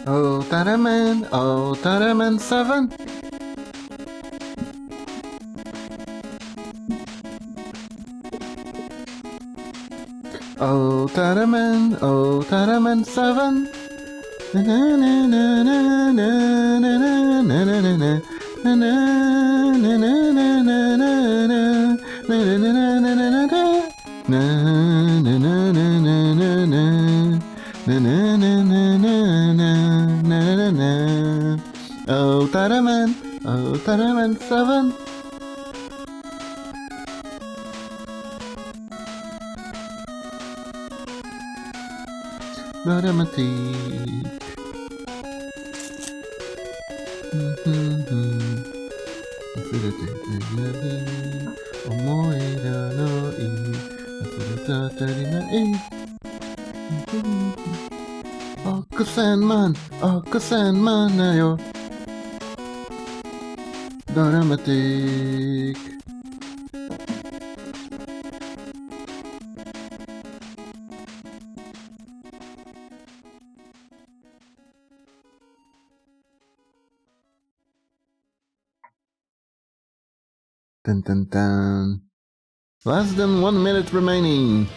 Oh, Taraman 7. Oh, Taraman 7. Na na na na na na na na na na na. Na na na na na na na na. Na na na na na na na. Na na na na na na na. Na na na na na na na na. Oh, Taraman 7. Dramatic. Sandman na yo. Dramatic. Dun dun dun. Less than 1 minute remaining.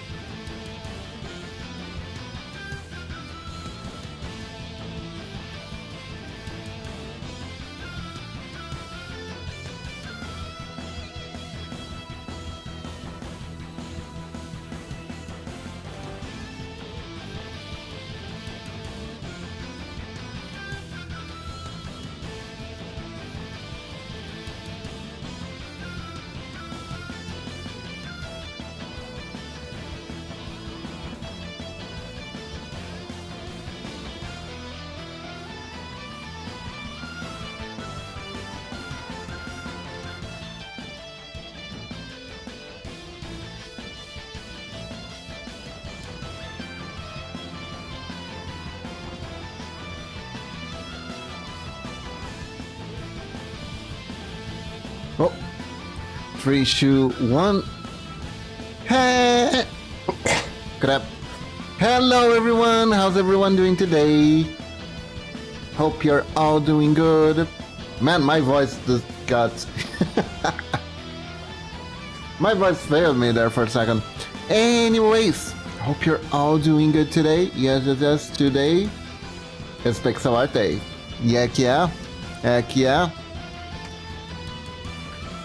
Oh, 3, 2, 1. Hey! Crap. Hello everyone, how's everyone doing today? Hope you're all doing good. Man, my voice just got... my voice failed me there for a second. Anyways, hope you're all doing good today. Yes, today is Pixelart Day. Heck yeah.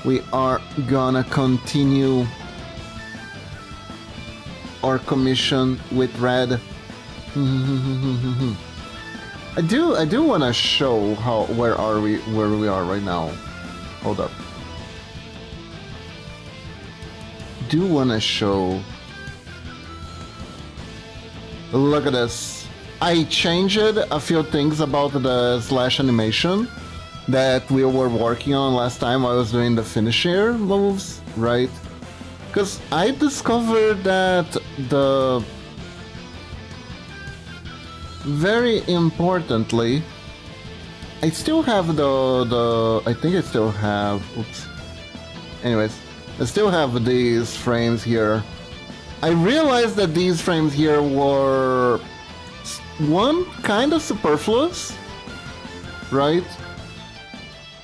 We are gonna continue our commission with Red. I do wanna show where we are right now. Hold up. Do wanna show. Look at this. I changed a few things about the slash animation that we were working on last time I was doing the finisher moves, right? Because I discovered that very importantly, I still have I think I still have, oops. Anyways, I still have these frames here. I realized that these frames here were, one, kind of superfluous, right?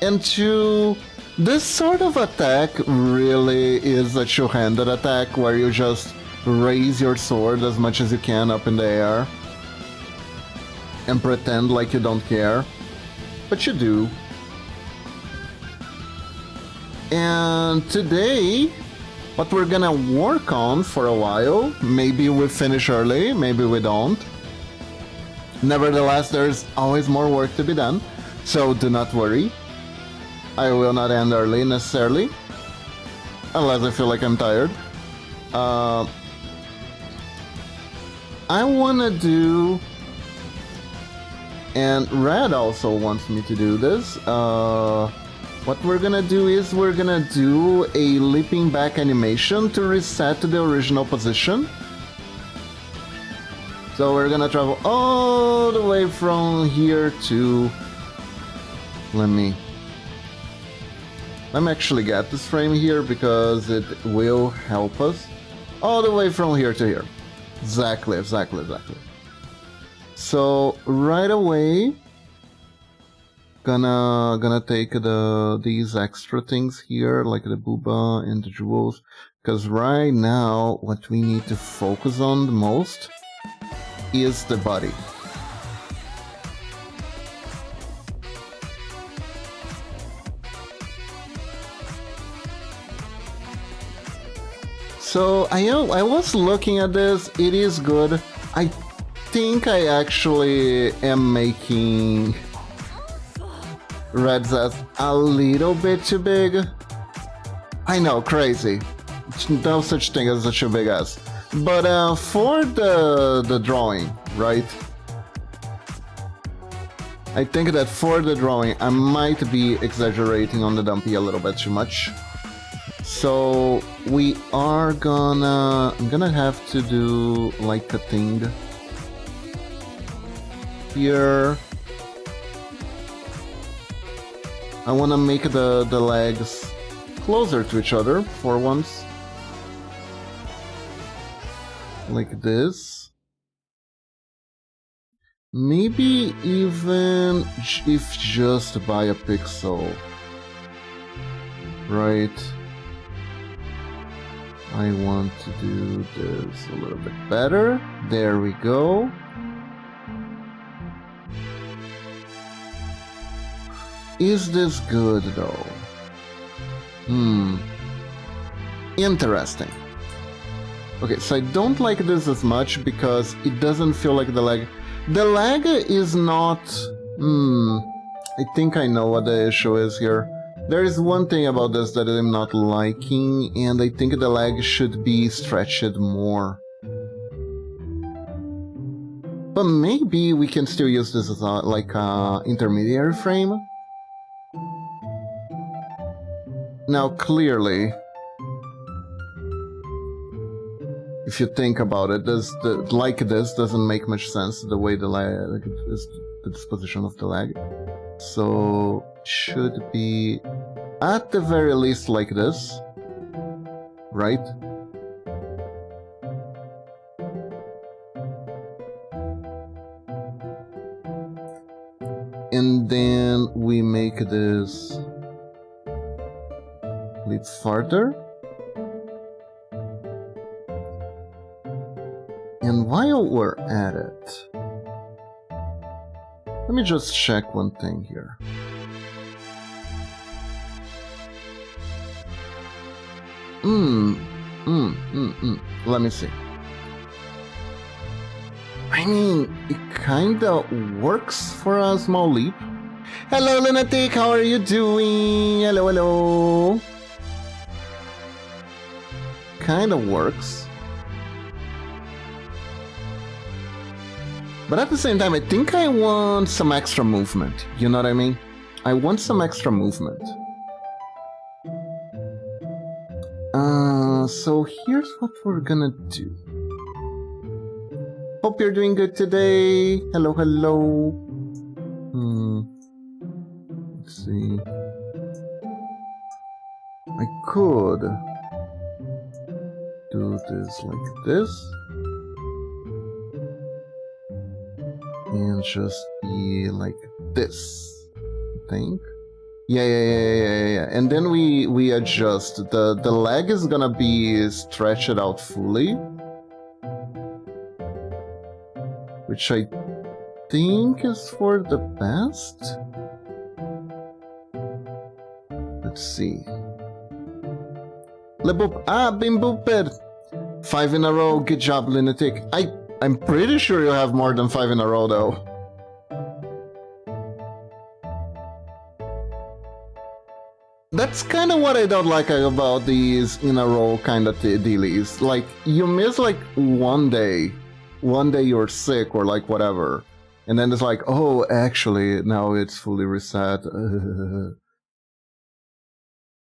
And two, this sort of attack really is a two-handed attack where you just raise your sword as much as you can up in the air and pretend like you don't care, but you do. And today, what we're gonna work on for a while, maybe we finish early, maybe we don't. Nevertheless, there's always more work to be done, so do not worry. I will not end early necessarily, unless I feel like I'm tired. I wanna do, and Red also wants me to do this. What we're gonna do is we're gonna do a leaping back animation to reset to the original position. So we're gonna travel all the way from here to, let me actually get this frame here because it will help us. All the way from here to here. Exactly. So right away, gonna take these extra things here, like the booba and the jewels, because right now what we need to focus on the most is the body. So I was looking at this, it is good. I think I actually am making Red's ass a little bit too big. I know, crazy. No such thing as a too big ass. But for the drawing, right? I think that for the drawing, I might be exaggerating on the dumpy a little bit too much. So we are I'm gonna have to do like a thing here. I wanna make the legs closer to each other for once. Like this. Maybe even if just by a pixel. Right. I want to do this a little bit better. There we go. Is this good though? Interesting. Okay, so I don't like this as much because it doesn't feel like the leg. The leg is not... I think I know what the issue is here. There is one thing about this that I'm not liking, and I think the leg should be stretched more. But maybe we can still use this as like a intermediary frame. Now clearly, if you think about it, this doesn't make much sense, the way the leg is, the disposition of the leg. So should be at the very least like this, right? And then we make this a bit farther. And while we're at it, let me just check one thing here. Let me see. I mean, it kinda works for a small leap. Hello, Lunatic, how are you doing? Hello, hello. Kinda works. But at the same time, I think I want some extra movement. You know what I mean? I want some extra movement. So here's what we're gonna do. Hope you're doing good today. Hello, hello. Let's see. I could do this like this. And just be like this, I think. Yeah. And then we adjust. The leg is gonna be stretched out fully, which I think is for the best. Let's see. Bim Booped! 5 in a row, good job, Lunatic. I'm pretty sure you have more than 5 in a row, though. That's kind of what I don't like about these in a row kind of dealies. Like, you miss like one day you're sick or like whatever, and then it's like, oh, actually now it's fully reset.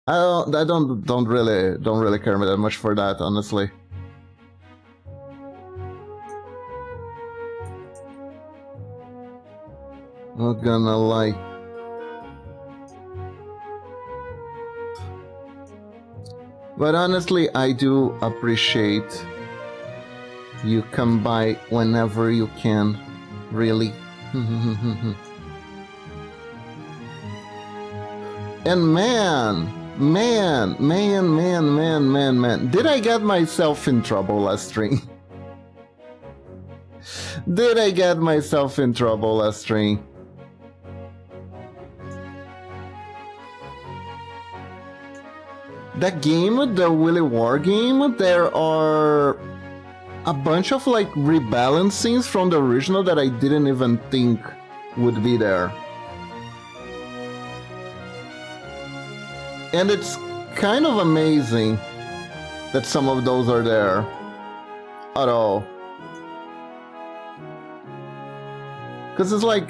I don't really care that much for that, honestly. Not gonna lie. But honestly, I do appreciate you come by whenever you can. Really? And man, did I get myself in trouble last stream? Did I get myself in trouble last stream? That game, the Willy War game, there are a bunch of like rebalancings from the original that I didn't even think would be there. And it's kind of amazing that some of those are there at all. Because it's like,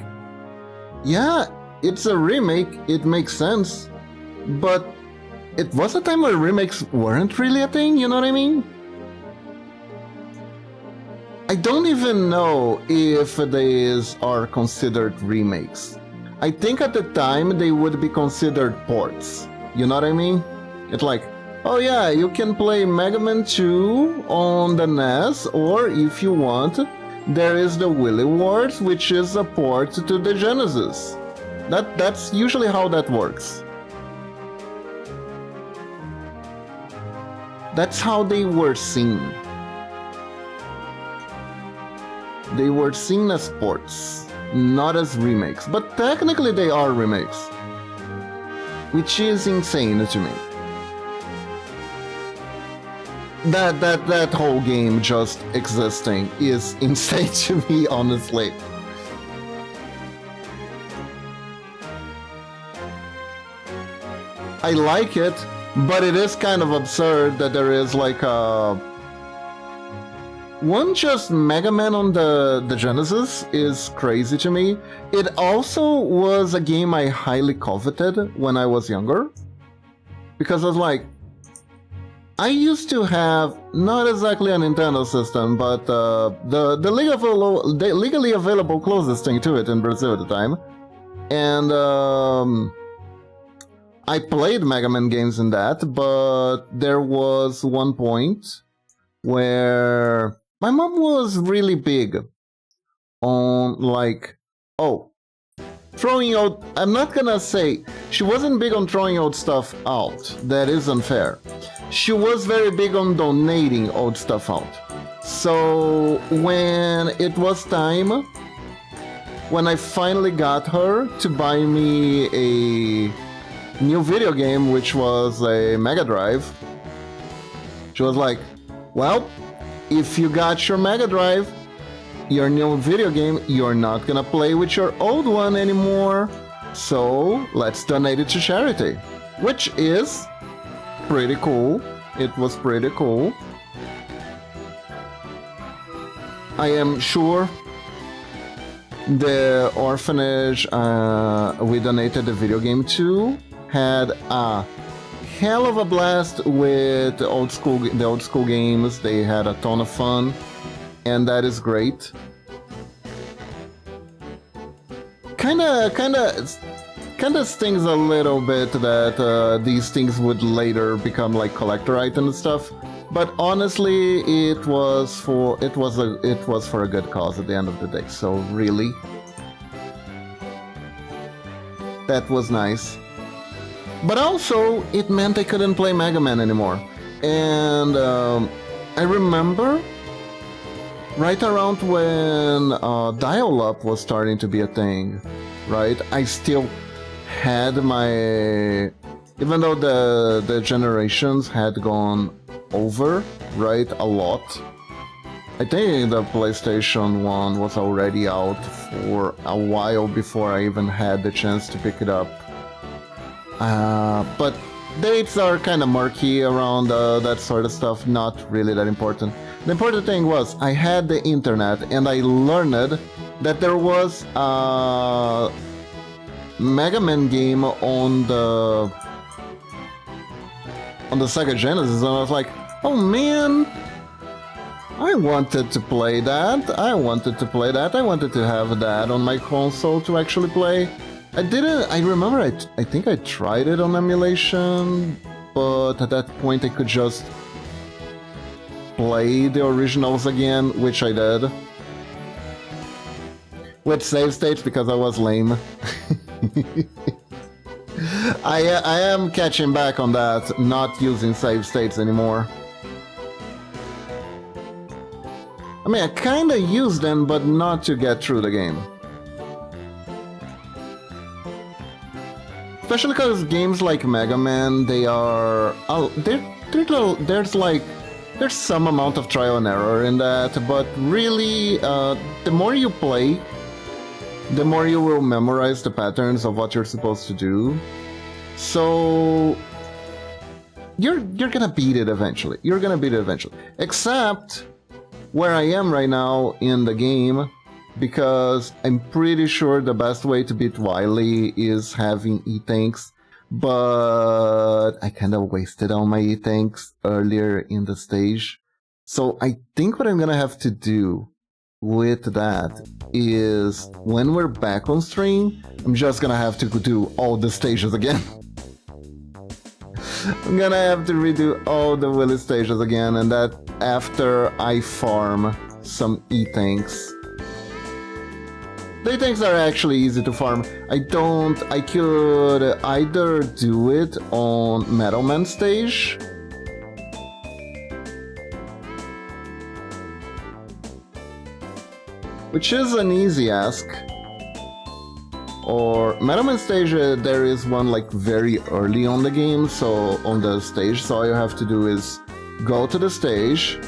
yeah, it's a remake, it makes sense, but it was a time where remakes weren't really a thing, you know what I mean? I don't even know if these are considered remakes. I think at the time they would be considered ports, you know what I mean? It's like, oh yeah, you can play Mega Man 2 on the NES, or if you want, there is the Willy Wars, which is a port to the Genesis. That's usually how that works. That's how they were seen. They were seen as ports, not as remakes. But technically they are remakes. Which is insane to me. That whole game just existing is insane to me, honestly. I like it, but it is kind of absurd that there is like a... One just Mega Man on the Genesis is crazy to me. It also was a game I highly coveted when I was younger. Because I was like, I used to have not exactly a Nintendo system, but the legally available closest thing to it in Brazil at the time. And I played Mega Man games in that, but there was one point where my mom was really big on like, throwing out... I'm not gonna say she wasn't big on throwing old stuff out. That is unfair. She was very big on donating old stuff out. So when it was time, when I finally got her to buy me a new video game, which was a Mega Drive, she was like, well, if you got your Mega Drive, your new video game, you're not gonna play with your old one anymore, so let's donate it to charity. Which is pretty cool. It was pretty cool. I am sure the orphanage we donated the video game to had a hell of a blast with the old school games. They had a ton of fun, and that is great. Kinda stings a little bit that these things would later become like collector items and stuff. But honestly, it was for a good cause at the end of the day. So really, that was nice. But also, it meant I couldn't play Mega Man anymore. And I remember right around when dial-up was starting to be a thing, right? I still had my... Even though the generations had gone over, right, a lot. I think the PlayStation 1 was already out for a while before I even had the chance to pick it up. But dates are kind of murky around that sort of stuff, not really that important. The important thing was, I had the internet, and I learned that there was a Mega Man game on the Sega Genesis, and I was like, oh man, I wanted to play that, I wanted to have that on my console to actually play. I remember I think I tried it on emulation, but at that point I could just play the originals again, which I did. with save states because I was lame. I am catching back on that, not using save states anymore. I mean, I kinda use them, but not to get through the game. Especially because games like Mega Man, they are... there's some amount of trial and error in that, but really, the more you play, the more you will memorize the patterns of what you're supposed to do. So... You're gonna beat it eventually. You're gonna beat it eventually. Except where I am right now in the game, because I'm pretty sure the best way to beat Wily is having E-Tanks, but I kind of wasted all my E-Tanks earlier in the stage. So I think what I'm gonna have to do with that is, when we're back on stream, I'm just gonna have to do all the stages again. I'm gonna have to redo all the Willy stages again, and that after I farm some E-Tanks. The E-Tanks are actually easy to farm. I could either do it on Metal Man stage, which is an easy ask. Or Metal Man stage, there is one like very early on the game, so on the stage, so all you have to do is go to the stage,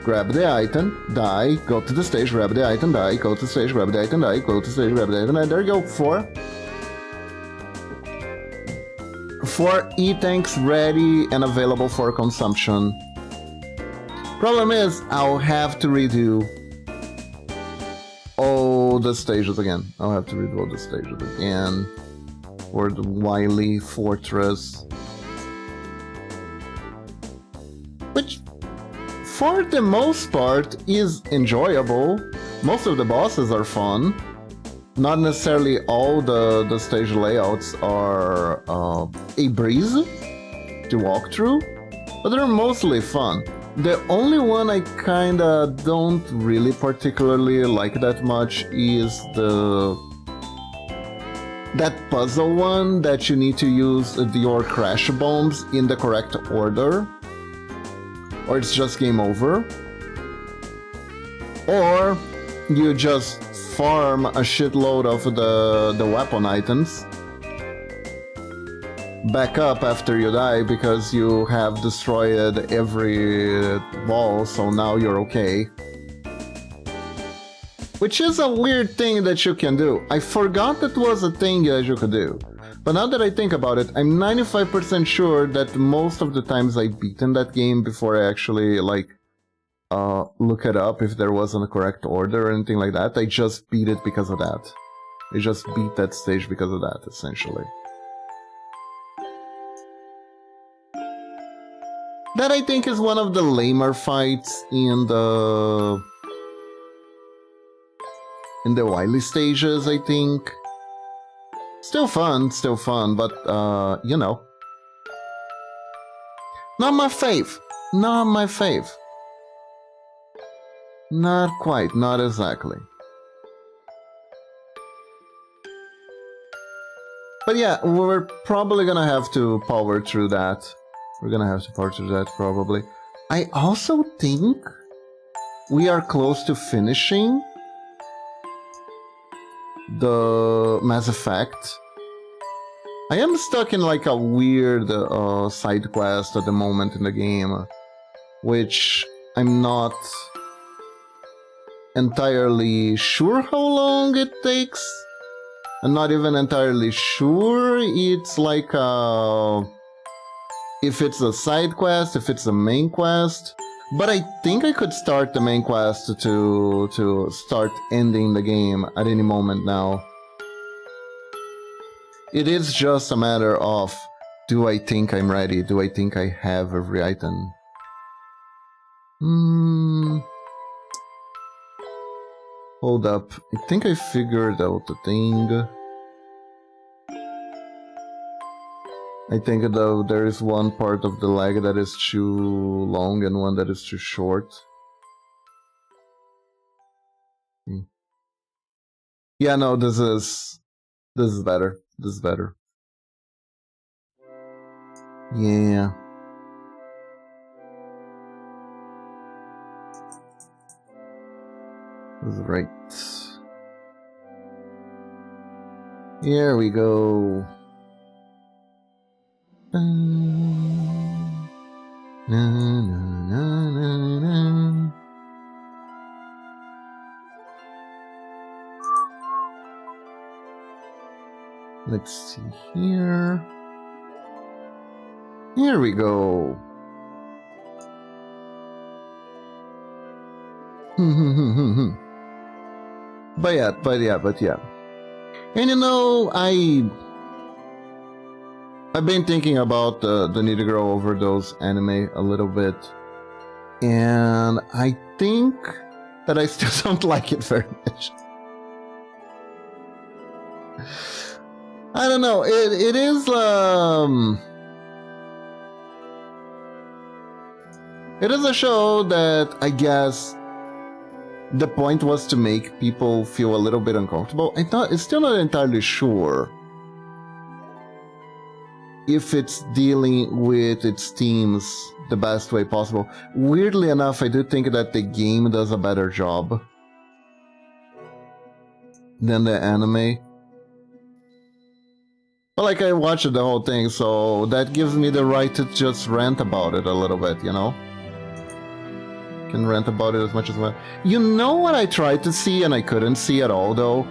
grab the item, die, go to the stage, grab the item, die, go to the stage, grab the item, die, go to the stage, grab the item, die. There you go, 4 E-Tanks ready and available for consumption. Problem is, I'll have to redo all the stages again. I'll have to redo all the stages again for the Wily Fortress. Which, for the most part, is enjoyable. Most of the bosses are fun. Not necessarily all the stage layouts are a breeze to walk through, but they're mostly fun. The only one I kinda don't really particularly like that much is that puzzle one that you need to use your crash bombs in the correct order, or it's just game over. Or you just farm a shitload of the weapon items, back up after you die because you have destroyed every wall, so now you're okay. Which is a weird thing that you can do. I forgot that was a thing that you could do. But now that I think about it, I'm 95% sure that most of the times I beaten that game before I actually, like, look it up if there wasn't a correct order or anything like that. I just beat it because of that. I just beat that stage because of that, essentially. That I think is one of the lamer fights in the Wily stages, I think. Still fun, but you know. Not my fave. Not my fave. Not quite, not exactly. But yeah, we're probably gonna have to power through that. We're gonna have to power through that, probably. I also think we are close to finishing the Mass Effect. I am stuck in like a weird side quest at the moment in the game, which I'm not entirely sure how long it takes. I'm not even entirely sure it's like if it's a side quest, if it's a main quest. But I think I could start the main quest to start ending the game at any moment now. It is just a matter of, do I think I'm ready? Do I think I have every item? Hold up. I think I figured out the thing. I think though there is one part of the leg that is too long and one that is too short. Yeah, no, this is better. This is better. Yeah. This is right. Here we go. Na, na, na, na, na. Let's see here. Here we go. But yeah. And you know, I've been thinking about the need to grow over those anime a little bit, and I think that I still don't like it very much. I don't know. It is it is a show that I guess the point was to make people feel a little bit uncomfortable. It's still not entirely sure if it's dealing with its themes the best way possible. Weirdly enough, I do think that the game does a better job than the anime. But like, I watched the whole thing, so that gives me the right to just rant about it a little bit, you know? Can rant about it as much as well. You know what I tried to see and I couldn't see at all, though?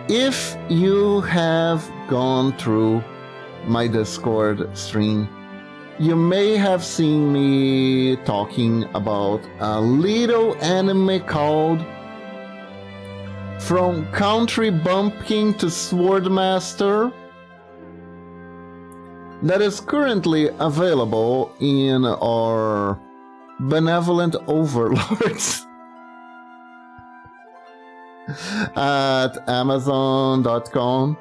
If you have gone through my Discord stream, you may have seen me talking about a little anime called From Country Bumpkin to Swordmaster that is currently available in our benevolent overlords at Amazon.com,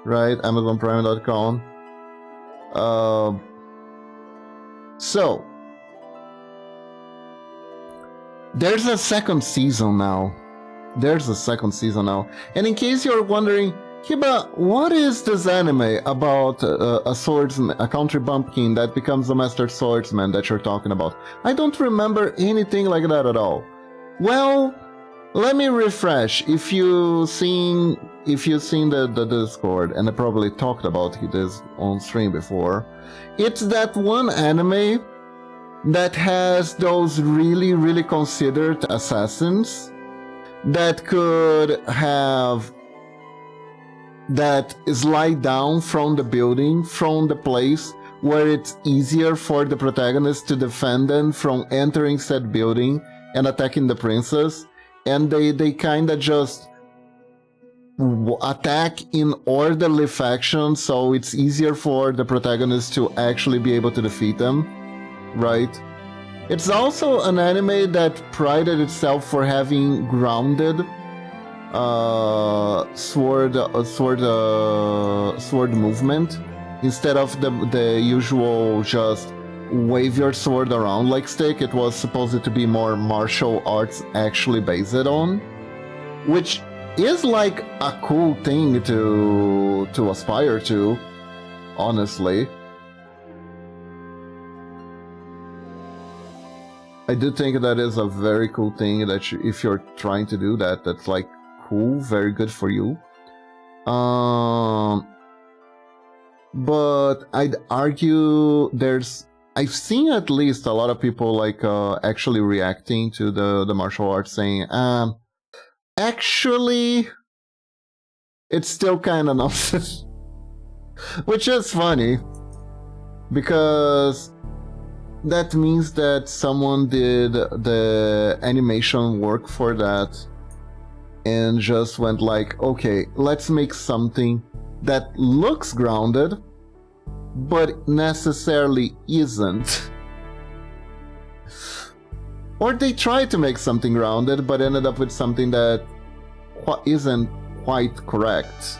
right? AmazonPrime.com. So, there's a second season now. And in case you're wondering, Hiba, what is this anime about a swordsman, a country bumpkin that becomes a master swordsman that you're talking about? I don't remember anything like that at all. Well, let me refresh. If you've seen the Discord, and I probably talked about this on stream before, it's that one anime that has those really, really considered assassins that could have that slide down from the building, from the place where it's easier for the protagonist to defend them from entering said building and attacking the princess, and they kind of just attack in orderly fashion, so it's easier for the protagonist to actually be able to defeat them, right? It's also an anime that prided itself for having grounded sword movement instead of the usual just wave your sword around like stick. It was supposed to be more martial arts actually based on, which is like a cool thing to aspire to, honestly. I do think that is a very cool thing that if you're trying to do that, that's like cool, very good for you. But I'd argue I've seen at least a lot of people like actually reacting to the martial arts saying, actually, it's still kind of nonsense. Which is funny, because that means that someone did the animation work for that and just went like, okay, let's make something that looks grounded but necessarily isn't. Or they tried to make something grounded but ended up with something that isn't quite correct.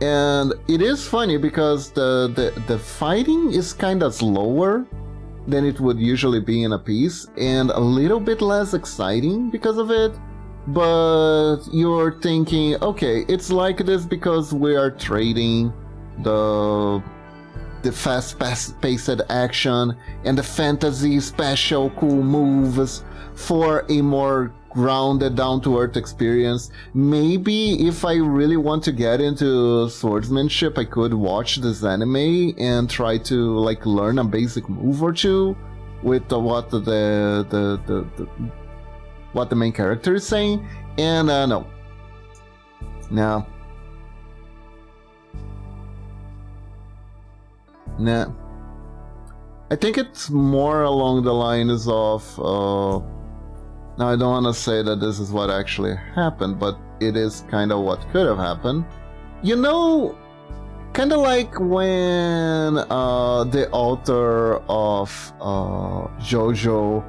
And it is funny because the fighting is kind of slower than it would usually be in a piece, and a little bit less exciting because of it. But you're thinking, okay, it's like this because we are trading the fast-paced action and the fantasy special cool moves for a more grounded, down-to-earth experience. Maybe if I really want to get into swordsmanship, I could watch this anime and try to like learn a basic move or two with what the main character is saying. And no. Nah. I think it's more along the lines of now I don't want to say that this is what actually happened, but it is kind of what could have happened. You know, kind of like when the author of JoJo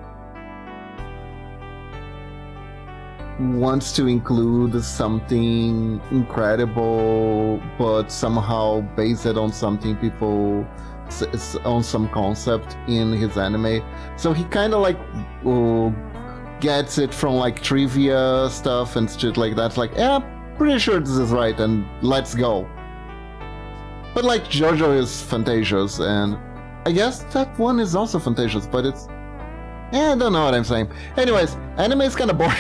wants to include something incredible, but somehow base it on something people on some concept in his anime. So he kind of like gets it from like trivia stuff and shit like that. Like, yeah, pretty sure this is right, and let's go. But like JoJo is Fantasia's, and I guess that one is also Fantasia's, but it's I don't know what I'm saying. Anyways, anime is kind of boring.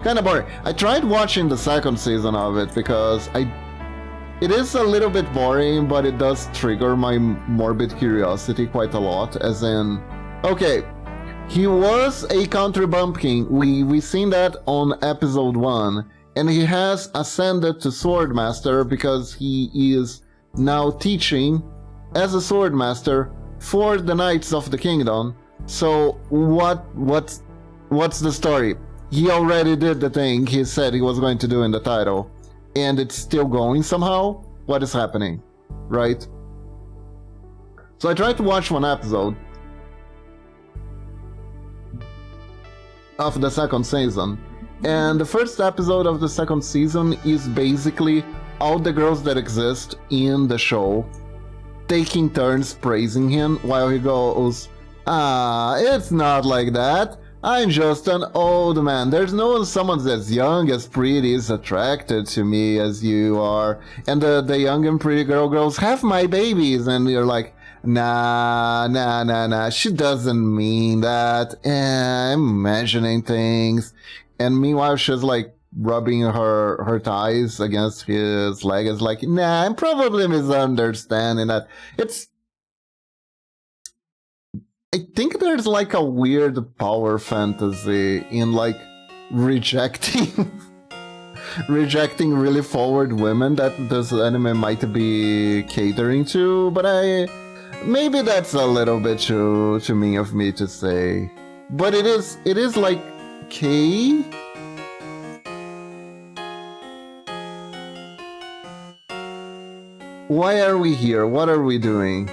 Kind of boring. I tried watching the second season of it because it is a little bit boring, but it does trigger my morbid curiosity quite a lot. As in, okay, he was a country bumpkin. We seen that on episode 1, and he has ascended to swordmaster because he is now teaching as a swordmaster for the Knights of the Kingdom. So what's the story? He already did the thing he said he was going to do in the title, and it's still going somehow? What is happening? Right? So I tried to watch one episode of the second season, and the first episode of the second season is basically all the girls that exist in the show taking turns praising him while he goes, it's not like that. I'm just an old man. There's no someone as young, as pretty, as attracted to me as you are. And the young and pretty girl goes, have my babies. And you're like, nah. She doesn't mean that. I'm imagining things. And meanwhile, she's like rubbing her thighs against his leg. It's like, nah, I'm probably misunderstanding that. I think there's like a weird power fantasy in like rejecting really forward women that this anime might be catering to, but maybe that's a little bit too mean of me to say. But it is like okay. Why are we here? What are we doing?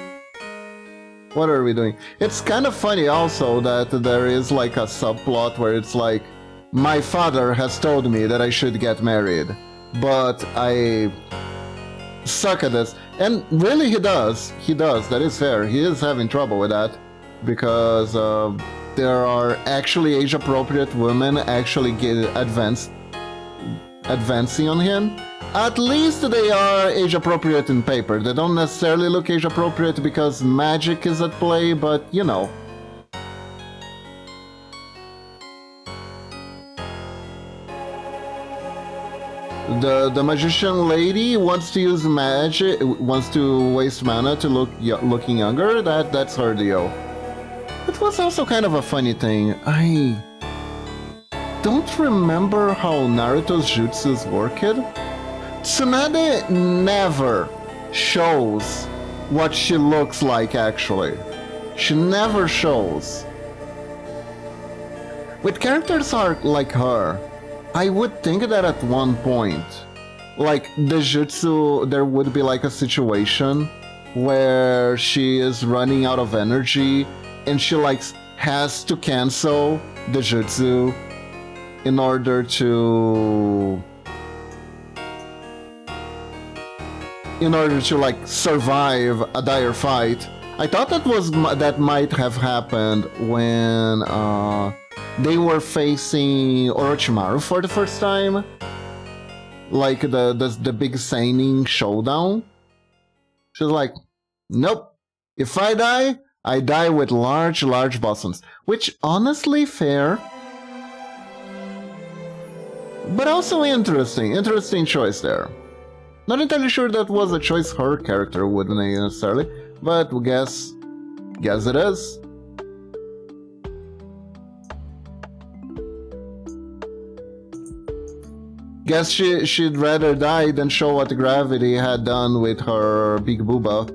What are we doing? It's kind of funny also that there is like a subplot where it's like, my father has told me that I should get married, but I suck at this. And really he does, that is fair. He is having trouble with that because there are actually age-appropriate women actually advancing on him. At least they are age-appropriate in paper. They don't necessarily look age-appropriate because magic is at play, but you know. The magician lady wants to use magic, wants to waste mana to looking younger. That's her deal. It was also kind of a funny thing. I don't remember how Naruto's jutsus worked. Tsunade never shows what she looks like, actually. She never shows. With characters like her, I would think that at one point, like the jutsu, there would be like a situation where she is running out of energy and she like has to cancel the jutsu in order to in order to like survive a dire fight. I thought that might have happened when they were facing Orochimaru for the first time, like the big Seinin showdown. She's like, nope. If I die with large blossoms, which honestly fair, but also interesting choice there. Not entirely sure that was a choice her character would make necessarily, but guess it is. Guess she'd rather die than show what gravity had done with her big booba.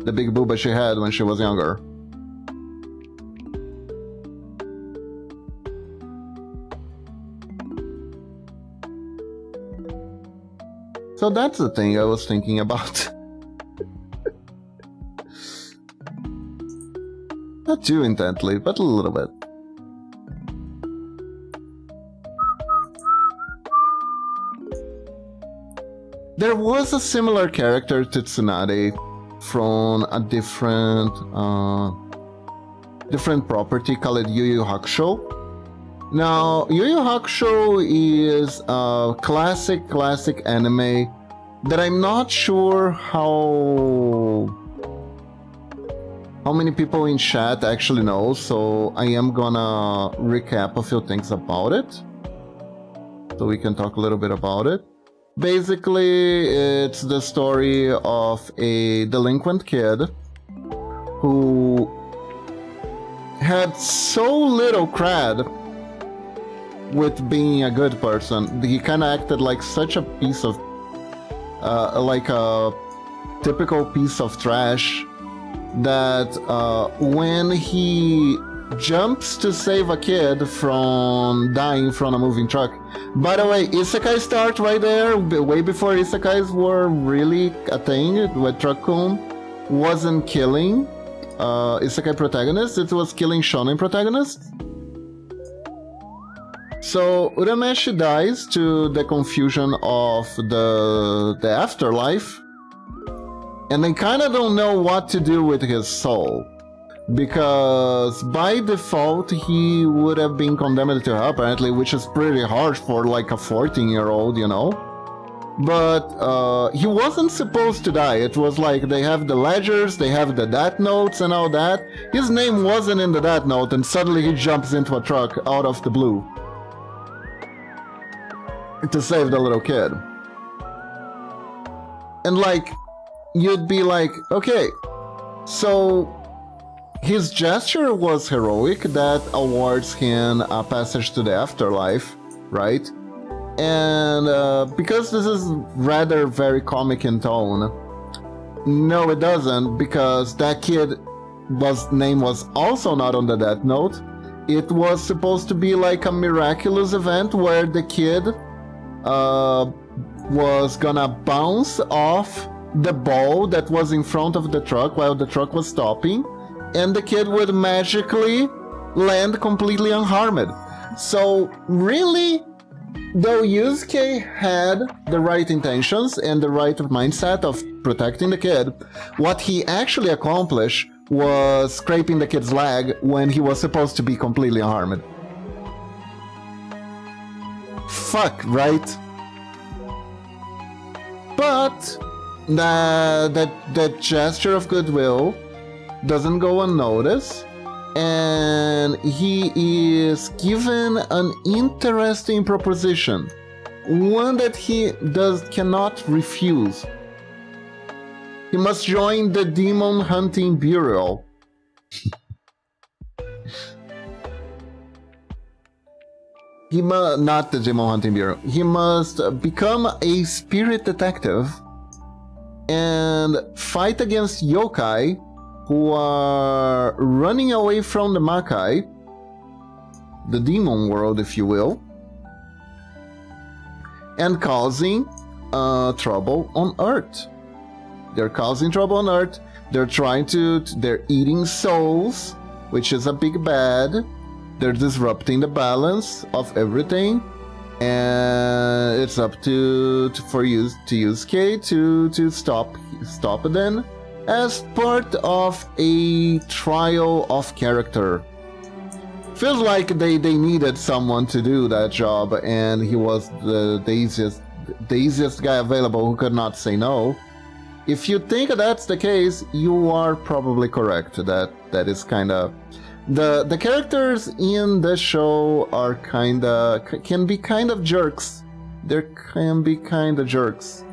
The big booba she had when she was younger. So that's the thing I was thinking about. Not too intently, but a little bit. There was a similar character to Tsunade from a different property called Yu Yu Hakusho. Now, Yu Yu Hakusho is a classic anime that I'm not sure how many people in chat actually know, so I am gonna recap a few things about it, so we can talk a little bit about it. Basically, it's the story of a delinquent kid who had so little cred with being a good person. He kind of acted like such a piece of like a typical piece of trash that when he jumps to save a kid from dying from a moving truck. By the way, isekai start right there, way before isekais were really a thing, where Truck-kun wasn't killing isekai protagonists, it was killing shonen protagonists. So Urameshi dies to the confusion of the afterlife, and they kind of don't know what to do with his soul, because by default he would have been condemned to hell apparently, which is pretty harsh for like a 14-year-old, you know. But he wasn't supposed to die. It was like they have the ledgers, they have the death notes and all that. His name wasn't in the death note, and suddenly he jumps into a truck out of the blue to save the little kid. And like, you'd be like, okay, so his gesture was heroic, that awards him a passage to the afterlife, right? And because this is rather very comic in tone, no it doesn't, because that kid name was also not on the death note. It was supposed to be like a miraculous event where the kid was gonna bounce off the ball that was in front of the truck while the truck was stopping, and the kid would magically land completely unharmed. So really, though Yusuke had the right intentions and the right mindset of protecting the kid, what he actually accomplished was scraping the kid's leg when he was supposed to be completely unharmed. Fuck, right? But that gesture of goodwill doesn't go unnoticed, and he is given an interesting proposition, one that he cannot refuse. He must join the Demon Hunting Bureau. Not the Demon Hunting Bureau. He must become a spirit detective and fight against yokai who are running away from the Makai, the demon world, if you will, and causing trouble on Earth. They're causing trouble on Earth. They're eating souls, which is a big bad. They're disrupting the balance of everything. and it's up for Yusuke to stop it then as part of a trial of character. Feels like they needed someone to do that job, and he was the easiest guy available who could not say no. If you think that's the case, you are probably correct. That is kind of the characters in the show are can be kind of jerks. They can be kind of jerks,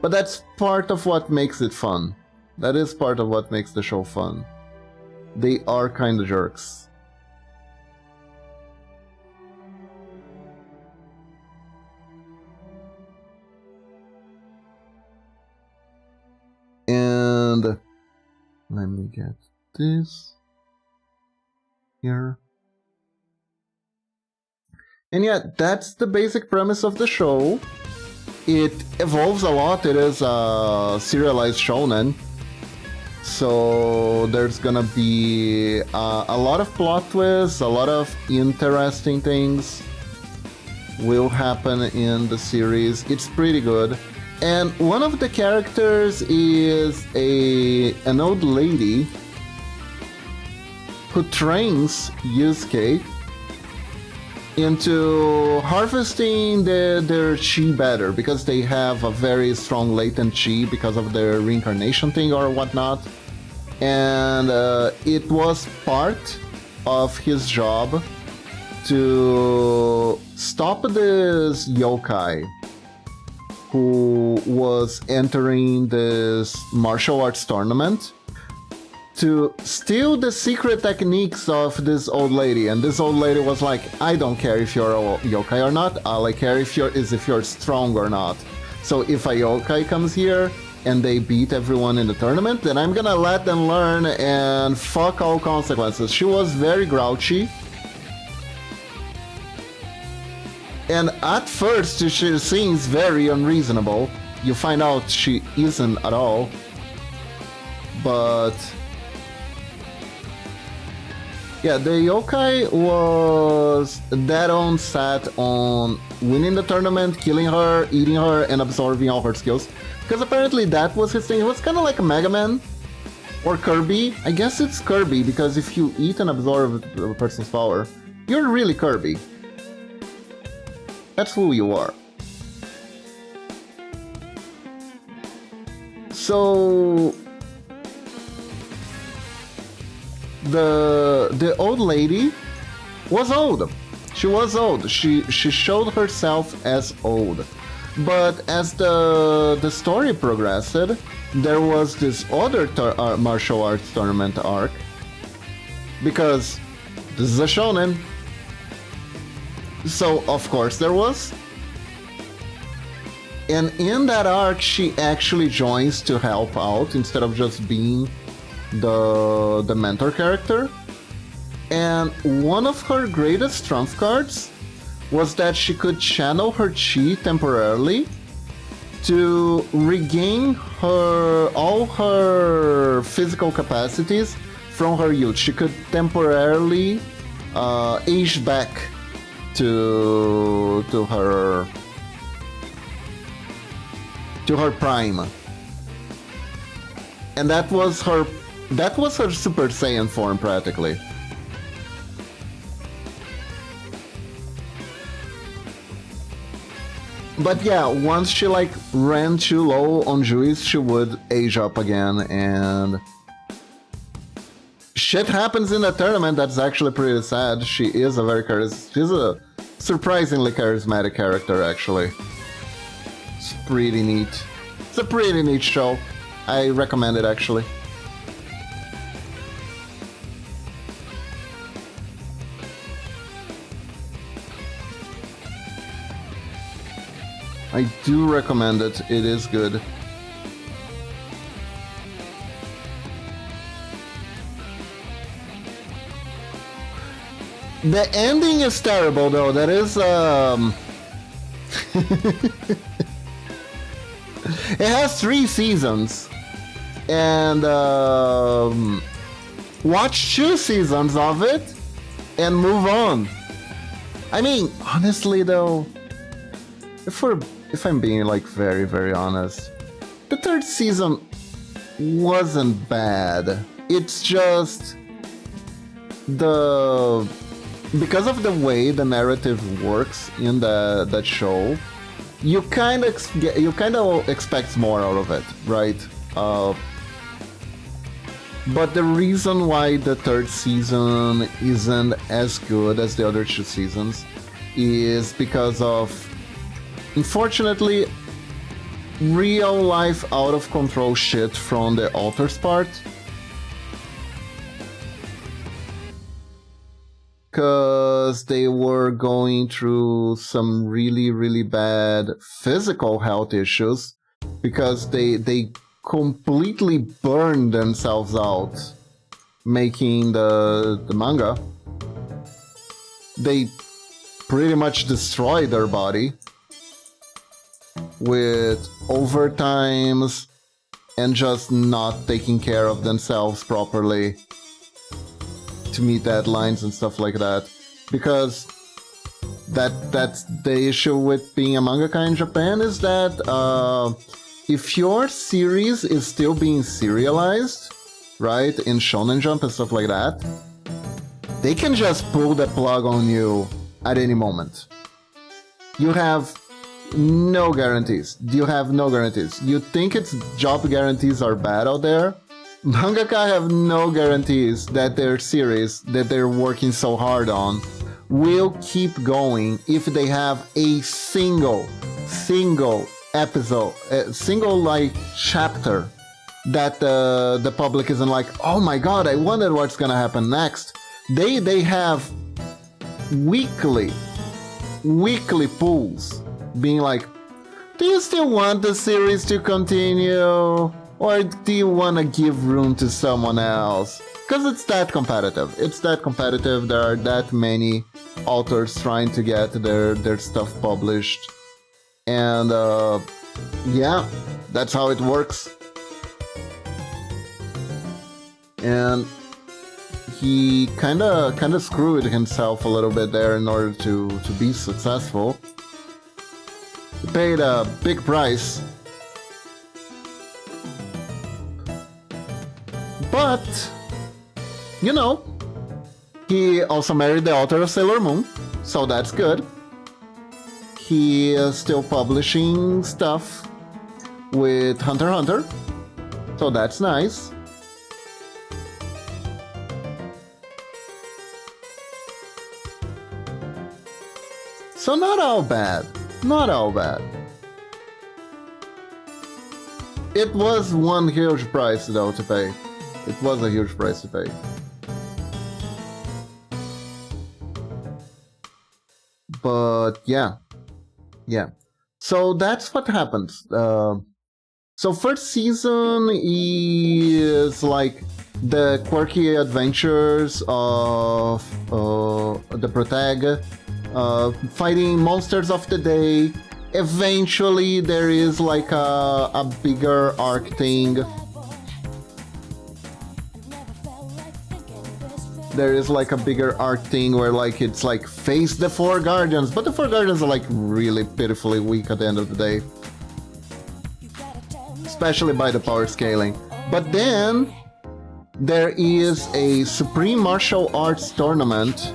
but that's part of what makes it fun. That is part of what makes the show fun. They are kind of jerks. And let me get this here. And yeah, that's the basic premise of the show. It evolves a lot. It is a serialized shonen. So there's gonna be a lot of plot twists, a lot of interesting things will happen in the series. It's pretty good. And one of the characters is an old lady who trains Yusuke into harvesting their chi better, because they have a very strong latent chi because of their reincarnation thing or whatnot. And it was part of his job to stop this yokai who was entering this martial arts tournament to steal the secret techniques of this old lady. And this old lady was like, I don't care if you're a yokai or not, all I care if you're strong or not. So if a yokai comes here and they beat everyone in the tournament, then I'm gonna let them learn and fuck all consequences. She was very grouchy. And at first she seems very unreasonable. You find out she isn't at all. But yeah, the yokai was dead on set on winning the tournament, killing her, eating her, and absorbing all her skills. Because apparently that was his thing. It was kind of like a Mega Man or Kirby. I guess it's Kirby, because if you eat and absorb a person's power, you're really Kirby. That's who you are. So the old lady was old. She was old. She showed herself as old. But as the story progressed, there was this other martial arts tournament arc. Because this is a shonen. So of course there was. And in that arc, she actually joins to help out instead of just being the mentor character. And one of her greatest trump cards was that she could channel her chi temporarily to regain all her physical capacities from her youth. She could temporarily age back to her prime. And that was her Super Saiyan form practically. But yeah, once she ran too low on juice, she would age up again, and shit happens in the tournament that's actually pretty sad. She's a surprisingly charismatic character, actually. It's pretty neat. It's a pretty neat show. I recommend it, actually. I do recommend it. It is good. The ending is terrible, though. That is, it has 3 seasons. And, watch 2 seasons of it and move on. I mean, honestly though, if I'm being like very, very honest, the third season wasn't bad. It's just because of the way the narrative works in that show, you kind of expect more out of it, right? But the reason why the third season isn't as good as the other two seasons is because of, unfortunately, real life out of control shit from the author's part. Because they were going through some really, really bad physical health issues, because they completely burned themselves out making the manga. They pretty much destroyed their body with overtimes and just not taking care of themselves properly to meet deadlines and stuff like that. Because that's the issue with being a mangaka in Japan, is that if your series is still being serialized, right, in Shonen Jump and stuff like that, they can just pull the plug on you at any moment. You have no guarantees. You have no guarantees. You think it's job guarantees are bad out there? Mangaka have no guarantees that their series that they're working so hard on will keep going if they have a single episode, a single like chapter that the public isn't like, oh my god, I wonder what's gonna happen next. They have weekly pulls being like, do you still want the series to continue? Or do you want to give room to someone else? Because it's that competitive. It's that competitive. There are that many authors trying to get their stuff published. And yeah, that's how it works. And he kind of screwed himself a little bit there in order to be successful. He paid a big price. But, you know, he also married the author of Sailor Moon, so that's good. He is still publishing stuff with Hunter x Hunter, so that's nice. So not all bad. Not all bad. It was one huge price though to pay. It was a huge price to pay. But yeah. So that's what happens. So first season is like the quirky adventures of the protag, fighting monsters of the day. Eventually there is like a bigger arc thing. There is like a bigger arc thing where like it's like face the four guardians, but the four guardians are like really pitifully weak at the end of the day, especially by the power scaling. But then there is a supreme martial arts tournament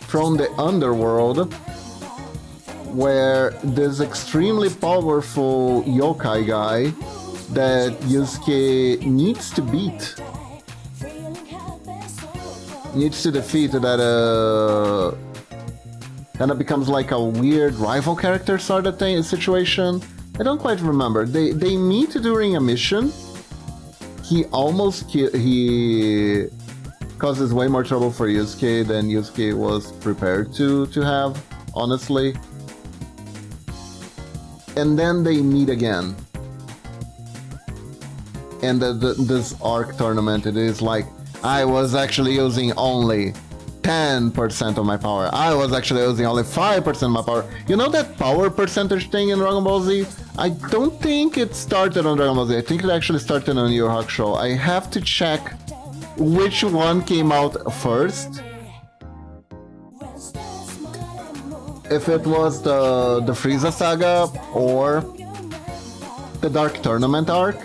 from the underworld where this extremely powerful yokai guy that Yusuke needs to beat. Needs to defeat, that kind of becomes like a weird rival character sort of thing situation. I don't quite remember. They meet during a mission. He causes way more trouble for Yusuke than Yusuke was prepared to have, honestly. And then they meet again. And this arc tournament, it is like, I was actually using only 10% of my power. I was actually using only 5% of my power. You know that power percentage thing in Dragon Ball Z? I don't think it started on Dragon Ball Z. I think it actually started on Yu Yu Hakusho. I have to check which one came out first. if it was the Frieza saga or the Dark Tournament arc.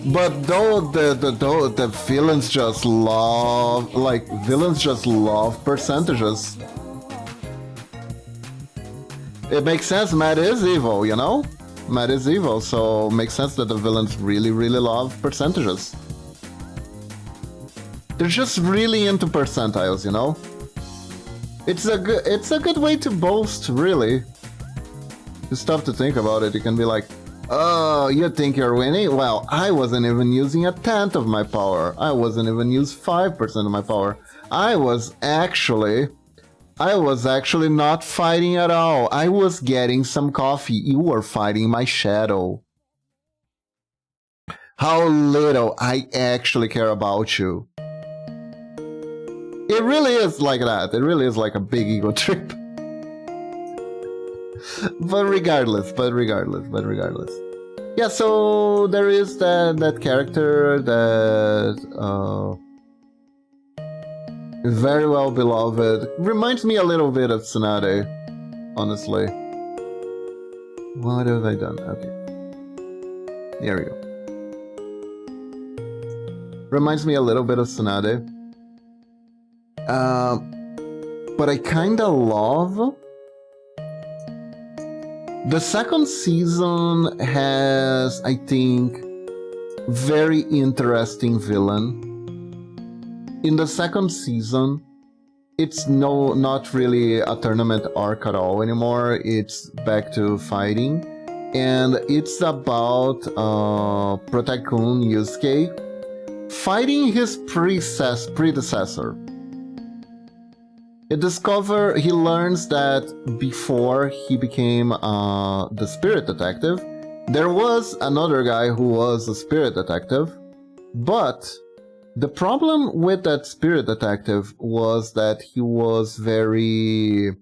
But though the villains just love, like, villains just love percentages. It makes sense, Matt is evil, you know? Matt is evil, so it makes sense that the villains really, really love percentages. They're just really into percentiles, you know? It's a good way to boast, really. It's tough to think about it. You can be like, oh, you think you're winning? Well, I wasn't even using 1/10 of my power. I wasn't even using 5% of my power. I was actually not fighting at all. I was getting some coffee. You were fighting my shadow. How little I actually care about you. It really is like that. It really is like a big ego trip. but regardless. Yeah, so there is that character that is very well beloved. Reminds me a little bit of Tsunade, honestly. What have I done? Okay. There we go. Reminds me a little bit of Tsunade. But I kinda love... The second season has, I think, very interesting villain. In the second season, it's not really a tournament arc at all anymore. It's back to fighting. And it's about Protect-kun Yusuke fighting his predecessor. He learns that before he became the spirit detective, there was another guy who was a spirit detective, but the problem with that spirit detective was that he was very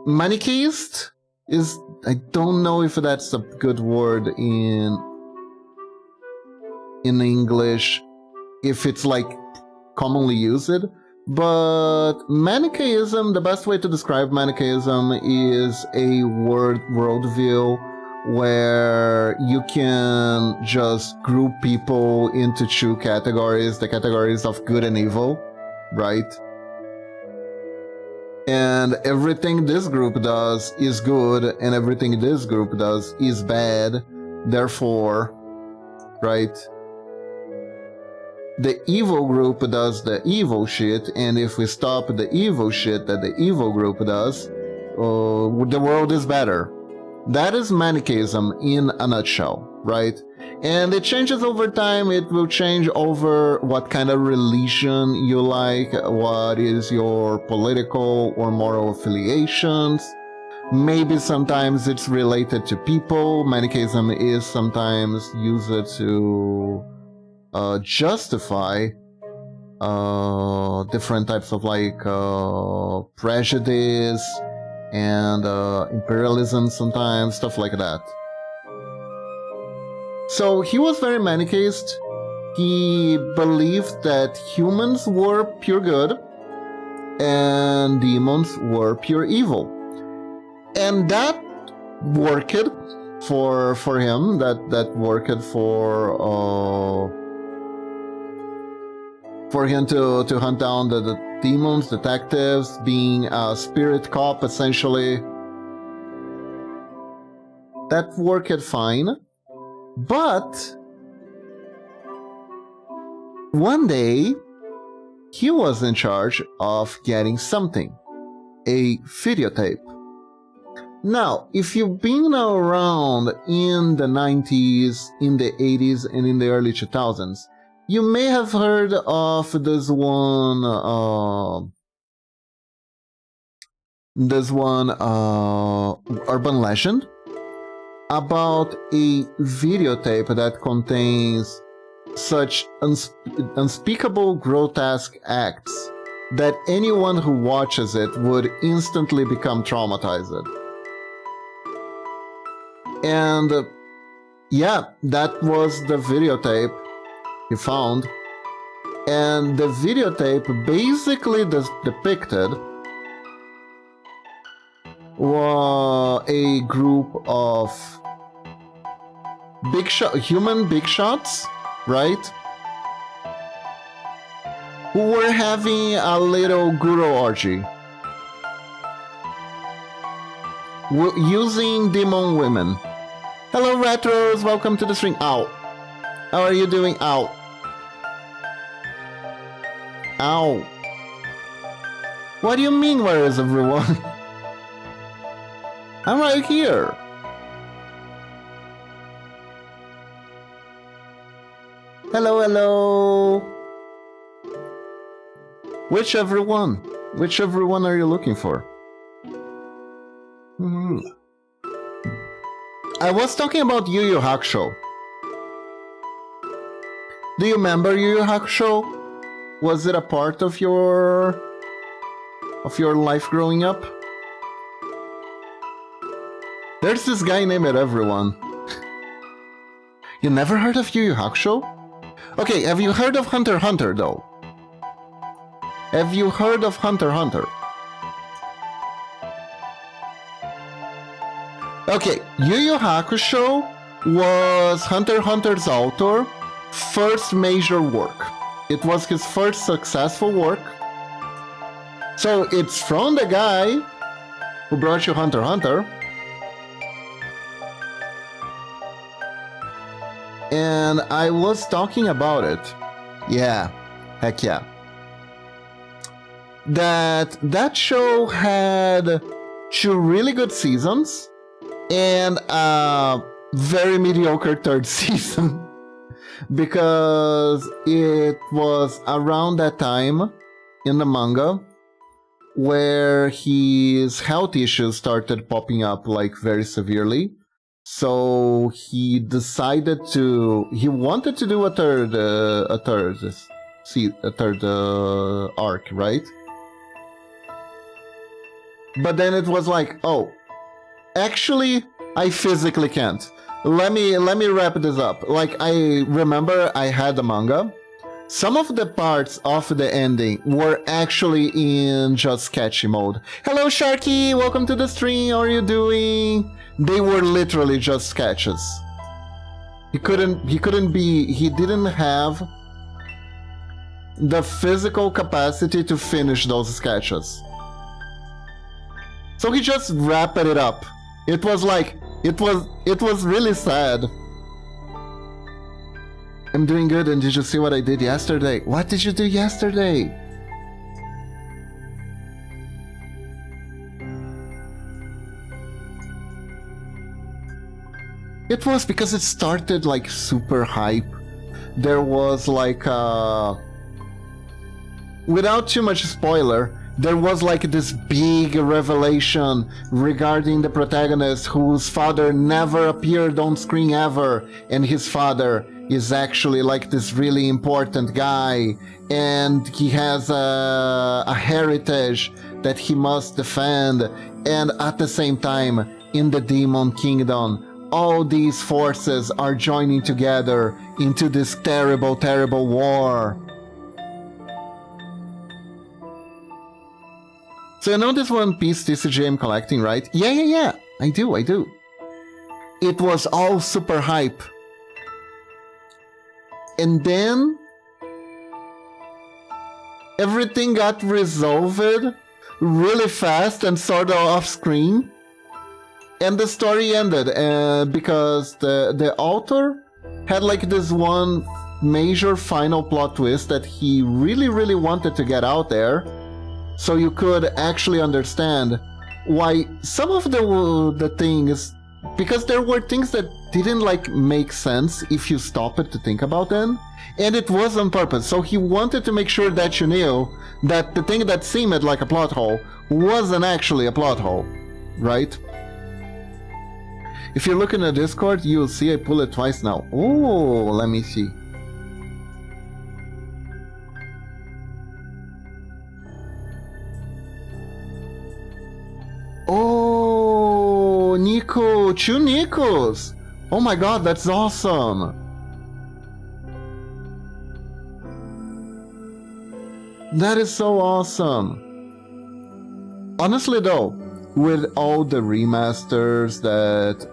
manichaeist. I don't know if that's a good word in English, if it's like commonly used, but Manichaeism, the best way to describe Manichaeism is a worldview where you can just group people into two categories, the categories of good and evil, right? And everything this group does is good, and everything this group does is bad, therefore, right? The evil group does the evil shit, and if we stop the evil shit that the evil group does, the world is better. That is Manichaeism in a nutshell, right? And it changes over time. It will change over what kind of religion you like, what is your political or moral affiliations. Maybe sometimes it's related to people. Manichaeism is sometimes used to justify different types of like prejudice and imperialism sometimes, stuff like that. So he was very Manichaeist. He believed that humans were pure good and demons were pure evil. And that worked for him, that worked for him to hunt down the demons, detectives, being a spirit cop, essentially. That worked fine. But one day, he was in charge of getting something. A videotape. Now, if you've been around in the 90s, in the 80s, and in the early 2000s, you may have heard of this one urban legend about a videotape that contains such unspeakable grotesque acts that anyone who watches it would instantly become traumatized. And yeah, that was the videotape he found. And the videotape basically depicted a group of human big shots, right? Who were having a little guru orgy. Using demon women. Hello Retros, welcome to the stream. Ow. How are you doing? Ow. Ow. What do you mean, where is everyone? I'm right here. Hello, hello. Which everyone? Which everyone are you looking for? I was talking about Yu Yu Hakusho. Do you remember Yu Yu Hakusho? Was it a part of your life growing up? There's this guy named Everyone. You never heard of Yu Yu Hakusho? Okay, have you heard of Hunter x Hunter though? Have you heard of Hunter x Hunter? Okay, Yu Yu Hakusho was Hunter x Hunter's author first major work. It was his first successful work. So it's from the guy who brought you Hunter x Hunter. And I was talking about it. Yeah, heck yeah. That show had 2 really good seasons and a very mediocre 3rd season. Because it was around that time in the manga where his health issues started popping up like very severely. So he decided he wanted to do a third arc, right? But then it was like, oh, actually, I physically can't. Let me wrap this up. Like, I remember I had the manga. Some of the parts of the ending were actually in just sketchy mode. Hello, Sharky! Welcome to the stream. How are you doing? They were literally just sketches. He didn't have the physical capacity to finish those sketches. So he just wrapped it up. It was like, it was really sad. I'm doing good, and did you see what I did yesterday? What did you do yesterday? It was because it started like super hype. There was like without too much spoiler, there was like this big revelation regarding the protagonist whose father never appeared on screen ever, and his father is actually like this really important guy, and he has a heritage that he must defend, and at the same time, in the Demon Kingdom, all these forces are joining together into this terrible, terrible war. So you know this One Piece TCG I'm collecting, right? Yeah. I do. It was all super hype. And then everything got resolved really fast and sort of off screen. And the story ended because the author had like this one major final plot twist that he really, really wanted to get out there. So you could actually understand why some of the things, because there were things that didn't like make sense if you stop it to think about them, and it was on purpose. So he wanted to make sure that you knew that the thing that seemed like a plot hole wasn't actually a plot hole, right? If you're looking at Discord, you'll see I pull it twice now. Oh, let me see. Oh, Nico, 2 Nikos. Oh my god, that's awesome. That is so awesome. Honestly though, with all the remasters that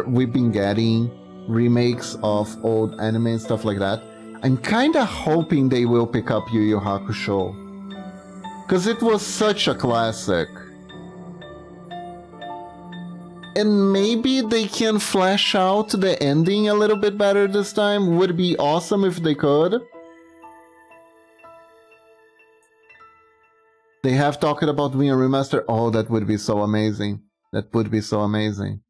we've been getting, remakes of old anime and stuff like that, I'm kinda hoping they will pick up Yu Yu Hakusho. Cause it was such a classic. And maybe they can flesh out the ending a little bit better this time. Would be awesome if they could. They have talked about doing a remaster. Oh, that would be so amazing. That would be so amazing.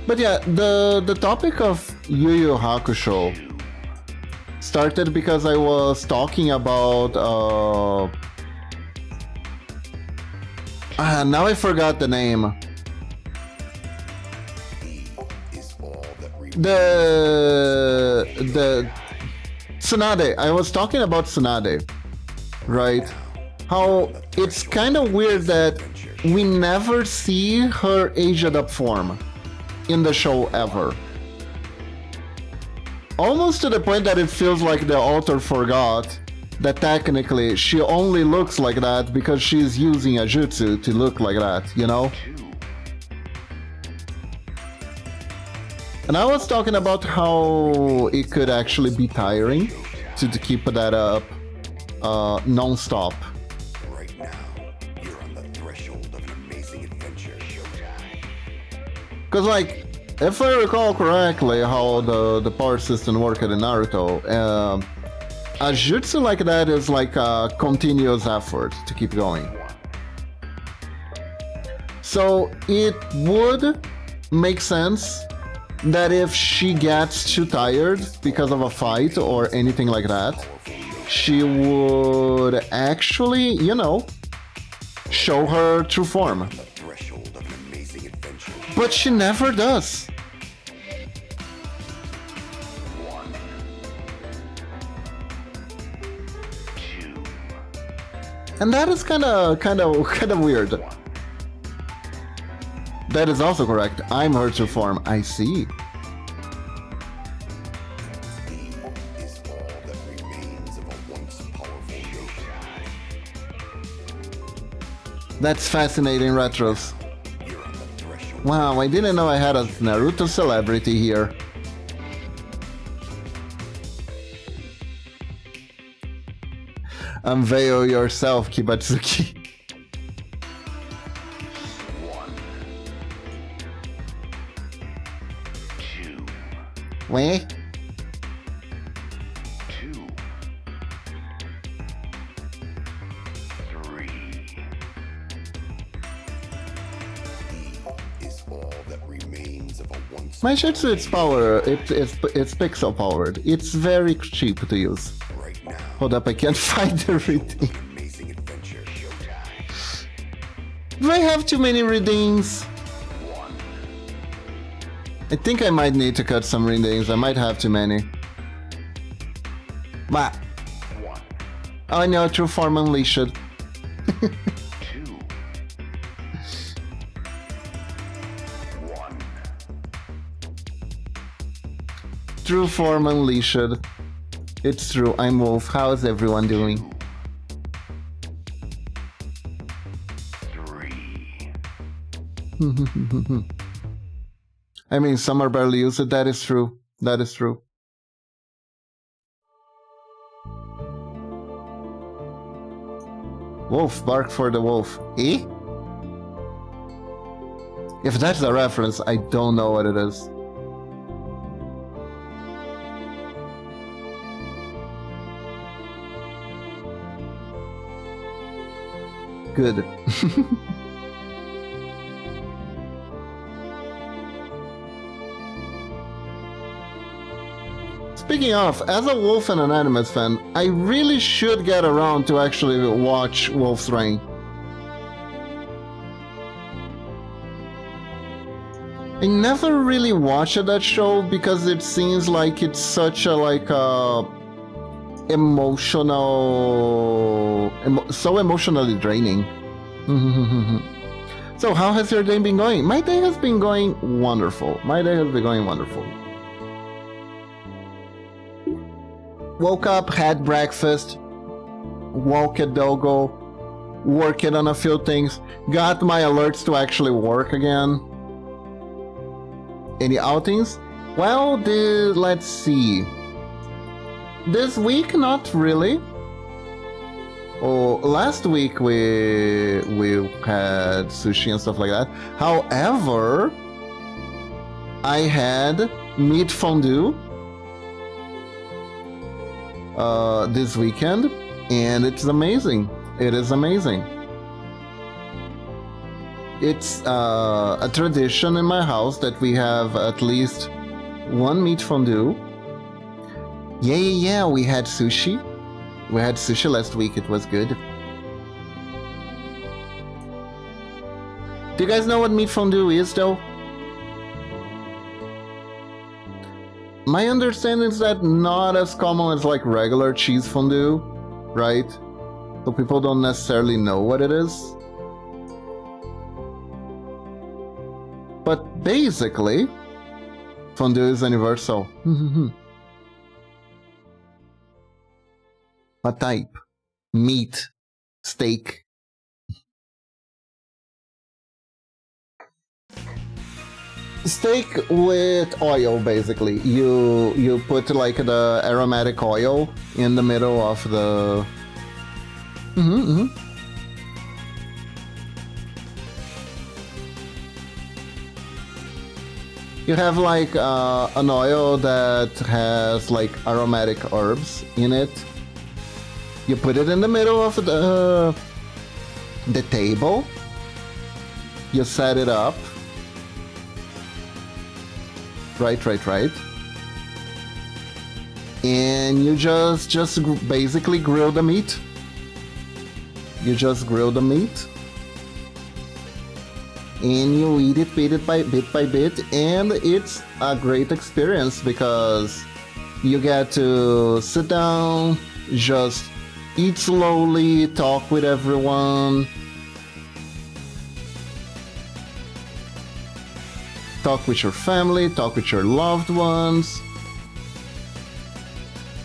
But yeah, the topic of Yu Yu Hakusho started because I was talking about now I forgot the name. The Tsunade. I was talking about Tsunade, right? How it's kind of weird that we never see her aged up form in the show ever. Almost to the point that it feels like the author forgot that technically she only looks like that because she's using a jutsu to look like that, you know? And I was talking about how it could actually be tiring to keep that up non-stop. Right now, you're on the threshold of an amazing adventure. Because, like, if I recall correctly how the power system worked in Naruto, a jutsu like that is like a continuous effort to keep going. So it would make sense that if she gets too tired because of a fight or anything like that, she would actually, you know, show her true form. But she never does. And that is kind of weird. That is also correct. I'm her true form. I see. That's fascinating, Retros. Wow, I didn't know I had a Naruto celebrity here. Unveil yourself, Kibatsuki. Wait. My jutsu, it's power. It's pixel powered. It's very cheap to use. Hold up, I can't find the reading. Do I have too many readings? I think I might need to cut some readings. I might have too many. But oh no, true form unleashed. True form unleashed. It's true, I'm Wolf. How's everyone doing? I mean, some are barely used. That is true. That is true. Wolf, bark for the wolf. Eh? If that's a reference, I don't know what it is. Good. Speaking of, as a Wolf and an Animus fan, I really should get around to actually watch Wolf's Rain. I never really watched that show because it seems like it's such a so emotionally draining. So how has your day been going? My day has been going wonderful. My day has been going wonderful. woke up, had breakfast, walked a doggo, worked on a few things, got my alerts to actually work again. Any outings? Well, let's see. This week, not really. Oh, last week we had sushi and stuff like that. However, I had meat fondue this weekend, and it's amazing. It is amazing. It's a tradition in my house that we have at least one meat fondue. Yeah, we had sushi. We had sushi last week, it was good. Do you guys know what meat fondue is, though? My understanding is that not as common as like regular cheese fondue, right? So people don't necessarily know what it is. But basically, fondue is universal. What type? Meat. Steak. Steak with oil, basically. You put like the aromatic oil in the middle of the... You have like an oil that has like aromatic herbs in it. You put it in the middle of the table. You set it up. Right. And you just basically grill the meat. You just grill the meat. And you eat it bit by bit, and it's a great experience because you get to sit down, just eat slowly, talk with everyone, talk with your family, talk with your loved ones.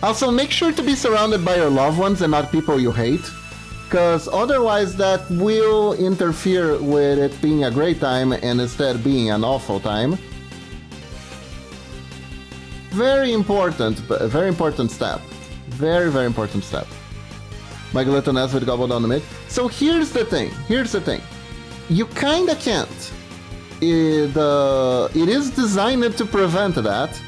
Also, make sure to be surrounded by your loved ones and not people you hate, because otherwise that will interfere with it being a great time and instead being an awful time. Very important step. Very important step. My gluttonous would gobble down the meat. So here's the thing. You kinda can't. It is designed to prevent that,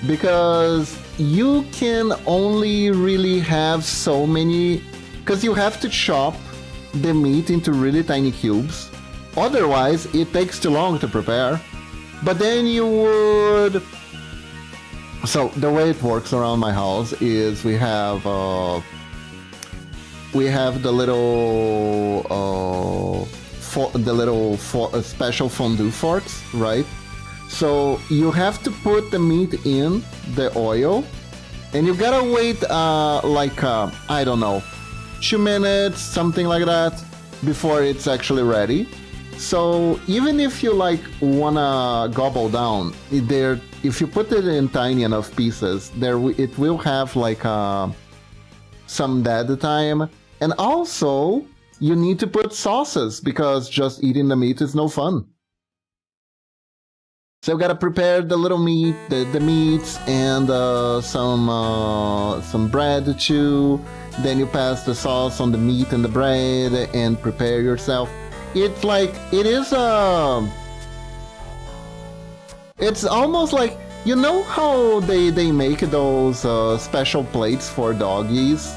because you can only really have so many, because you have to chop the meat into really tiny cubes. Otherwise, it takes too long to prepare. But then you would... So the way it works around my house is we have the little special fondue forks, right? So you have to put the meat in the oil, and you gotta wait I don't know, 2 minutes, something like that, before it's actually ready. So even if you like wanna gobble down, if you put it in tiny enough pieces, it will have like some dead time. And also, you need to put sauces, because just eating the meat is no fun. So you gotta prepare the little meat, the meats, and some bread too. Then you pass the sauce on the meat and the bread and prepare yourself. It's like, it's almost like, you know how they make those special plates for doggies?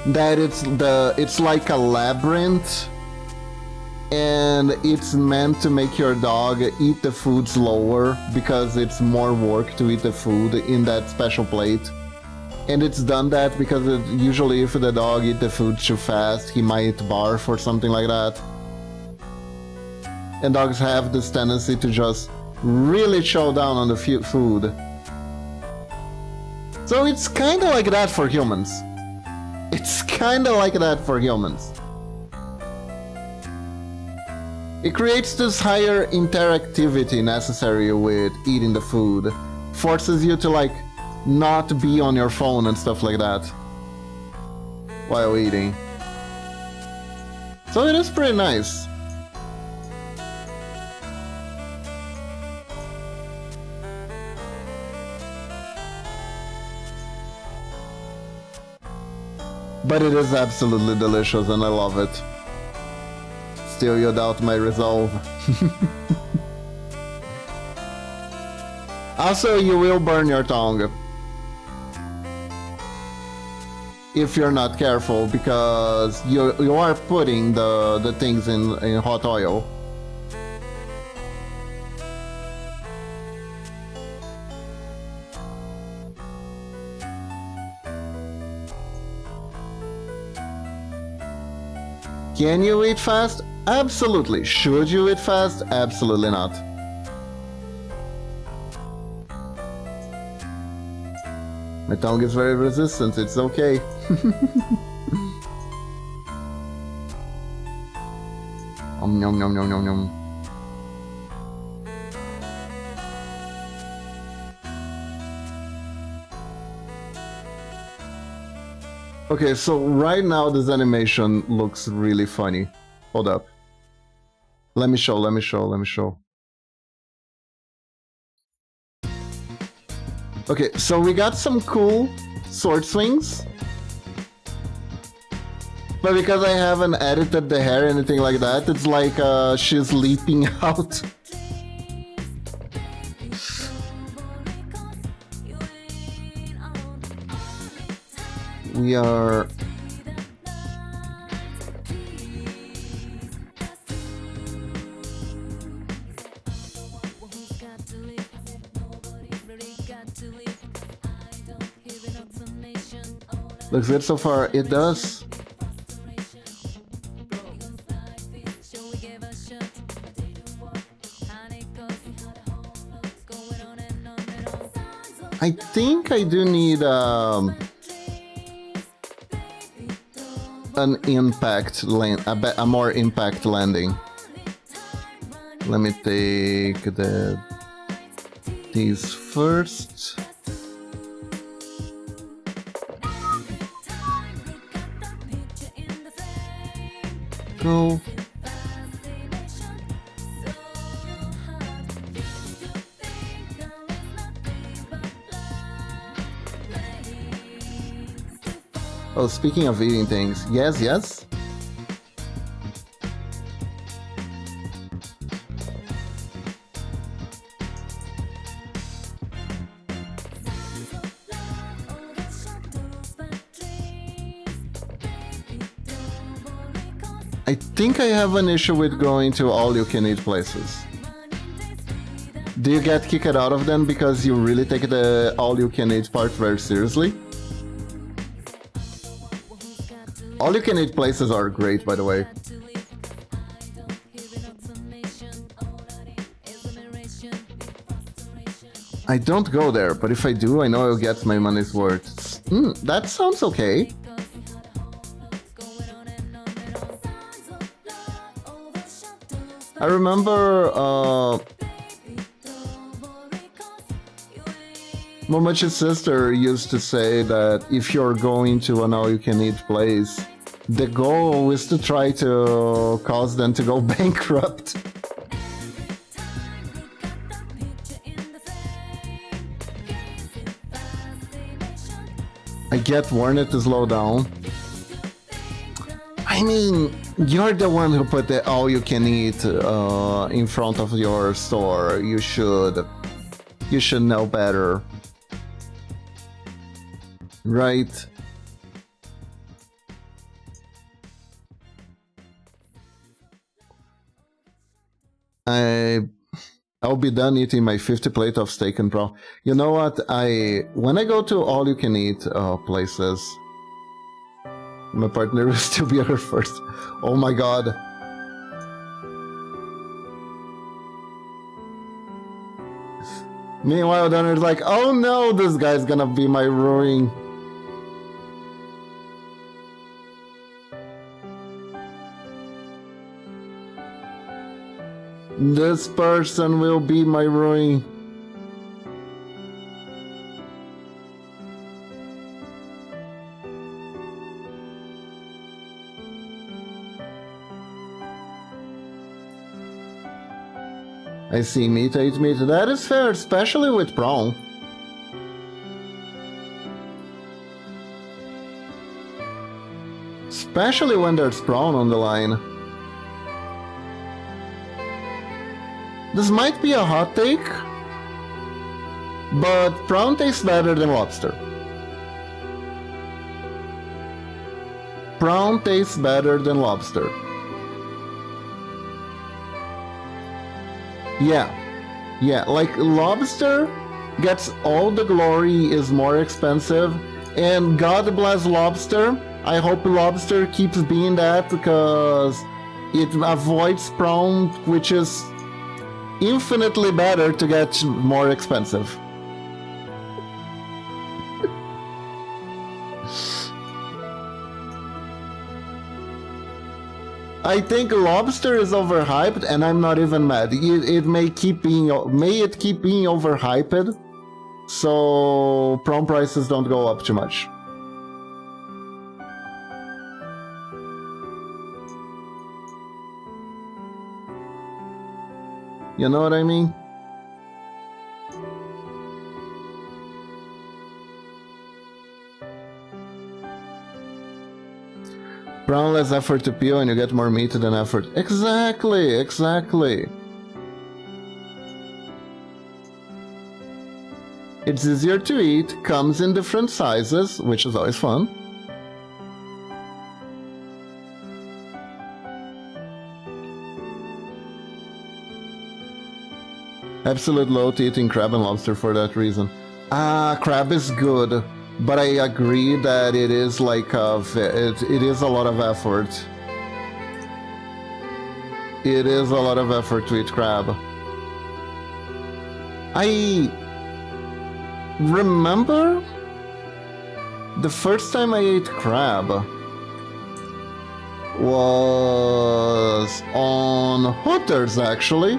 That it's like a labyrinth, and it's meant to make your dog eat the food slower, because it's more work to eat the food in that special plate. And it's done that because usually if the dog eat the food too fast, he might barf or something like that. And dogs have this tendency to just really chow down on the food. So it's kind of like that for humans. It creates this higher interactivity necessary with eating the food. Forces you to like not be on your phone and stuff like that while eating. So it is pretty nice. But it is absolutely delicious and I love it. Still you doubt my resolve. Also, you will burn your tongue if you're not careful, because you are putting the things in hot oil. Can you eat fast? Absolutely. Should you eat fast? Absolutely not. My tongue is very resistant, it's okay. Nom nom nom nom nom. Okay, so right now this animation looks really funny. Hold up. Let me show. Okay, so we got some cool sword swings. But because I haven't edited the hair or anything like that, it's like she's leaping out. We are... Looks good so far. It does. I think I do need an impact land, a more impact landing. Let me take these first. Go. Oh, speaking of eating things, yes. I think I have an issue with going to all-you-can-eat places. Do you get kicked out of them because you really take the all-you-can-eat part very seriously? All-you-can-eat places are great, by the way. I don't go there, but if I do, I know I'll get my money's worth. That sounds okay. I remember Momochi's sister used to say that if you're going to an all-you-can-eat place, the goal is to try to cause them to go bankrupt. I get warned to slow down. I mean, you're the one who put the all-you-can-eat in front of your store. You should know better. Right? I'll be done eating my 50 plate of steak and prawn. You know what? When I go to all-you-can-eat places, my partner will still be here first. Oh my god. Meanwhile, Donner's like, oh no, this guy's gonna be my ruin. This person will be my ruin. I see meat, I eat meat. That is fair, especially with prawn. Especially when there's prawn on the line. This might be a hot take, but prawn tastes better than lobster. Prawn tastes better than lobster. Yeah, like lobster gets all the glory, is more expensive, and God bless lobster. I hope lobster keeps being that because it avoids prawn, which is infinitely better to get more expensive. I think lobster is overhyped, and I'm not even mad. It may keep being overhyped, so prawn prices don't go up too much. You know what I mean? Prawn less effort to peel and you get more meat than effort. Exactly. It's easier to eat, comes in different sizes, which is always fun. Absolute low to eating crab and lobster for that reason. Crab is good, but I agree that it is like it is a lot of effort. It is a lot of effort to eat crab. I remember the first time I ate crab was on Hooters, actually.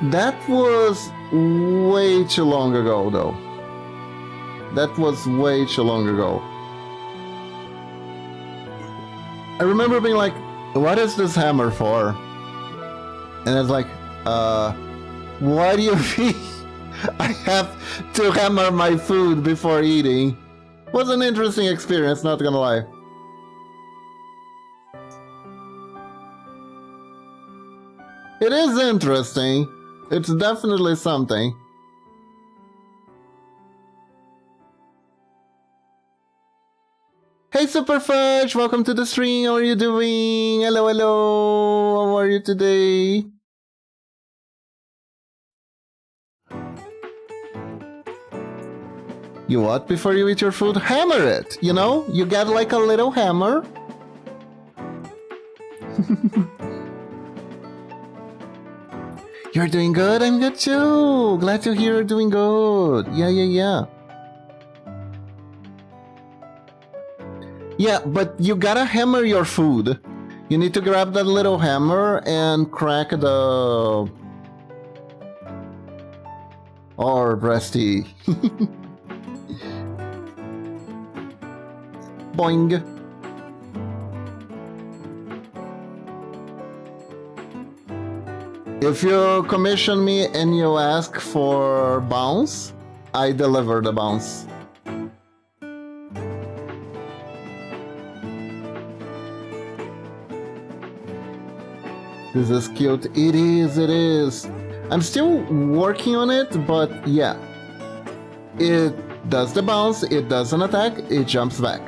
That was way too long ago, though. That was way too long ago. I remember being like, what is this hammer for? And it's like, why do you think I have to hammer my food before eating? Was an interesting experience, not gonna lie. It is interesting. It's definitely something. Hey Superfudge, welcome to the stream. How are you doing? Hello. How are you today? You what before you eat your food? Hammer it, you know? You get like a little hammer. You're doing good? I'm good too. Glad to hear you're doing good. Yeah. Yeah, but you gotta hammer your food. You need to grab that little hammer and crack the... Or breasty. Boing. If you commission me and you ask for bounce, I deliver the bounce. This is cute. It is. I'm still working on it, but yeah. It does the bounce, it does an attack, it jumps back.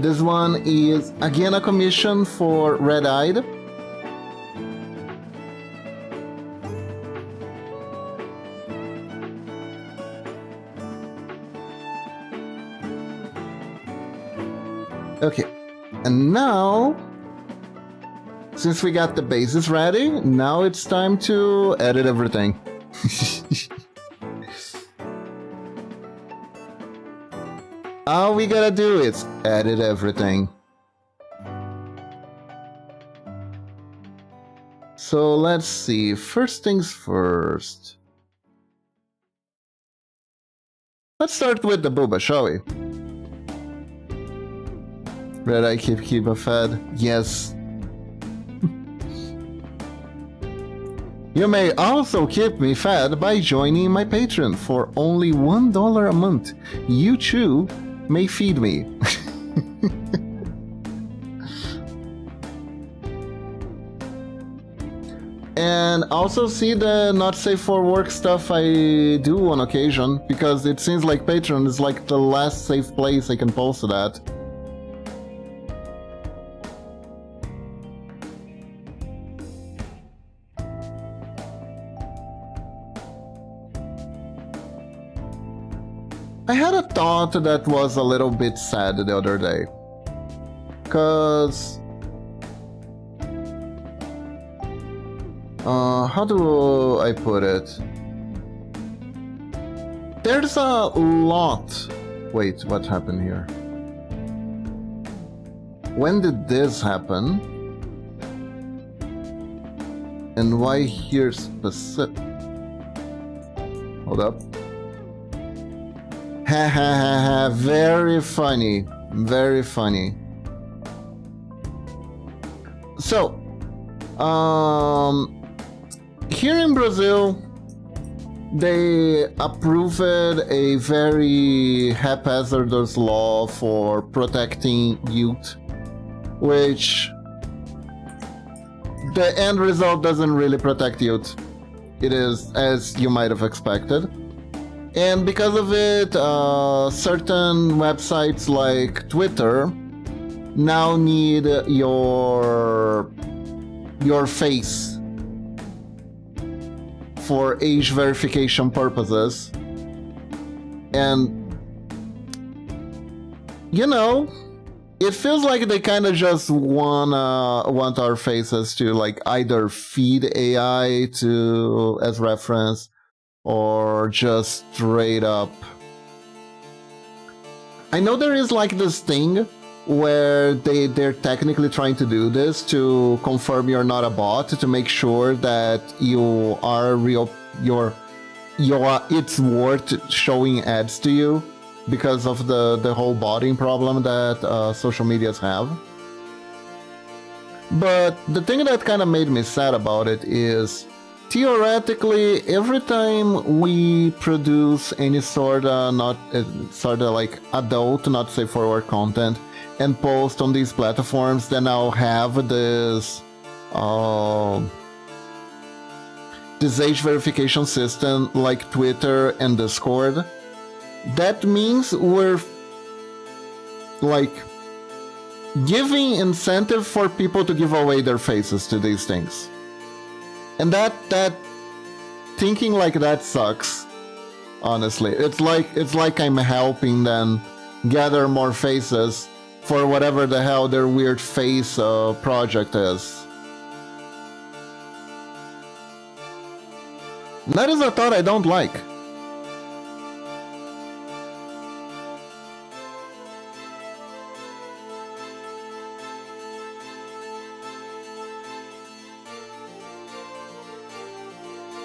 This one is again a commission for Red Eyed. Okay, and now, since we got the bases ready, now it's time to edit everything. All we gotta do is edit everything. So let's see, first things first. Let's start with the booba, shall we? Red Eye keep fed. Yes. You may also keep me fed by joining my Patreon for only $1 a month. You too may feed me. And also see the not safe for work stuff I do on occasion, because it seems like Patreon is like the last safe place I can post it at. I had a thought that was a little bit sad the other day. Cause how do I put it? There's a lot. Wait, what happened here? When did this happen? And why here specific? Hold up. Ha ha ha ha, very funny. Very funny. So, here in Brazil, they approved a very haphazardous law for protecting youth, which the end result doesn't really protect youth. It is as you might have expected. And because of it, certain websites like Twitter now need your face for age verification purposes. And you know, it feels like they kind of just want our faces to like either feed AI to as reference, or just straight up. I know there is like this thing where they're technically trying to do this to confirm you're not a bot, to make sure that you are real, it's worth showing ads to you, because of the whole botting problem that social medias have. But the thing that kind of made me sad about it is, theoretically, every time we produce any sort of like adult, not safe for work content, and post on these platforms that now have this age verification system like Twitter and Discord, that means we're like giving incentive for people to give away their faces to these things. And that thinking like that sucks. Honestly, it's like I'm helping them gather more faces for whatever the hell their weird face project is. That is a thought I don't like.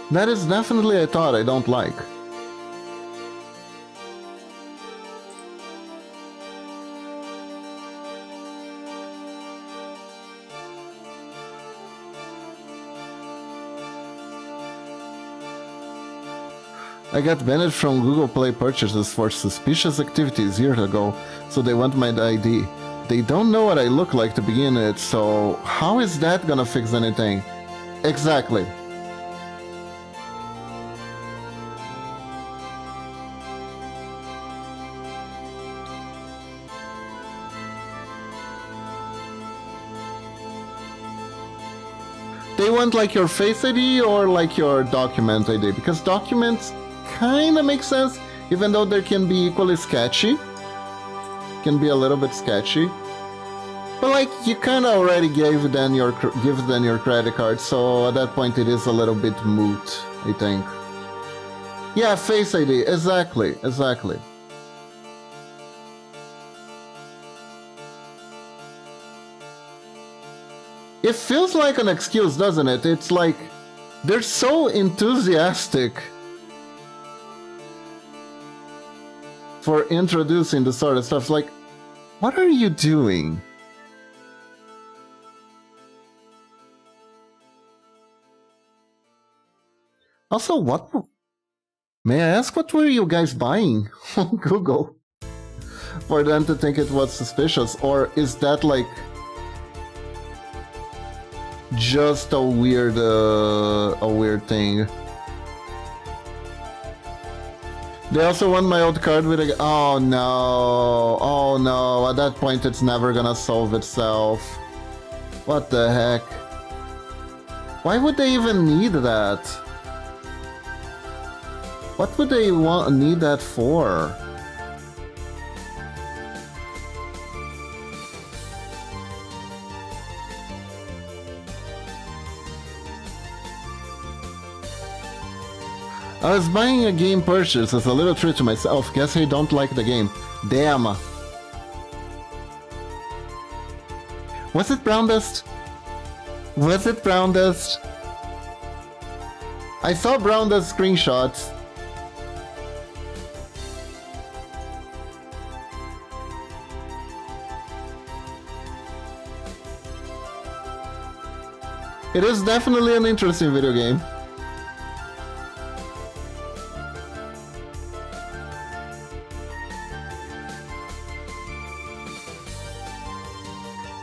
That is definitely a thought I don't like. I got banned from Google Play purchases for suspicious activities years ago, so they want my ID. They don't know what I look like to begin with, so how is that gonna fix anything? Exactly. They want like your Face ID or like your document ID, because documents kinda make sense, even though they can be equally sketchy. Can be a little bit sketchy. But like, you kinda already gave them your credit card, so at that point it is a little bit moot, I think. Yeah, Face ID, exactly. It feels like an excuse, doesn't it? It's like, they're so enthusiastic for introducing this sort of stuff. Like, what are you doing? Also, what... May I ask what were you guys buying on Google? For them to think it was suspicious? Or is that like... just a weird thing? They also want my old card with a... Oh no, oh no, at that point it's never gonna solve itself. What the heck? Why would they even need that? What would they need that for? I was buying a game purchase as a little treat to myself. Guess I don't like the game. Damn. Was it Brown Dust? Was it Brown Dust? I saw Brown Dust screenshots. It is definitely an interesting video game.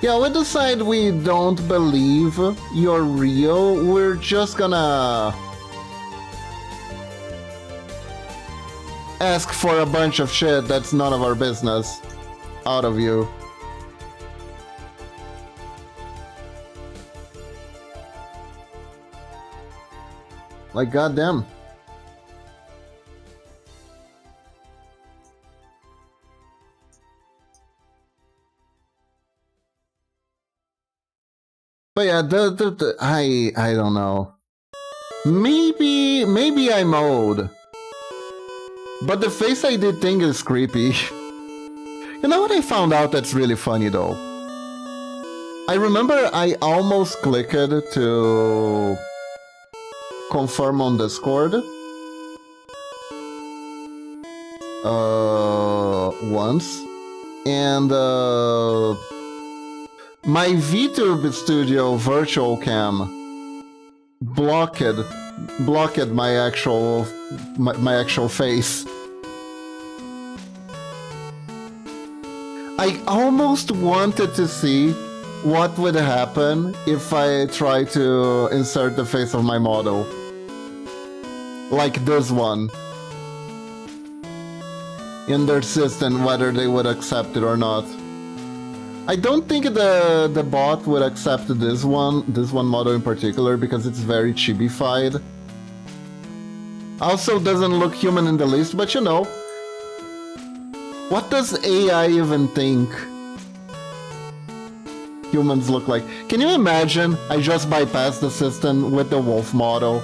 Yeah, we decide we don't believe you're real, we're just gonna ask for a bunch of shit that's none of our business out of you. Like, goddamn. But yeah, I don't know. Maybe I'm old. But the Face ID thing is creepy. You know what I found out that's really funny though? I remember I almost clicked to confirm on Discord. Once. And my VTube Studio virtual cam blocked my actual face. I almost wanted to see what would happen if I try to insert the face of my model. Like this one. In their system, whether they would accept it or not. I don't think the bot would accept this one model in particular because it's very chibi-fied. Also doesn't look human in the least, but you know. What does AI even think humans look like? Can you imagine I just bypassed the system with the wolf model?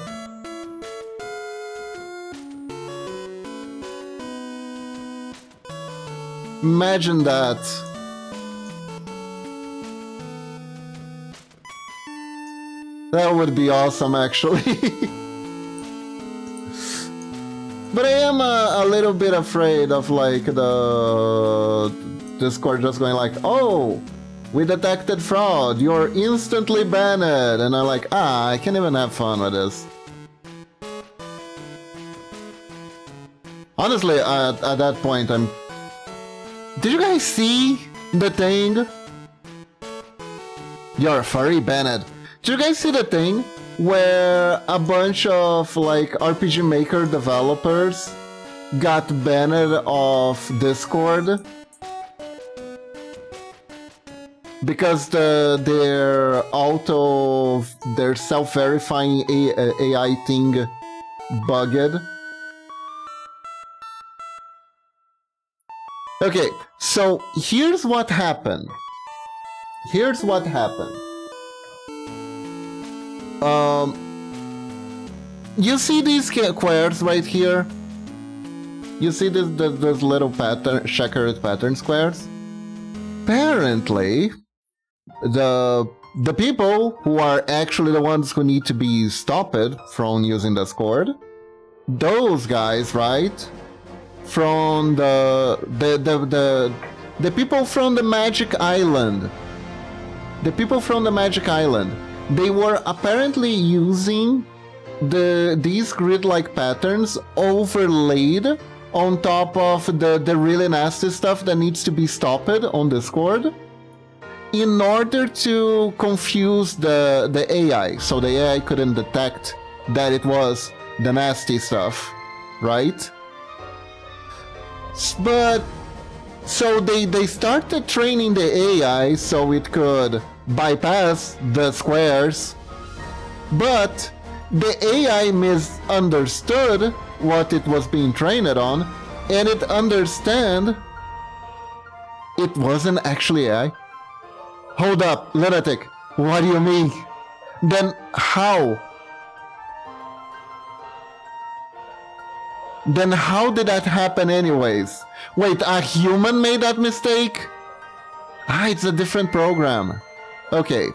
Imagine that. That would be awesome, actually. But I am a little bit afraid of, like, the Discord just going like, oh, we detected fraud, you're instantly banned. And I'm like, I can't even have fun with this. Honestly, at that point, Did you guys see the thing? You're a furry, banned. Did you guys see the thing where a bunch of like RPG Maker developers got banned off Discord because their self-verifying AI thing bugged? Okay, so here's what happened. You see these squares right here? You see this little checkered pattern squares? Apparently, the people who are actually the ones who need to be stopped from using Discord, those guys, right? From the people from the Magic Island. The people from the Magic Island. They were apparently using these grid-like patterns overlaid on top of the really nasty stuff that needs to be stopped on Discord in order to confuse the AI, so the AI couldn't detect that it was the nasty stuff, right? But so they started training the AI so it could bypass the squares, but the AI misunderstood what it was being trained on, and it understand it wasn't actually AI. Hold up, Lunatic, what do you mean? Then how? Then how did that happen anyways? Wait, a human made that mistake? Ah, it's a different program. Okay.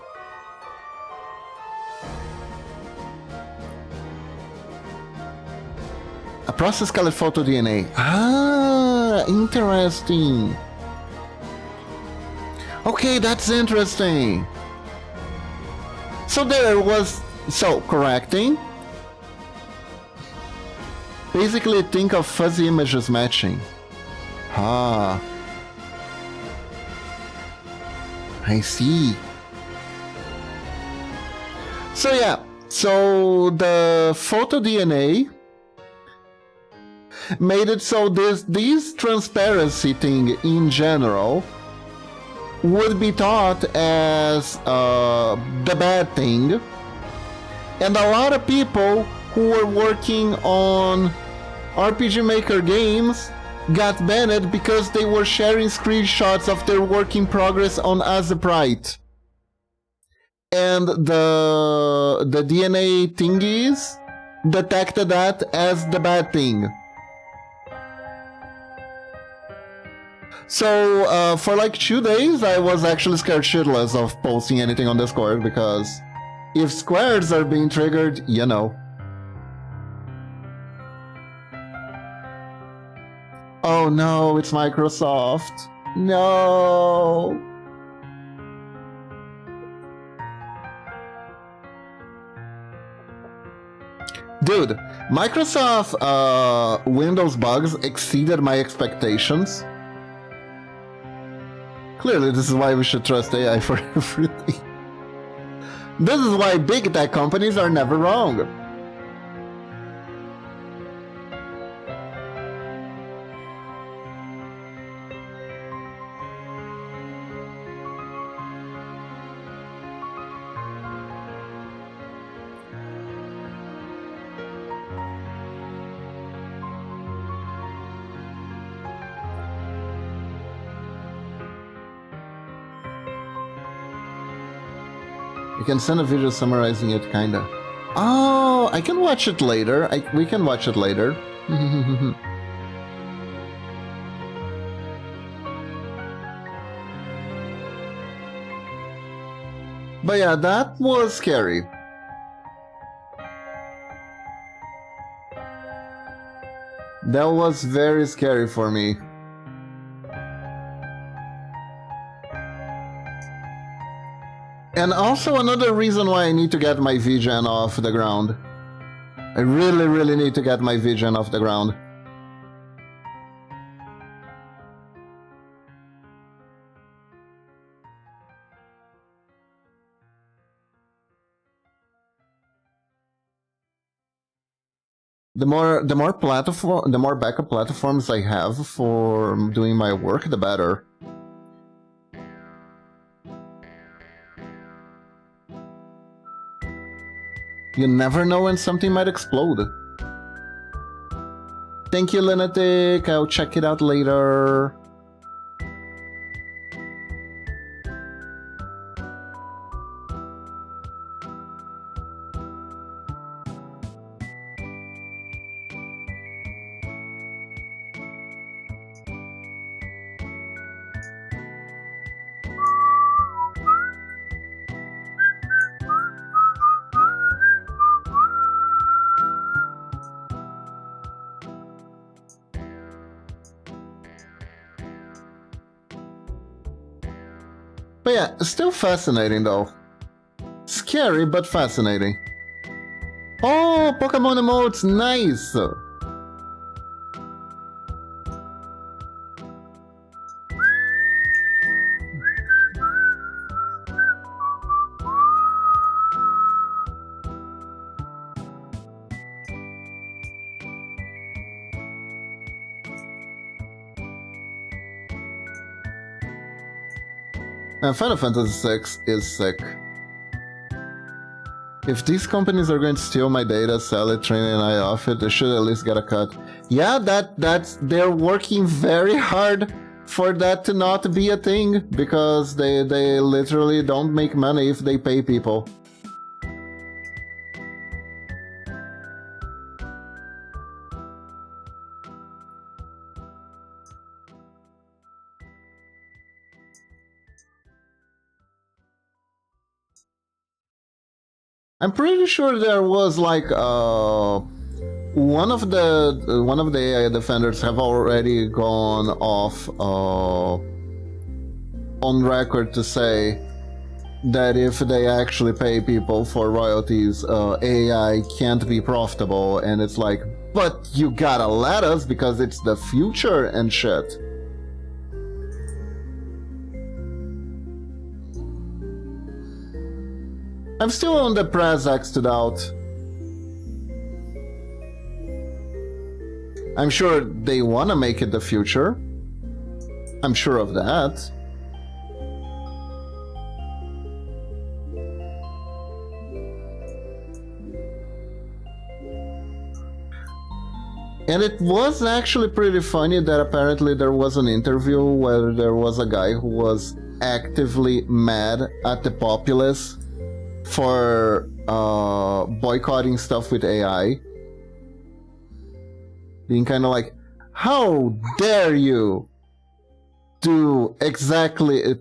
A process called photo DNA. Ah, interesting. Okay, that's interesting. So there was... So, correcting. Basically, think of fuzzy images matching. Ah. I see. So yeah, so the photo DNA made it so this transparency thing in general would be taught as the bad thing, and a lot of people who were working on RPG Maker games got banned because they were sharing screenshots of their work in progress on Azeprite. And the DNA thingies detected that as the bad thing. So for like 2 days I was actually scared shitless of posting anything on Discord, because if squares are being triggered, you know. Oh no, it's Microsoft. No. Dude, Microsoft Windows bugs exceeded my expectations. Clearly, this is why we should trust AI for everything. This is why big tech companies are never wrong. You can send a video summarizing it, kinda. Oh, I can watch it later. We can watch it later. But yeah, that was scary. That was very scary for me. And also another reason why I need to get my VGen off the ground. I really need to get my VGen off the ground. The more backup platforms I have for doing my work, the better. You never know when something might explode. Thank you, Lunatic. I'll check it out later. But yeah, still fascinating though. Scary, but fascinating. Oh, Pokemon emotes, nice! Final Fantasy VI is sick. If these companies are going to steal my data, sell it, train an AI off it, they should at least get a cut. Yeah, they're working very hard for that to not be a thing, because they literally don't make money if they pay people. I'm pretty sure there was like one of the AI defenders have already gone off on record to say that if they actually pay people for royalties, AI can't be profitable, and it's like, but you gotta let us because it's the future and shit. I'm still on the press X'd out. I'm sure they wanna make it the future. I'm sure of that. And it was actually pretty funny that apparently there was an interview where there was a guy who was actively mad at the populace for boycotting stuff with AI. Being kind of like, how dare you do exactly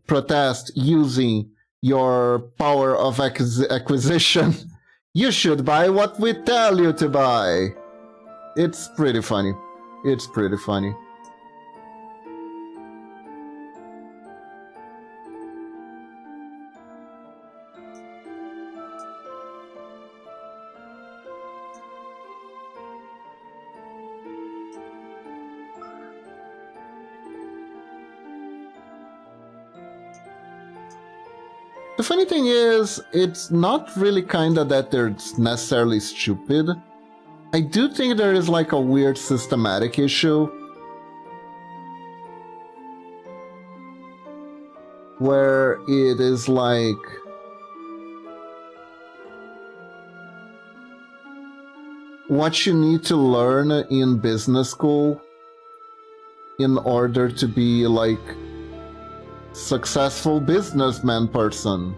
protest using your power of acquisition? You should buy what we tell you to buy. It's pretty funny. It's pretty funny. The funny thing is, it's not really kinda that they're necessarily stupid. I do think there is like a weird systematic issue where it is like what you need to learn in business school in order to be like successful businessman person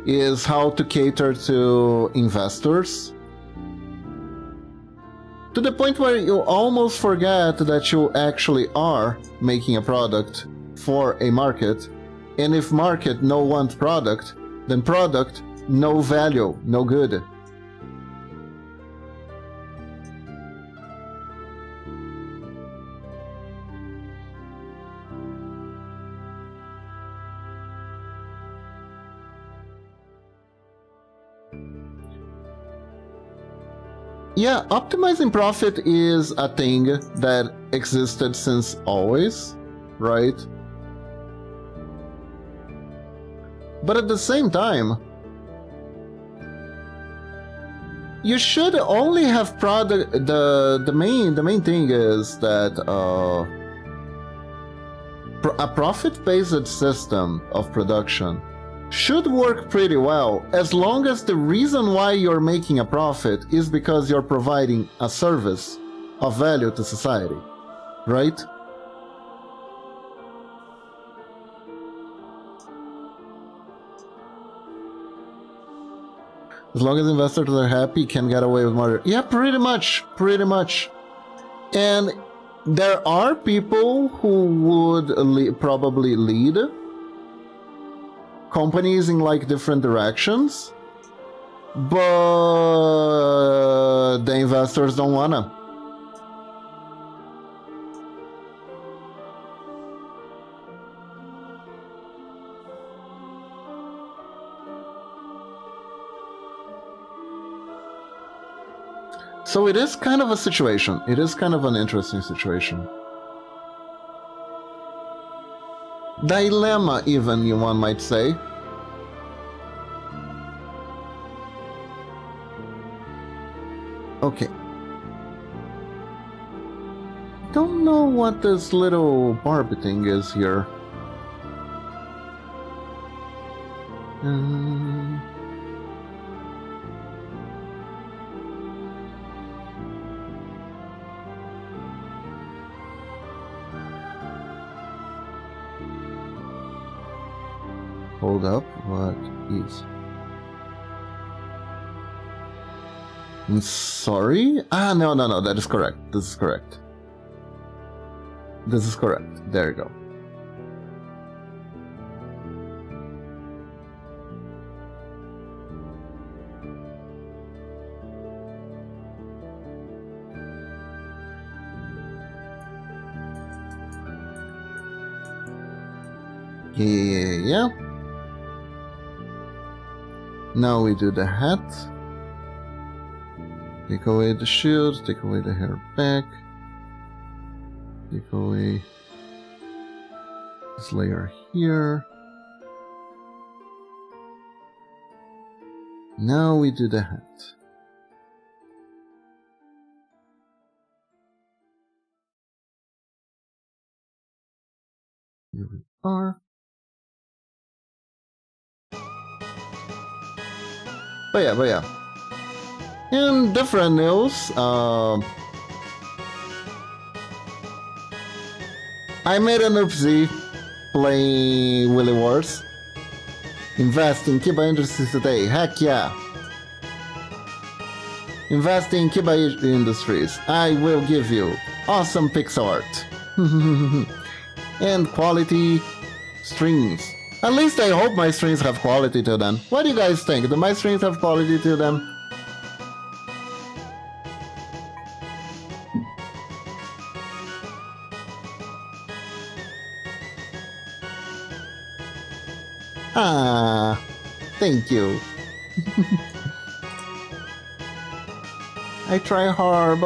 is how to cater to investors, to the point where you almost forget that you actually are making a product for a market, and if market no want product, then product no value, no good. Yeah, optimizing profit is a thing that existed since always, right? But at the same time, you should only have product. The main thing is that a profit-based system of production should work pretty well as long as the reason why you're making a profit is because you're providing a service of value to society, right? As long as investors are happy, can get away with murder. Yeah, pretty much. And there are people who would probably lead companies in like different directions, but the investors don't wanna. So it is kind of a situation. It is kind of an interesting situation. Dilemma, even, one might say. Okay. Don't know what this little Barbie thing is here. Hold up, what is... I'm sorry? Ah, no, that is correct. This is correct. This is correct. There you go. Yeah. Now we do the hat. Take away the shield, take away the hair back. Take away this layer here. Now we do the hat. Here we are. But yeah. In different news, I made an oopsie playing Willy Wars. Invest in Kiba Industries today. Heck yeah. Invest in Kiba Industries. I will give you awesome pixel art. And quality strings. At least I hope my strings have quality to them. What do you guys think? Do my strings have quality to them? Ah, thank you. I try hard.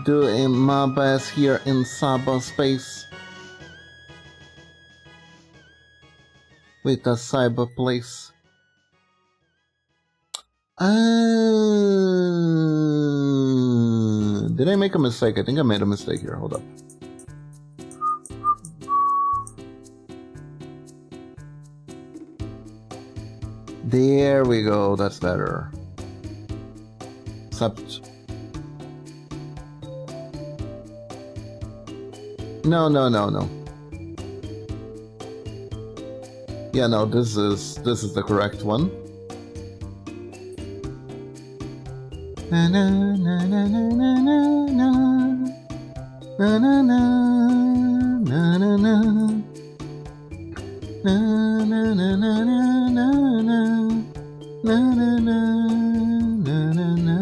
Doing my best here in cyberspace. With the cyber place. Did I make a mistake? I think I made a mistake here. Hold up. There we go. That's better. Except... No. Yeah, no, this is the correct one. Na na na na na na na na na na na na na na na na na na na.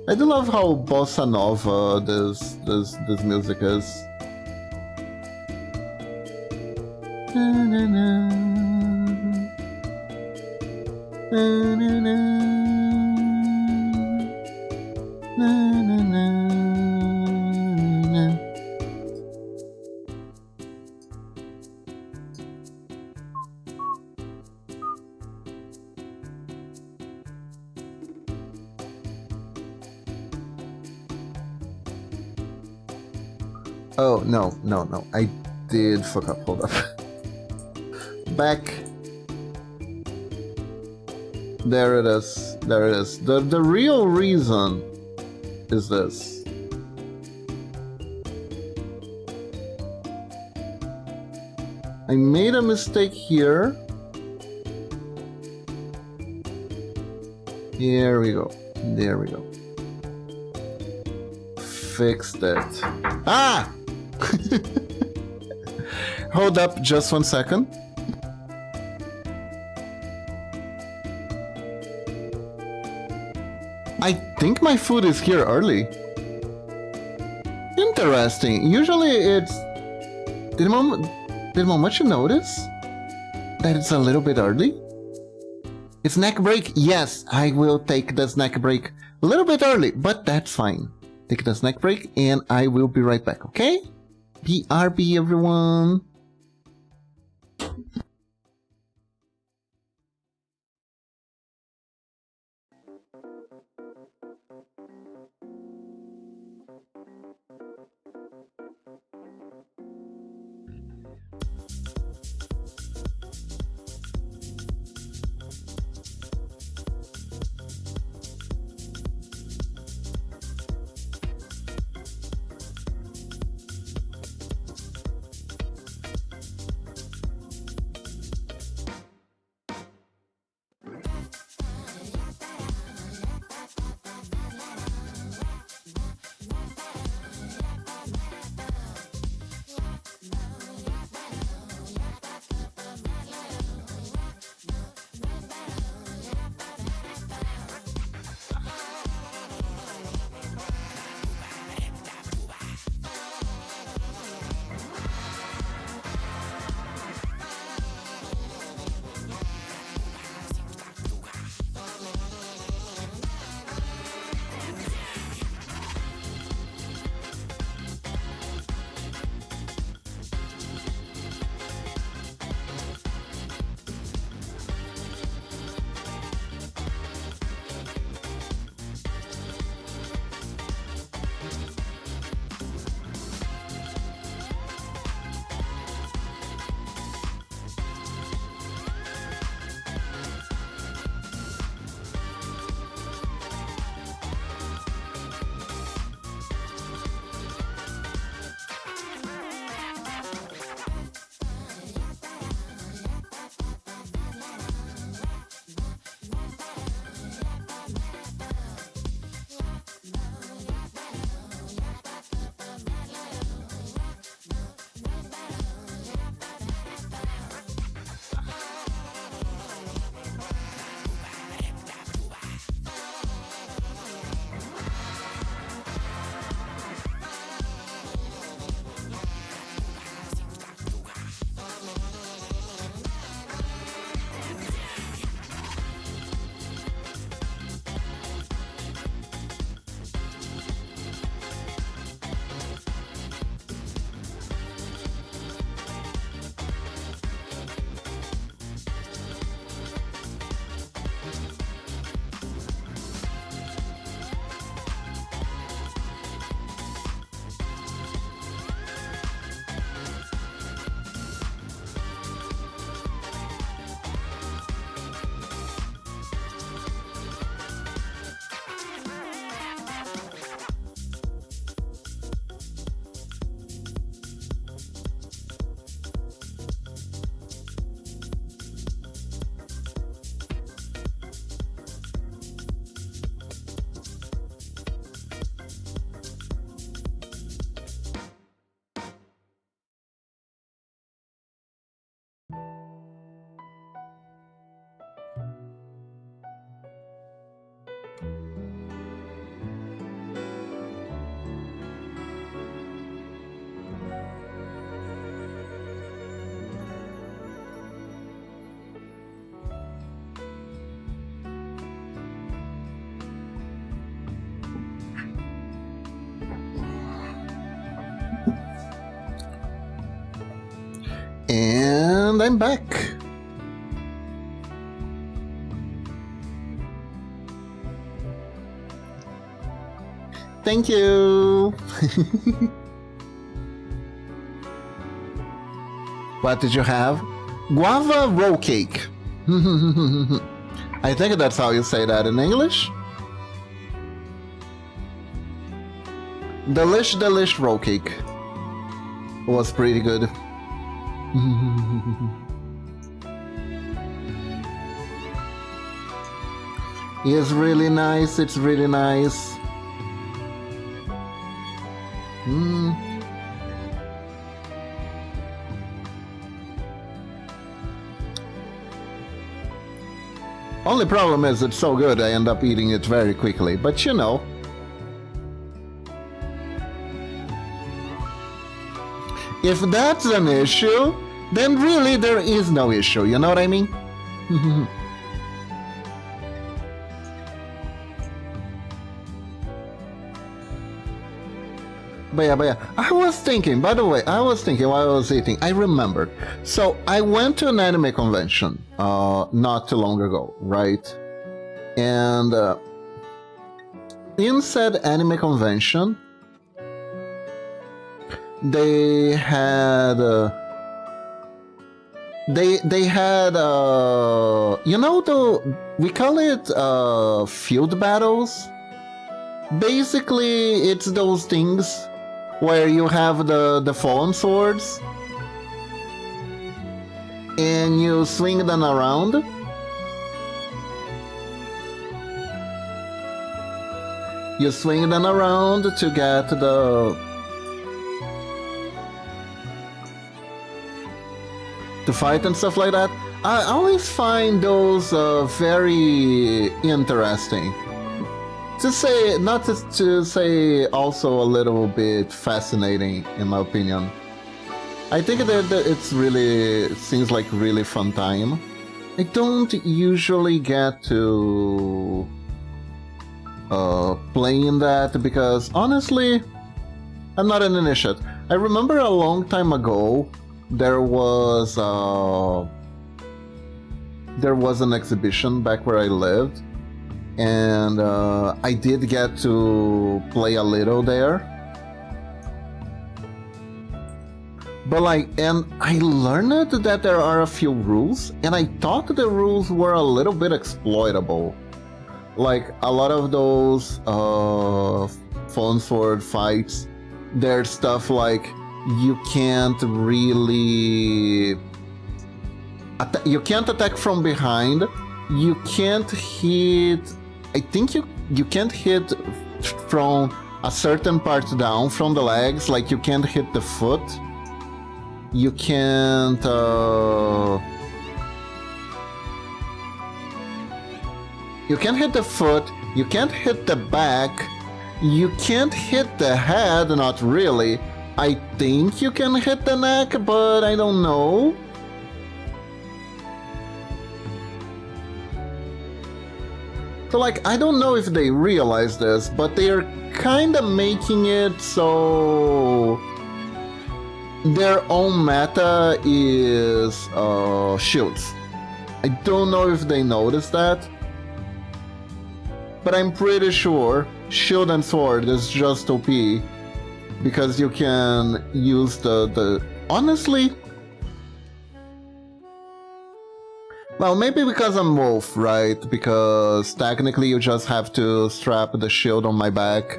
I do love how bossa nova this music is. Na na na na na na na na na. Oh, no. I did fuck up. Hold up. Back. There it is. The real reason is this. I made a mistake here. There we go. Fixed it. Ah! Hold up just 1 second. I think my food is here early. Interesting. Usually it's... Did Momochi notice that it's a little bit early? It's snack break? Yes, I will take the snack break a little bit early, but that's fine. Take the snack break and I will be right back, okay? BRB, everyone. And I'm back. Thank you. What did you have? Guava roll cake. I think that's how you say that in English. Delish roll cake. Was pretty good. It's really nice, it's really nice. Only problem is it's so good I end up eating it very quickly, but you know. If that's an issue, then really there is no issue, you know what I mean? But yeah, I was thinking, by the way, while I was eating, I remembered. So I went to an anime convention not too long ago, right? And in said anime convention, they had you know, we call it field battles. Basically, it's those things where you have the fallen swords and you swing them around. You swing them around to get to fight and stuff like that. I always find those very interesting. To say, not to say also a little bit fascinating, in my opinion. I think that it's really, it seems like really fun time. I don't usually get to play in that because honestly, I'm not an initiate. I remember a long time ago, there was an exhibition back where I lived, and I did get to play a little there. But and I learned that there are a few rules, and I thought the rules were a little bit exploitable. Like a lot of those fallen sword fights, there's stuff like you can't really you can't attack from behind, you can't hit, I think you can't hit from a certain part down from the legs, like you can't hit the foot, you can't hit the foot, you can't hit the back, you can't hit the head, not really. I think you can hit the neck, but I don't know. So I don't know if they realize this, but they are kinda making it so their own meta is shields. I don't know if they noticed that, but I'm pretty sure shield and sword is just OP because you can use the honestly, well, maybe because I'm wolf, right? Because technically you just have to strap the shield on my back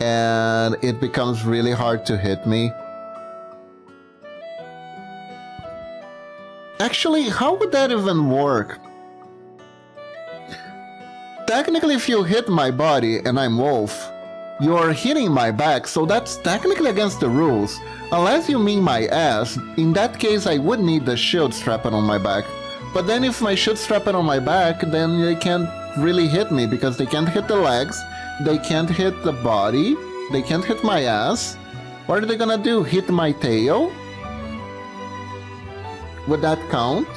and it becomes really hard to hit me. Actually, how would that even work? Technically, if you hit my body and I'm wolf, you're hitting my back, so that's technically against the rules. Unless you mean my ass, in that case I would need the shield strapped on my back. But then if my shield's strapped on my back, then they can't really hit me because they can't hit the legs, they can't hit the body, they can't hit my ass. What are they gonna do? Hit my tail? Would that count?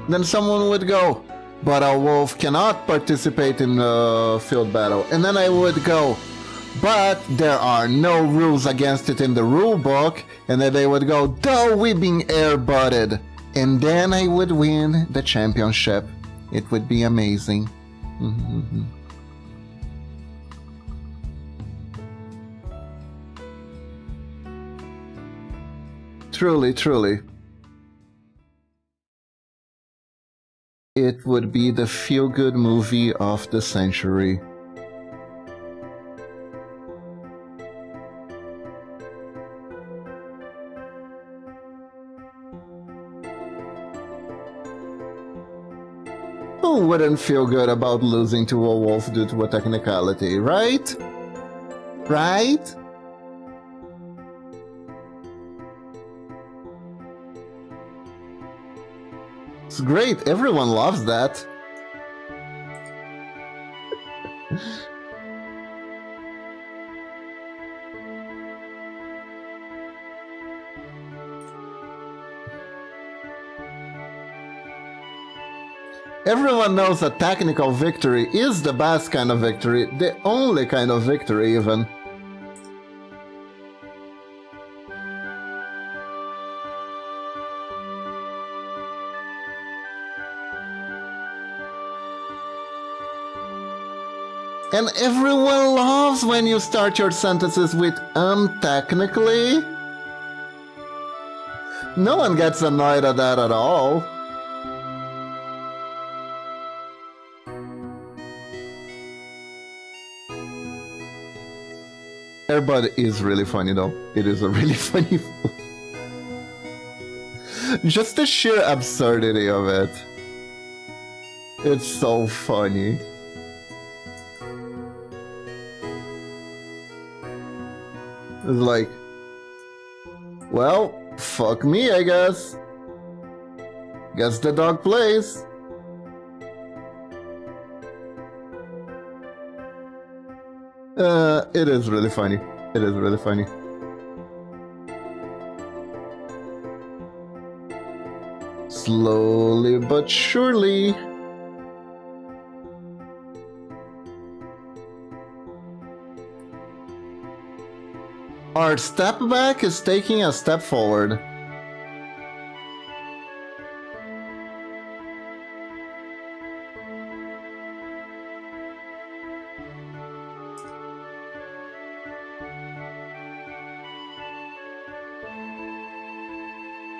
Then someone would go, but a wolf cannot participate in a field battle. And then I would go, but there are no rules against it in the rule book. And then they would go, though we being air-butted. And then I would win the championship. It would be amazing. Mm-hmm. Truly, truly. It would be the feel-good movie of the century. Who wouldn't feel good about losing to a wolf due to a technicality, right? Right? It's great. Everyone loves that. Everyone knows that technical victory is the best kind of victory, the only kind of victory even. And everyone loves when you start your sentences with technically. No one gets annoyed at that at all. Airbud is really funny though. It is a really funny just the sheer absurdity of it. It's so funny. It's like, well, fuck me, I guess. Guess the dog plays. It is really funny. It is really funny. Slowly but surely. Our step back is taking a step forward.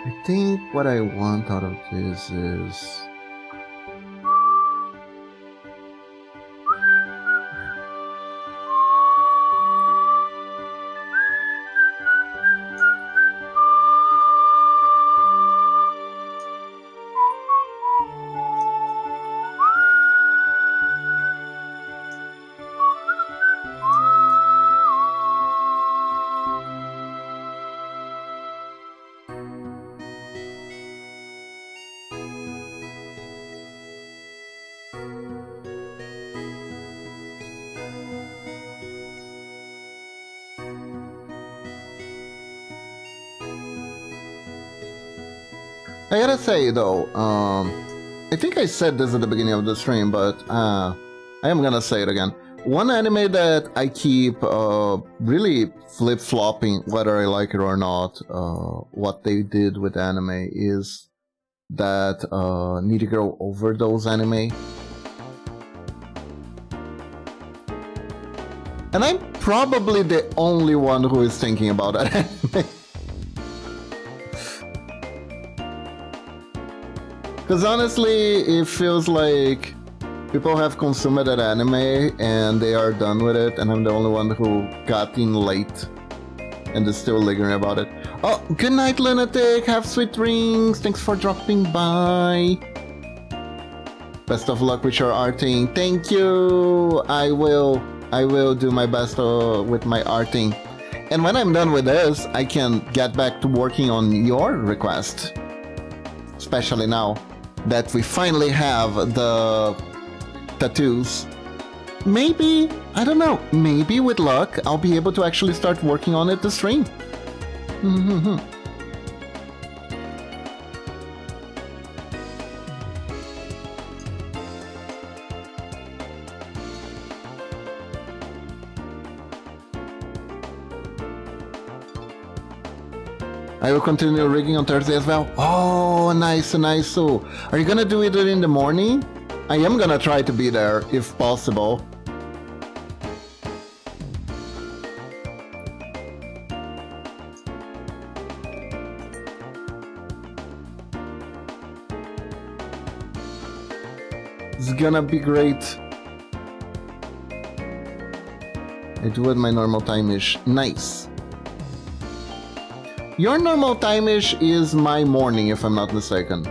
I think what I want out of this is... I gotta say though, I think I said this at the beginning of the stream, but I am gonna say it again. One anime that I keep really flip-flopping, whether I like it or not, what they did with anime is that Need a Girl Overdose anime. And I'm probably the only one who is thinking about that anime. Because honestly, it feels like people have consumed that anime and they are done with it, and I'm the only one who got in late and is still lingering about it. Oh, good night, Lunatic. Have sweet dreams. Thanks for dropping by. Best of luck with your arting. Thank you. I will do my best with my arting. And when I'm done with this, I can get back to working on your request. Especially now that we finally have the tattoos. Maybe, I don't know, maybe with luck, I'll be able to actually start working on it this stream. I will continue rigging on Thursday as well. Oh, nice, nice. So, are you gonna do it in the morning? I am gonna try to be there if possible. It's gonna be great. I do it my normal time-ish. Nice. Your normal time-ish is my morning, if I'm not mistaken.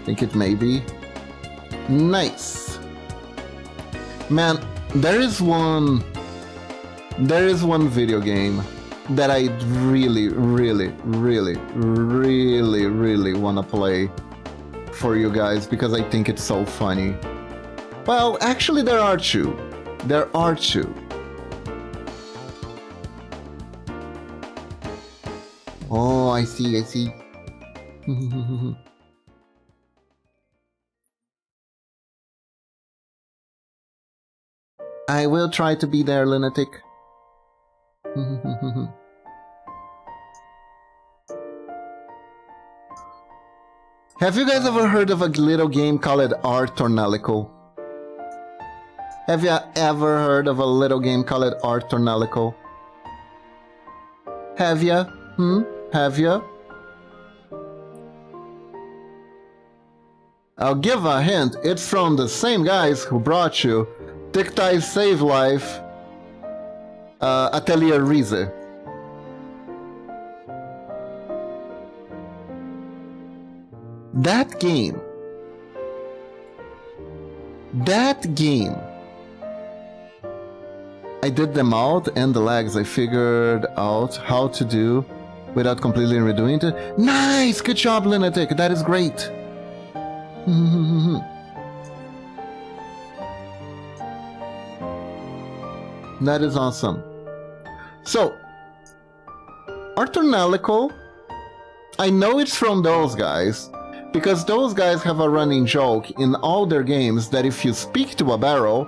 Think it may be. Nice. Man, there is one video game that I really wanna play for you guys because I think it's so funny. Well, actually there are two. There are two. Oh, I see. I will try to be there, Lunatic. Have you guys ever heard of a little game called Art Tornalico? Have you ever heard of a little game called Art Tornalico? Have ya? Have ya? I'll give a hint. It's from the same guys who brought you Tic-Tac Save Life, Atelier Rize. That game, I did them out and the lags I figured out how to do without completely redoing it. Nice! Good job, Lunatic! That is great! That is awesome. So, Arthur Nalico, I know it's from those guys, because those guys have a running joke in all their games that if you speak to a barrel,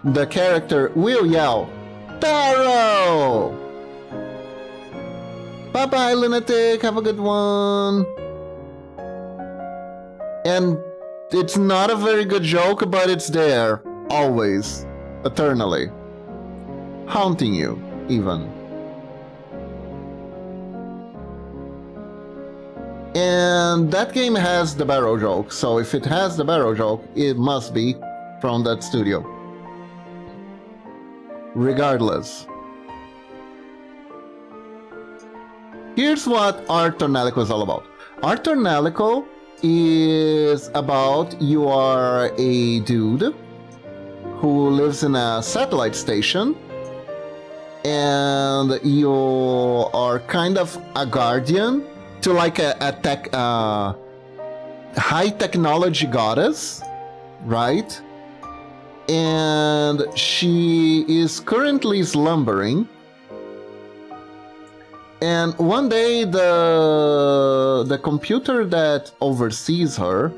the character will yell, "Barrel!" Bye-bye, Lunatic, have a good one. And it's not a very good joke, but it's there, always, eternally. Haunting you, even. And that game has the barrel joke, so if it has the barrel joke, it must be from that studio. Regardless. Here's what Art Tornalico is all about. Art Tornalico is about you are a dude who lives in a satellite station and you are kind of a guardian to like a high technology goddess, right? And she is currently slumbering. And one day the computer that oversees her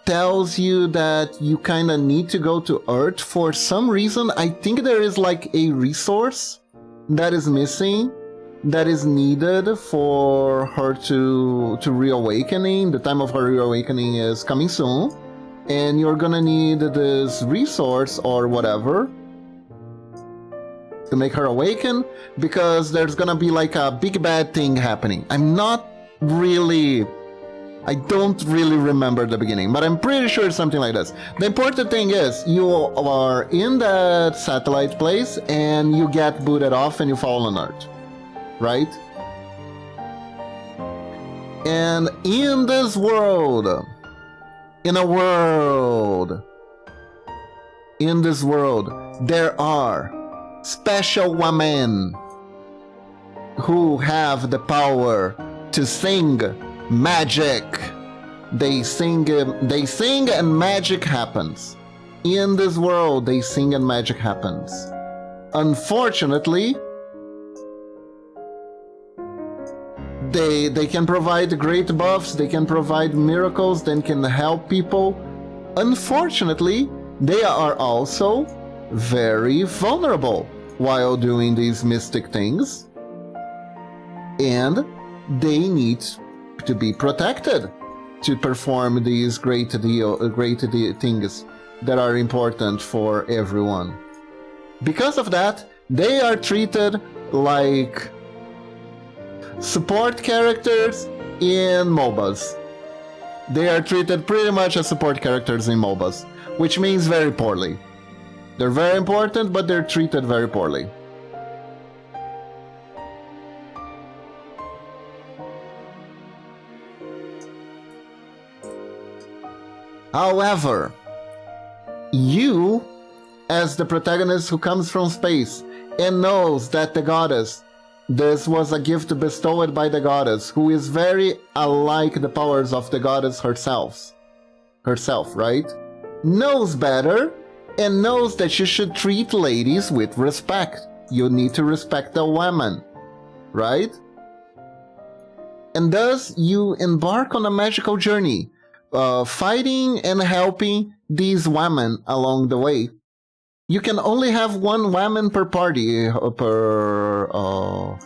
tells you that you kind of need to go to Earth for some reason. I think there is like a resource that is missing that is needed for her to reawakening. The time of her reawakening is coming soon, and you're gonna need this resource or whatever to make her awaken, because there's gonna be like a big bad thing happening. I don't really remember the beginning, but I'm pretty sure it's something like this. The important thing is you are in that satellite place and you get booted off and you fall on Earth, right? And in this world, there are special women who have the power to sing magic. They sing and magic happens. In this world, they sing and magic happens. Unfortunately, they can provide great buffs, they can provide miracles, they can help people. Unfortunately, they are also very vulnerable while doing these mystic things, and they need to be protected to perform these great things that are important for everyone. Because of that, they are treated like support characters in MOBAs. They are treated pretty much as support characters in MOBAs, which means very poorly. They're very important, but they're treated very poorly. However, you, as the protagonist who comes from space and knows that the goddess, this was a gift bestowed by the goddess, who is very alike the powers of the goddess herself, right? Knows better and knows that you should treat ladies with respect. You need to respect the women, right? And thus you embark on a magical journey, fighting and helping these women along the way. You can only have one woman per party, one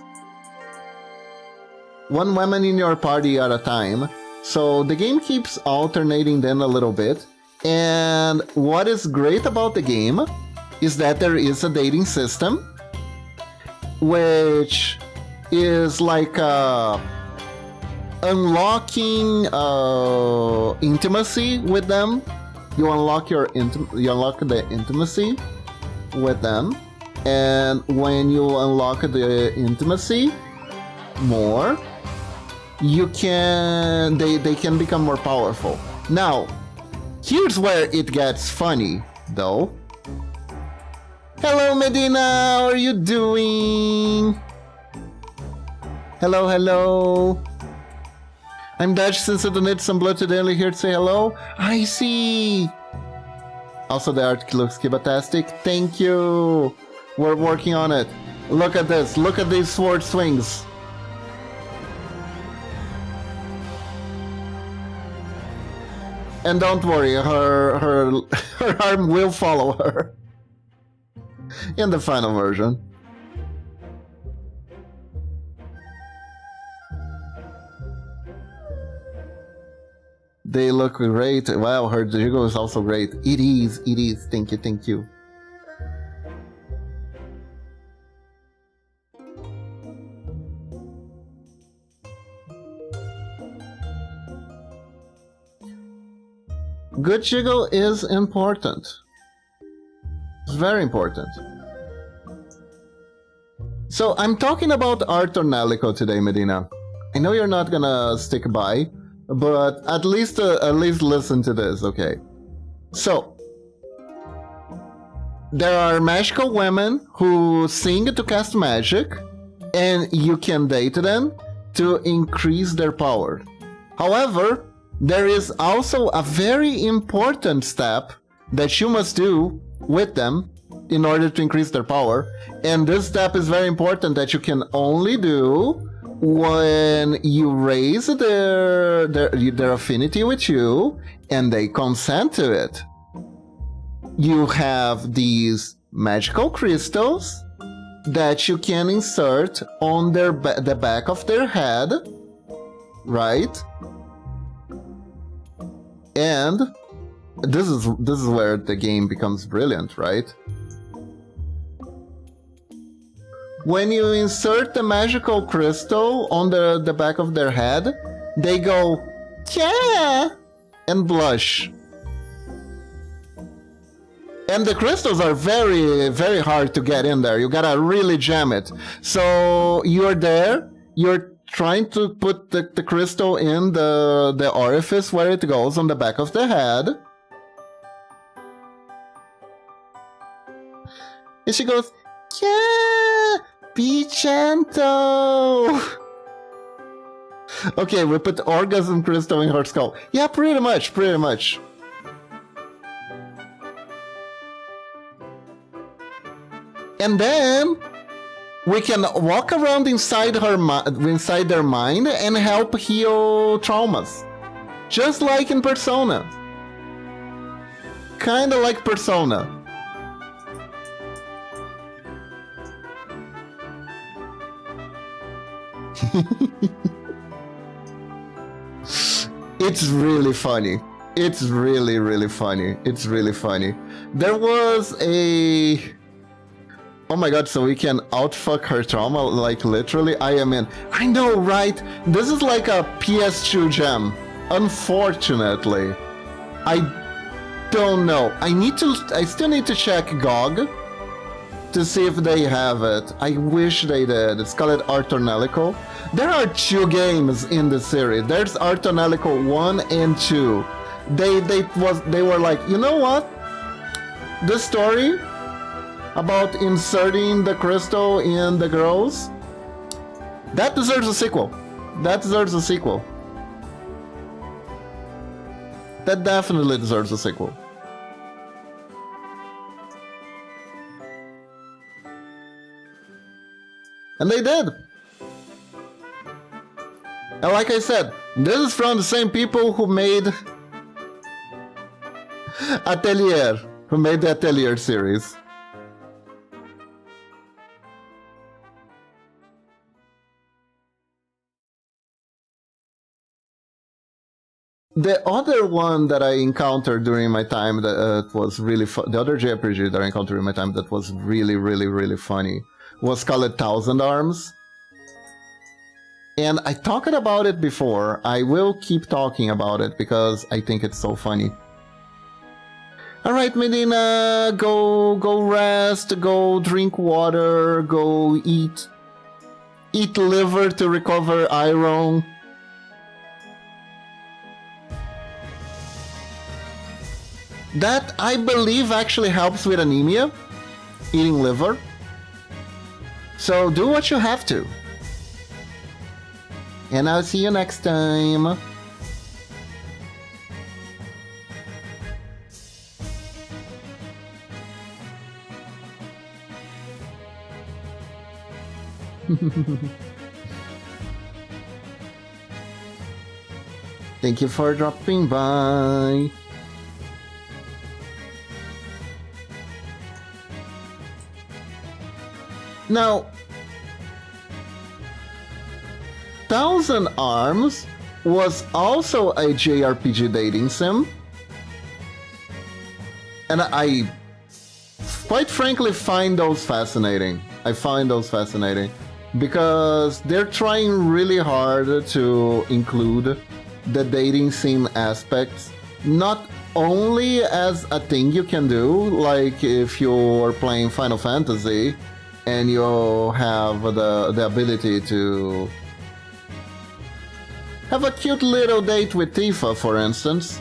woman in your party at a time. So the game keeps alternating them a little bit. And what is great about the game is that there is a dating system, which is like unlocking intimacy with them. You unlock the intimacy with them, and when you unlock the intimacy more, you can they can become more powerful. Now, here's where it gets funny, though. Hello, Medina, how are you doing? Hello, hello. I'm Dutch, since I donated some blood today, only here to say hello. I see. Also, the art looks kibatastic. Thank you. We're working on it. Look at this. Look at these sword swings. And don't worry, her arm will follow her in the final version. They look great. Wow, her jiggle is also great. It is. Thank you, thank you. Good jiggle is important. It's very important. So I'm talking art Ornelico today, Medina. I know you're not gonna stick by, but at least listen to this, okay? So there are magical women who sing to cast magic, and you can date them to increase their power. However, there is also a very important step that you must do with them in order to increase their power, and this step is very important that you can only do when you raise their affinity with you and they consent to it. You have these magical crystals that you can insert on the back of their head, right? And this is where the game becomes brilliant, right? When you insert the magical crystal on the back of their head, they go, yeah, and blush. And the crystals are very, very hard to get in there. You gotta really jam it. So you're there, you're trying to put the crystal in the orifice where it goes on the back of the head. And she goes, yeah, be gentle. Okay, we put orgasm crystal in her skull. Yeah, pretty much. And then we can walk around inside their mind and help heal traumas. Just like in Persona. Kinda like Persona. It's really funny. It's really, really funny. It's really funny. There was a... Oh my god, so we can outfuck her trauma, like literally? I am in. I know, right? This is like a PS2 gem. Unfortunately. I don't know. I still need to check GOG to see if they have it. I wish they did. It's called Art Ornelico. There are 2 games in the series. There's Art Ornelico 1 and 2. they were like, you know what? This story about inserting the crystal in the girls, that deserves a sequel. That deserves a sequel. That definitely deserves a sequel. And they did. And like I said, this is from the same people who made Atelier, who made the Atelier series. The other one that I encountered during my time that was really the other JRPG that I encountered during my time that was really funny was called Thousand Arms. And I talked about it before. I will keep talking about it because I think it's so funny. Alright, Medina, go rest, go drink water, go eat liver to recover iron. That, I believe, actually helps with anemia, eating liver. So do what you have to. And I'll see you next time. Thank you for dropping by. Now, Thousand Arms was also a JRPG dating sim, and I quite frankly find those fascinating. I find those fascinating because they're trying really hard to include the dating sim aspects, not only as a thing you can do, like if you're playing Final Fantasy and you have the ability to have a cute little date with Tifa, for instance.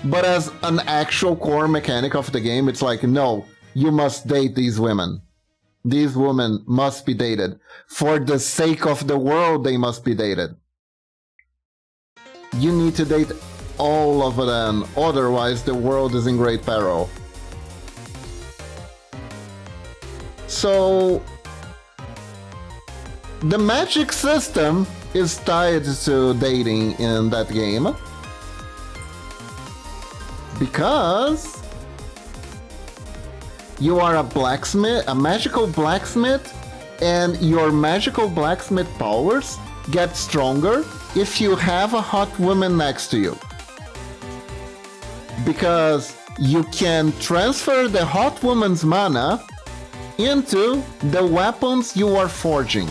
But as an actual core mechanic of the game, it's like, no, you must date these women. These women must be dated. For the sake of the world, they must be dated. You need to date all of them, otherwise the world is in great peril. So, the magic system is tied to dating in that game because you are a blacksmith, a magical blacksmith, and your magical blacksmith powers get stronger if you have a hot woman next to you. Because you can transfer the hot woman's mana into the weapons you are forging.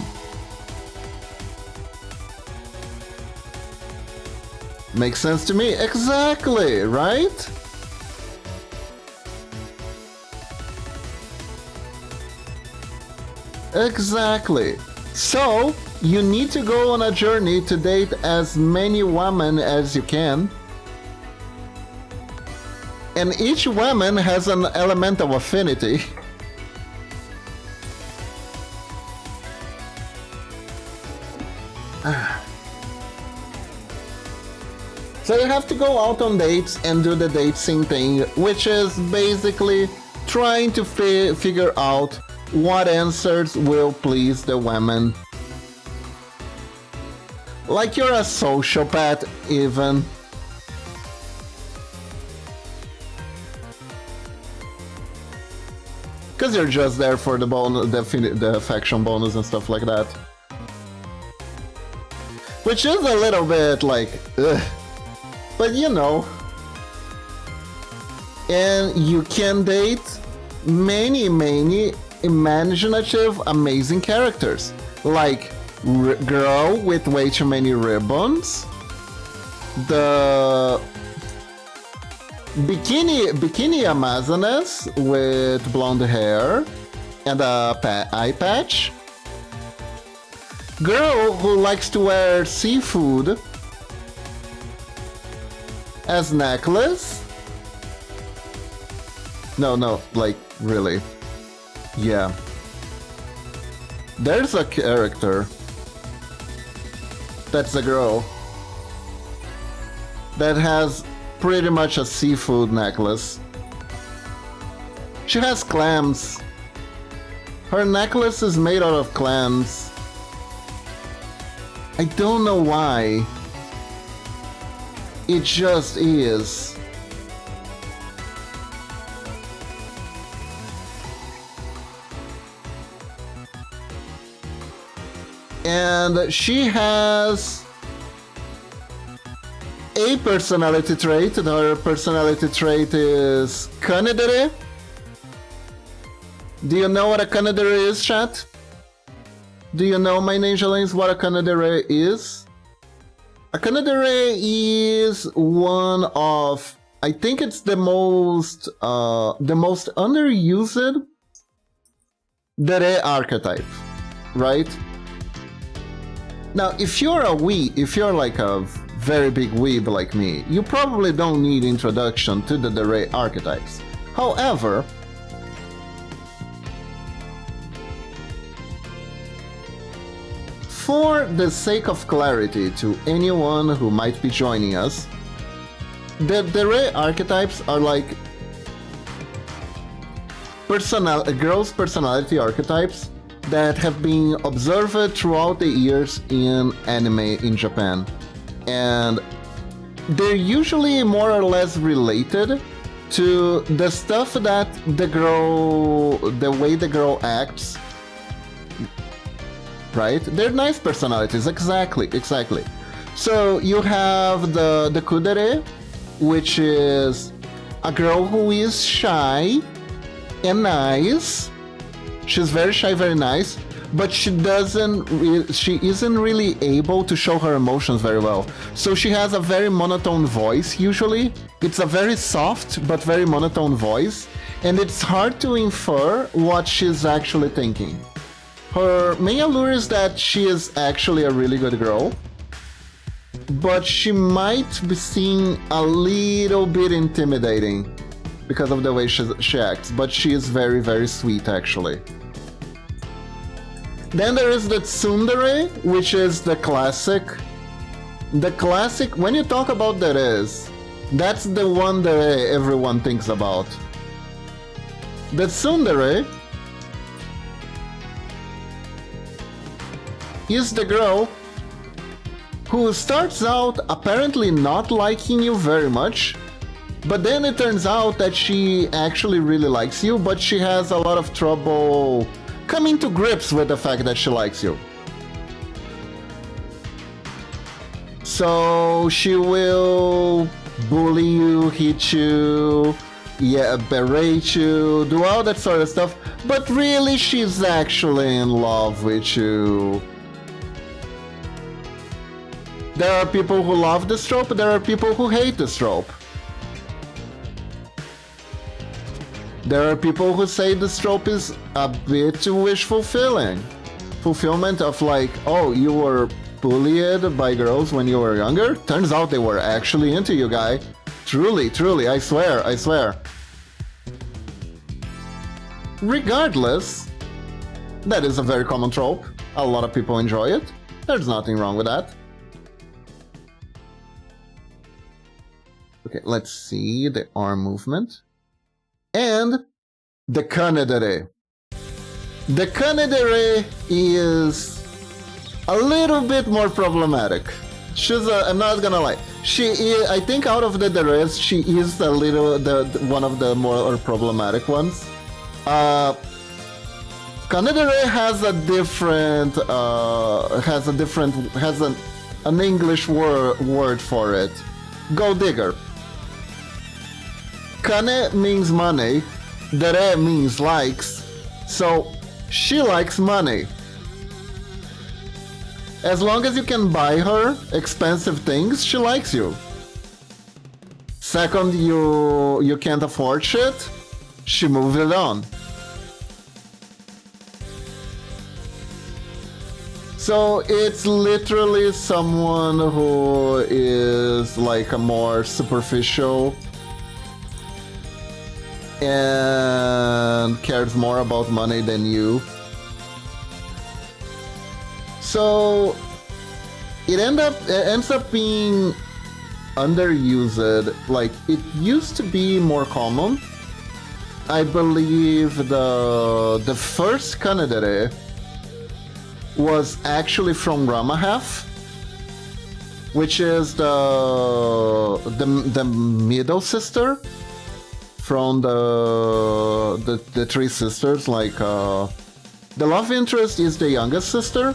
Makes sense to me? Exactly, right? Exactly. So, you need to go on a journey to date as many women as you can. And each woman has an element of affinity. So you have to go out on dates and do the dating thing, which is basically trying to figure out what answers will please the women. Like you're a sociopath, even. Because you're just there for the bonus, the faction bonus and stuff like that. Which is a little bit like, ugh. But you know. And you can date many imaginative, amazing characters. Like girl with way too many ribbons. The bikini Amazoness with blonde hair and a eye patch. Girl who likes to wear seafood as necklace? No, like, really. Yeah. There's a character. That's a girl. That has pretty much a seafood necklace. She has clams. Her necklace is made out of clams. I don't know why. It just is. And she has a personality trait. Her personality trait is Kanedere. Do you know what a Kanedere is, chat? Do you know, my ninjalings, what a Kanedere is? A Kanedere is one of, I think it's the most underused Dere archetype, right? Now, if you're like a very big weeb like me, you probably don't need introduction to the Dere archetypes. However, for the sake of clarity to anyone who might be joining us, the Dere archetypes are like girls' personality archetypes that have been observed throughout the years in anime in Japan. And they're usually more or less related to the stuff that the way the girl acts, right? They're nice personalities, exactly. So you have the Kudere, which is a girl who is shy and nice. She's very shy, very nice, but she isn't really able to show her emotions very well. So she has a very monotone voice usually. It's a very soft but very monotone voice, and it's hard to infer what she's actually thinking. Her main allure is that she is actually a really good girl, but she might be seen a little bit intimidating because of the way she acts, but she is very, very sweet actually. Then there is the tsundere, which is the classic. The classic, when you talk about deres, that's the one that everyone thinks about. The tsundere is the girl who starts out apparently not liking you very much, but then it turns out that she actually really likes you, but she has a lot of trouble coming to grips with the fact that she likes you. So she will bully you, hit you, berate you, do all that sort of stuff, but really she's actually in love with you. There are people who love this trope, there are people who hate this trope. There are people who say this trope is a bit too wish fulfillment of like, oh, you were bullied by girls when you were younger? Turns out they were actually into you, guy. Truly, I swear. Regardless, that is a very common trope. A lot of people enjoy it. There's nothing wrong with that. Okay, let's see the arm movement. And the Kanedere. The Kanedere is a little bit more problematic. I'm not gonna lie. She is, I think out of the deres, she is one of the more problematic ones. Kanedere has an English word for it. Gold digger. Kane means money, dere means likes, so she likes money. As long as you can buy her expensive things, she likes you. Second, you can't afford shit, she moves it on. So it's literally someone who is like a more superficial and cares more about money than you. So it ends up being underused. Like, it used to be more common. I believe the first Kanedere was actually from Ramahalf, which is the middle sister from the three sisters. Like, the love interest is the youngest sister.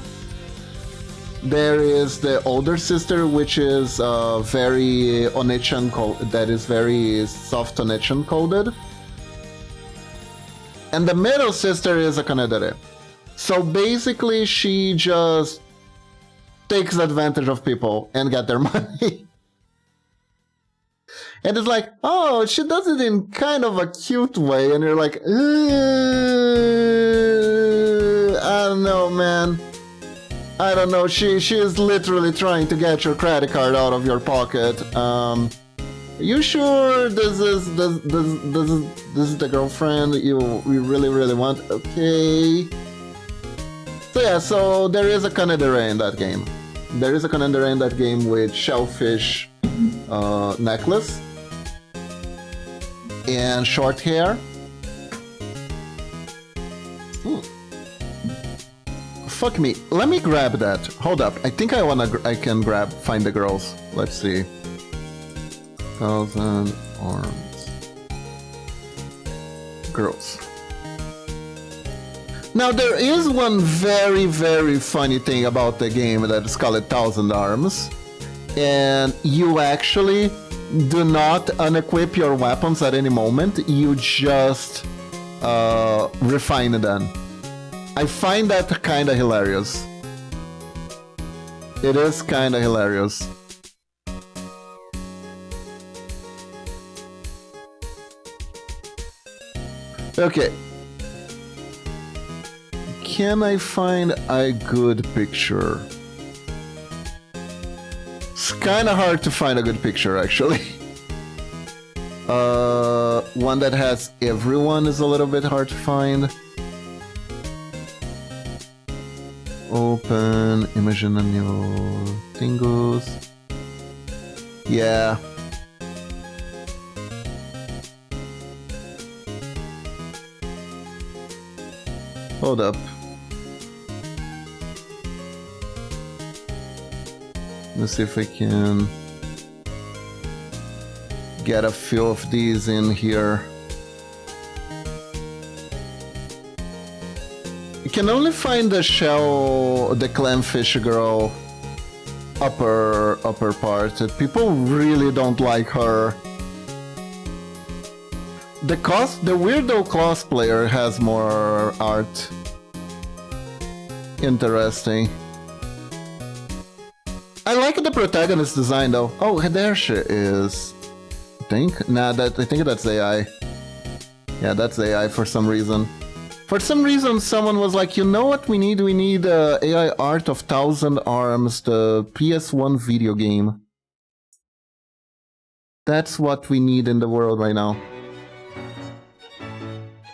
There is the older sister, which is very Onechan that is very soft Onechan coded, and the middle sister is a Kanedere. So basically, she just takes advantage of people and get their money. And it's like, oh, she does it in kind of a cute way, and you're like, I don't know, man. I don't know. She is literally trying to get your credit card out of your pocket. You sure this is the girlfriend you really want? Okay. So yeah, so there is a Kanedere in that game. There is a Kanedere in that game with shellfish necklace and short hair. Fuck me. Let me grab that. Hold up. I think I can find the girls. Let's see. 1,000 arms. Girls. Now, there is one very funny thing about the game that is called 1,000 Arms, and you actually do not unequip your weapons at any moment, you just refine them. I find that kinda hilarious. It is kinda hilarious. Okay. Can I find a good picture? It's kinda hard to find a good picture, actually. One that has everyone is a little bit hard to find. Open, imagine a new tingles. Yeah. Hold up. Let's see if I can get a few of these in here. You can only find the clamfish girl upper part. People really don't like her. The weirdo cosplayer has more art. Interesting. I like the protagonist design though. Oh, there she is. I think that's AI. Yeah, that's AI for some reason. For some reason, someone was like, you know what we need? We need AI art of 1,000 Arms, the PS1 video game. That's what we need in the world right now.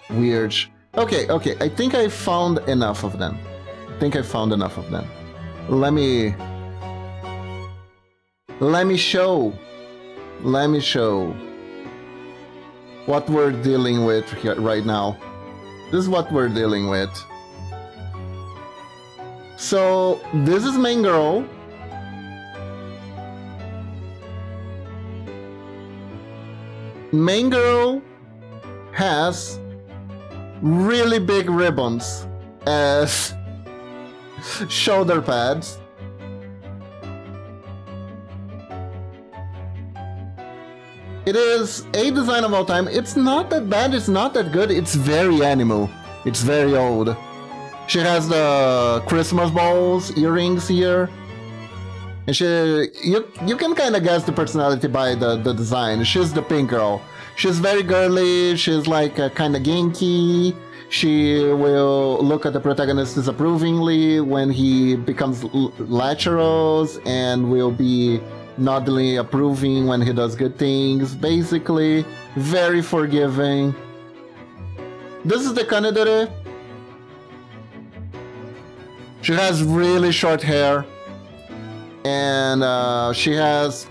Weird. Okay, I think I found enough of them. Let me show what we're dealing with here right now. This is what we're dealing with. So, this is main girl. Main girl has really big ribbons as shoulder pads. It is a design of all time. It's not that bad, it's not that good, it's very animal. It's very old. She has the Christmas balls, earrings here. And you can kind of guess the personality by the design. She's the pink girl. She's very girly, she's like kind of ginky. She will look at the protagonist disapprovingly when he becomes lecherous, and will be noddingly approving when he does good things. Basically, very forgiving. This is the Kanedere. She has really short hair, and she has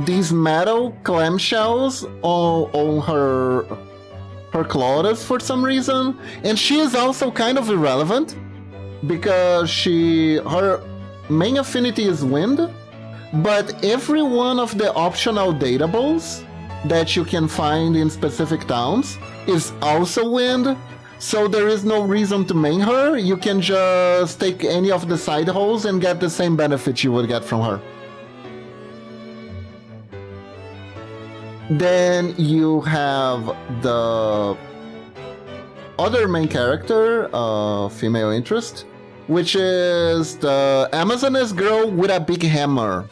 these metal clamshells on her clothes for some reason, and she is also kind of irrelevant because her main affinity is wind, but every one of the optional datables that you can find in specific towns is also wind, so there is no reason to main her. You can just take any of the side holes and get the same benefit you would get from her. Then you have the other main character, female interest, which is the Amazoness girl with a big hammer.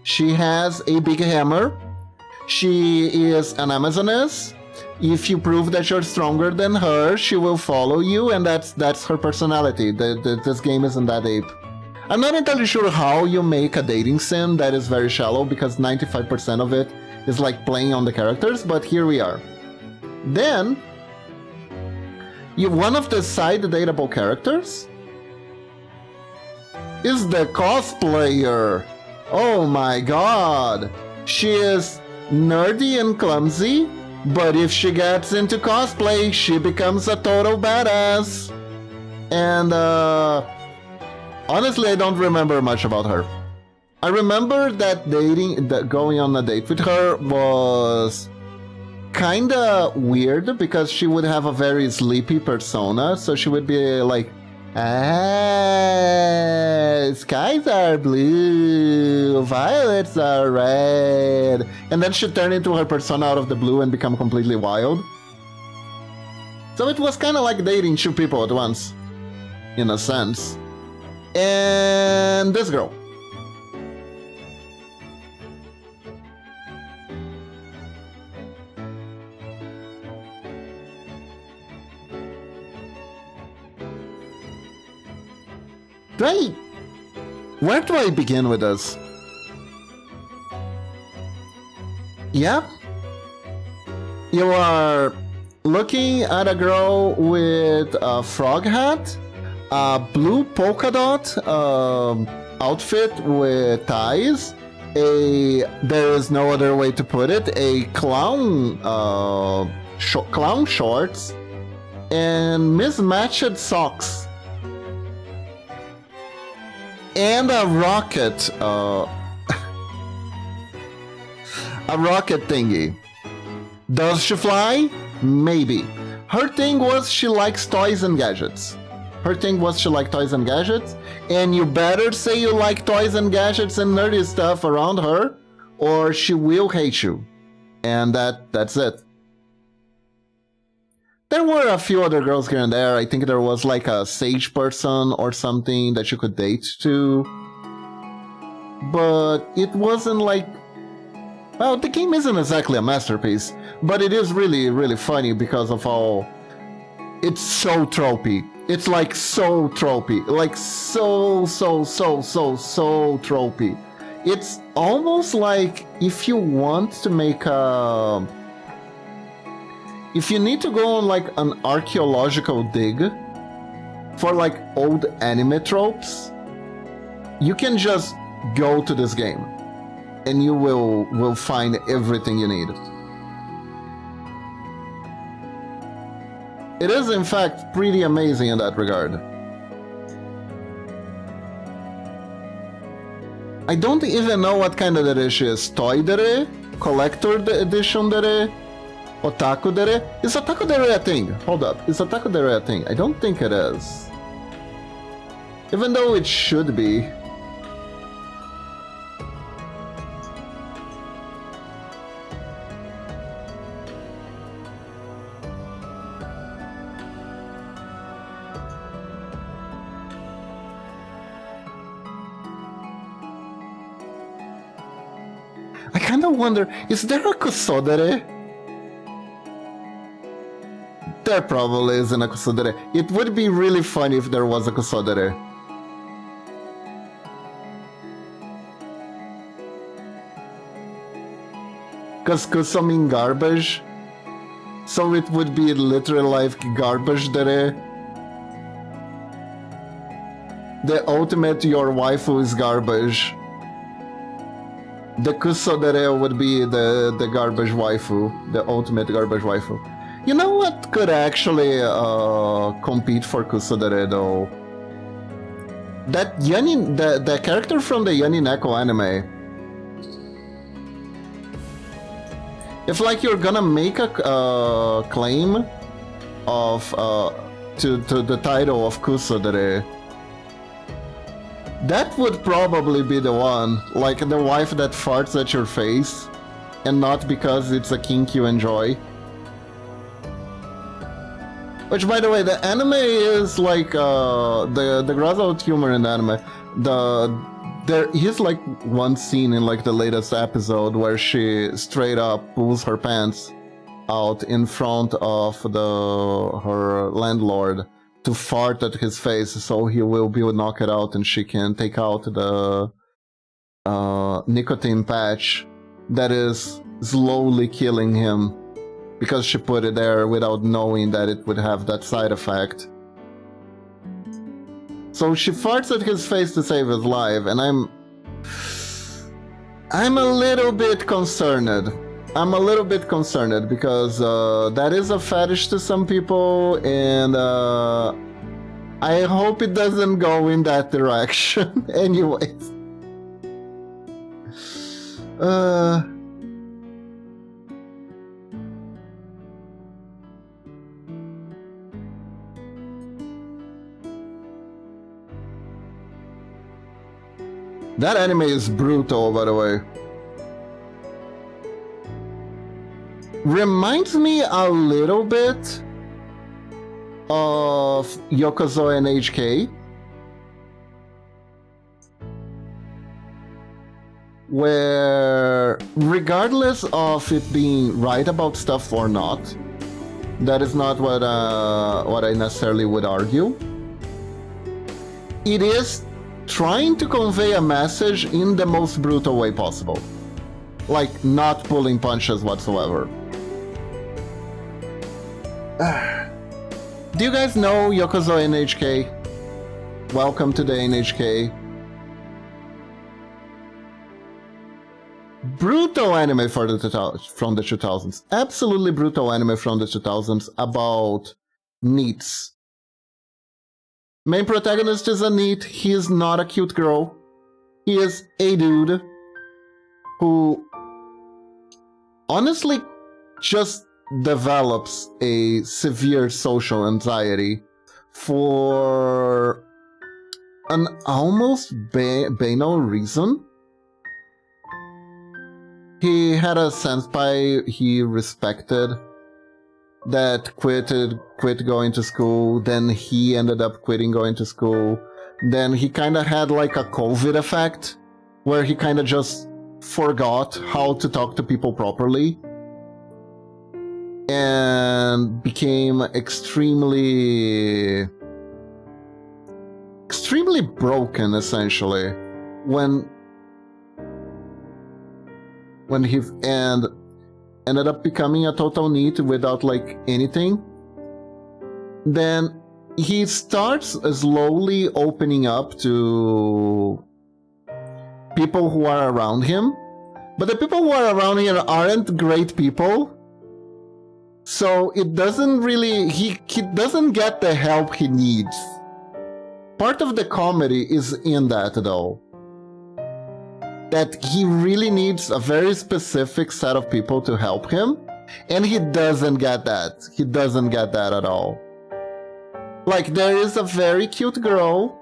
She has a big hammer. She is an Amazoness. If you prove that you're stronger than her, she will follow you, and that's her personality. This game isn't that deep. I'm not entirely sure how you make a dating sim that is very shallow, because 95% of it is like playing on the characters, but here we are. Then, one of the side dateable characters is the cosplayer. Oh my god! She is nerdy and clumsy, but if she gets into cosplay, she becomes a total badass. And honestly, I don't remember much about her. I remember that going on a date with her was kinda weird because she would have a very sleepy persona, so she would be like, skies are blue, violets are red, and then she'd turn into her persona out of the blue and become completely wild. So it was kind of like dating two people at once, in a sense. And this girl. Where do I begin with this? Yeah? You are looking at a girl with a frog hat, a blue polka dot outfit with ties, there is no other way to put it, a clown clown shorts, and mismatched socks. And a rocket, a rocket thingy. Does she fly? Maybe. Her thing was she likes toys and gadgets. And you better say you like toys and gadgets and nerdy stuff around her, or she will hate you. And that's it. There were a few other girls here and there. I think there was like a sage person or something that you could date too. But it wasn't like... Well, the game isn't exactly a masterpiece, but it is really, really funny because of all... It's so tropey. It's like so tropey. Like so tropey. It's almost like if you want to make a... If you need to go on like an archaeological dig for like old anime tropes, you can just go to this game and you will find everything you need. It is in fact pretty amazing in that regard. I don't even know what kind of dere she is. Toy dere? Collector edition dere? Otaku dere? Is otaku dere a thing? Hold up. Is otaku dere a thing? I don't think it is. Even though it should be. I kind of wonder, is there a kusodere? There probably isn't a kusudere. It would be really funny if there was a kusudere. Because kuso mean garbage. So it would be literally like garbage dere. The ultimate your waifu is garbage. The kusodere would be the garbage waifu. The ultimate garbage waifu. You know what could actually compete for kusodere though? That Yoni, the character from the Yoni Neko anime. If like you're gonna make a claim of to the title of kusodere, that would probably be the one, like the wife that farts at your face, and not because it's a kink you enjoy. Which, by the way, the anime is like the gross out humor in the anime. There is like one scene in like the latest episode where she straight up pulls her pants out in front of her landlord to fart at his face, so he will be knocked out and she can take out the nicotine patch that is slowly killing him because she put it there without knowing that it would have that side effect. So she farts at his face to save his life, and I'm a little bit concerned. I'm a little bit concerned because that is a fetish to some people, and I hope it doesn't go in that direction. Anyways. That anime is brutal, by the way. Reminds me a little bit of Yokozo and HK, where regardless of it being right about stuff or not, that is not what I necessarily would argue. It is trying to convey a message in the most brutal way possible. Like, not pulling punches whatsoever. Do you guys know Yokozo NHK? Welcome to the NHK. Brutal anime from the 2000s. Absolutely brutal anime from the 2000s about NEETs. Main protagonist is a NEET. He is not a cute girl. He is a dude who honestly just develops a severe social anxiety for an almost banal reason. He had a senpai he respected that quit going to school, then he ended up quitting going to school. Then he kind of had like a COVID effect, where he kind of just forgot how to talk to people properly, and became extremely broken, essentially, when he ended up becoming a total NEET without like anything. Then he starts slowly opening up to people who are around him, but the people who are around him aren't great people, so it doesn't really, he doesn't get the help he needs. Part of the comedy is in that though, that he really needs a very specific set of people to help him, and he doesn't get that. He doesn't get that at all. Like, there is a very cute girl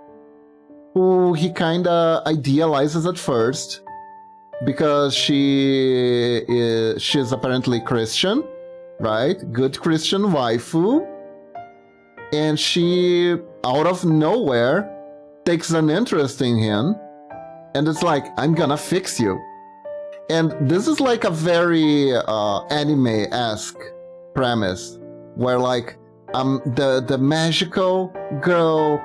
who he kinda idealizes at first because she's apparently Christian, right? Good Christian waifu. And she, out of nowhere, takes an interest in him. And it's like, I'm gonna fix you. And this is like a very anime-esque premise, where like, the magical girl,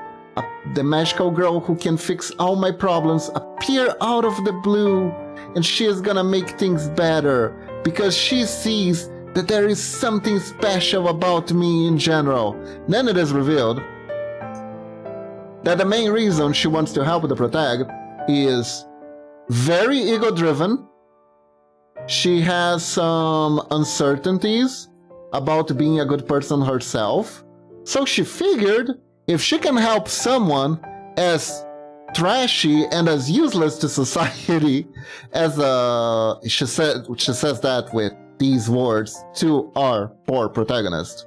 the magical girl who can fix all my problems appear out of the blue, and she is gonna make things better because she sees that there is something special about me in general. Then it is revealed that the main reason she wants to help the protagonist is very ego-driven. She has some uncertainties about being a good person herself. So she figured if she can help someone as trashy and as useless to society as she says that with these words to our poor protagonist.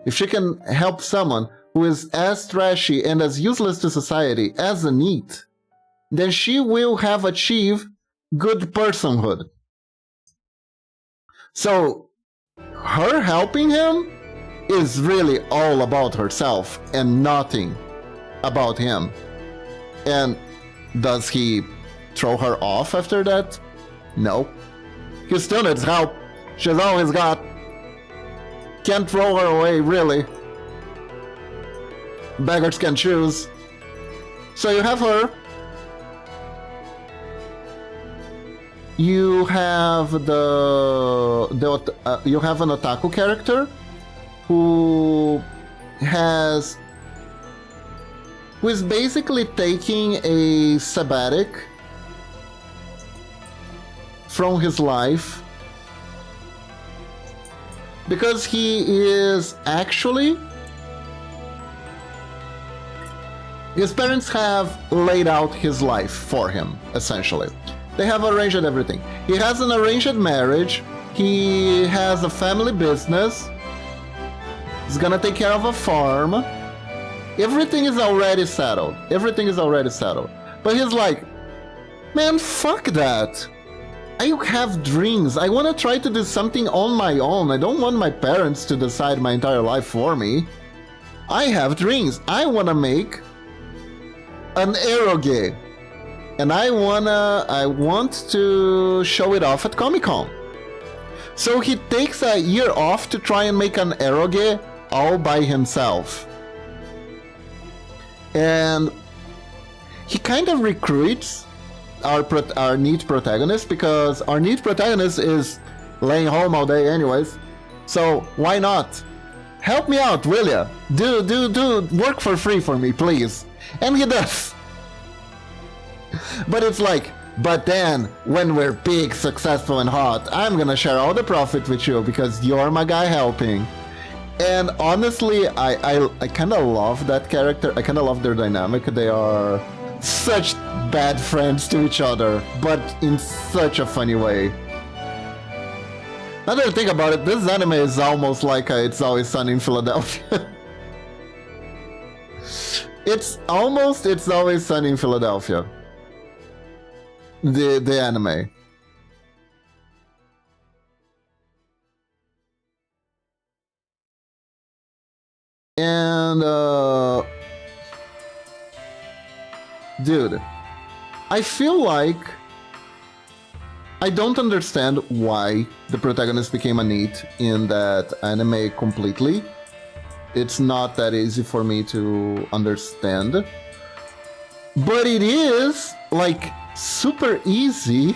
If she can help someone who is as trashy and as useless to society as Anit, then she will have achieved good personhood. So her helping him is really all about herself and nothing about him. And does he throw her off after that? No. He still needs help. She's all he's got. Can't throw her away, really. Beggars can choose. So you have her. You have you have an otaku character who is basically taking a sabbatic from his life because he is actually, his parents have laid out his life for him, essentially. They have arranged everything. He has an arranged marriage. He has a family business. He's gonna take care of a farm. Everything is already settled. Everything is already settled. But he's like, man, fuck that. I have dreams. I want to try to do something on my own. I don't want my parents to decide my entire life for me. I have dreams. I want to make an eroge. And I want to show it off at Comic-Con. So he takes a year off to try and make an eroge all by himself. And he kind of recruits our neat protagonist because our neat protagonist is laying home all day anyways. So why not? Help me out, will ya? Do work for free for me, please. And he does. But it's like, but then when we're big, successful, and hot, I'm gonna share all the profit with you because you're my guy helping. And honestly, I kind of love that character. I kind of love their dynamic. They are such bad friends to each other, but in such a funny way. Now that I think about it, this anime is almost like It's Always Sunny in Philadelphia. It's Always Sunny in Philadelphia. The anime. And dude, I feel like I don't understand why the protagonist became a NEET in that anime completely. It's not that easy for me to understand. But it is like super easy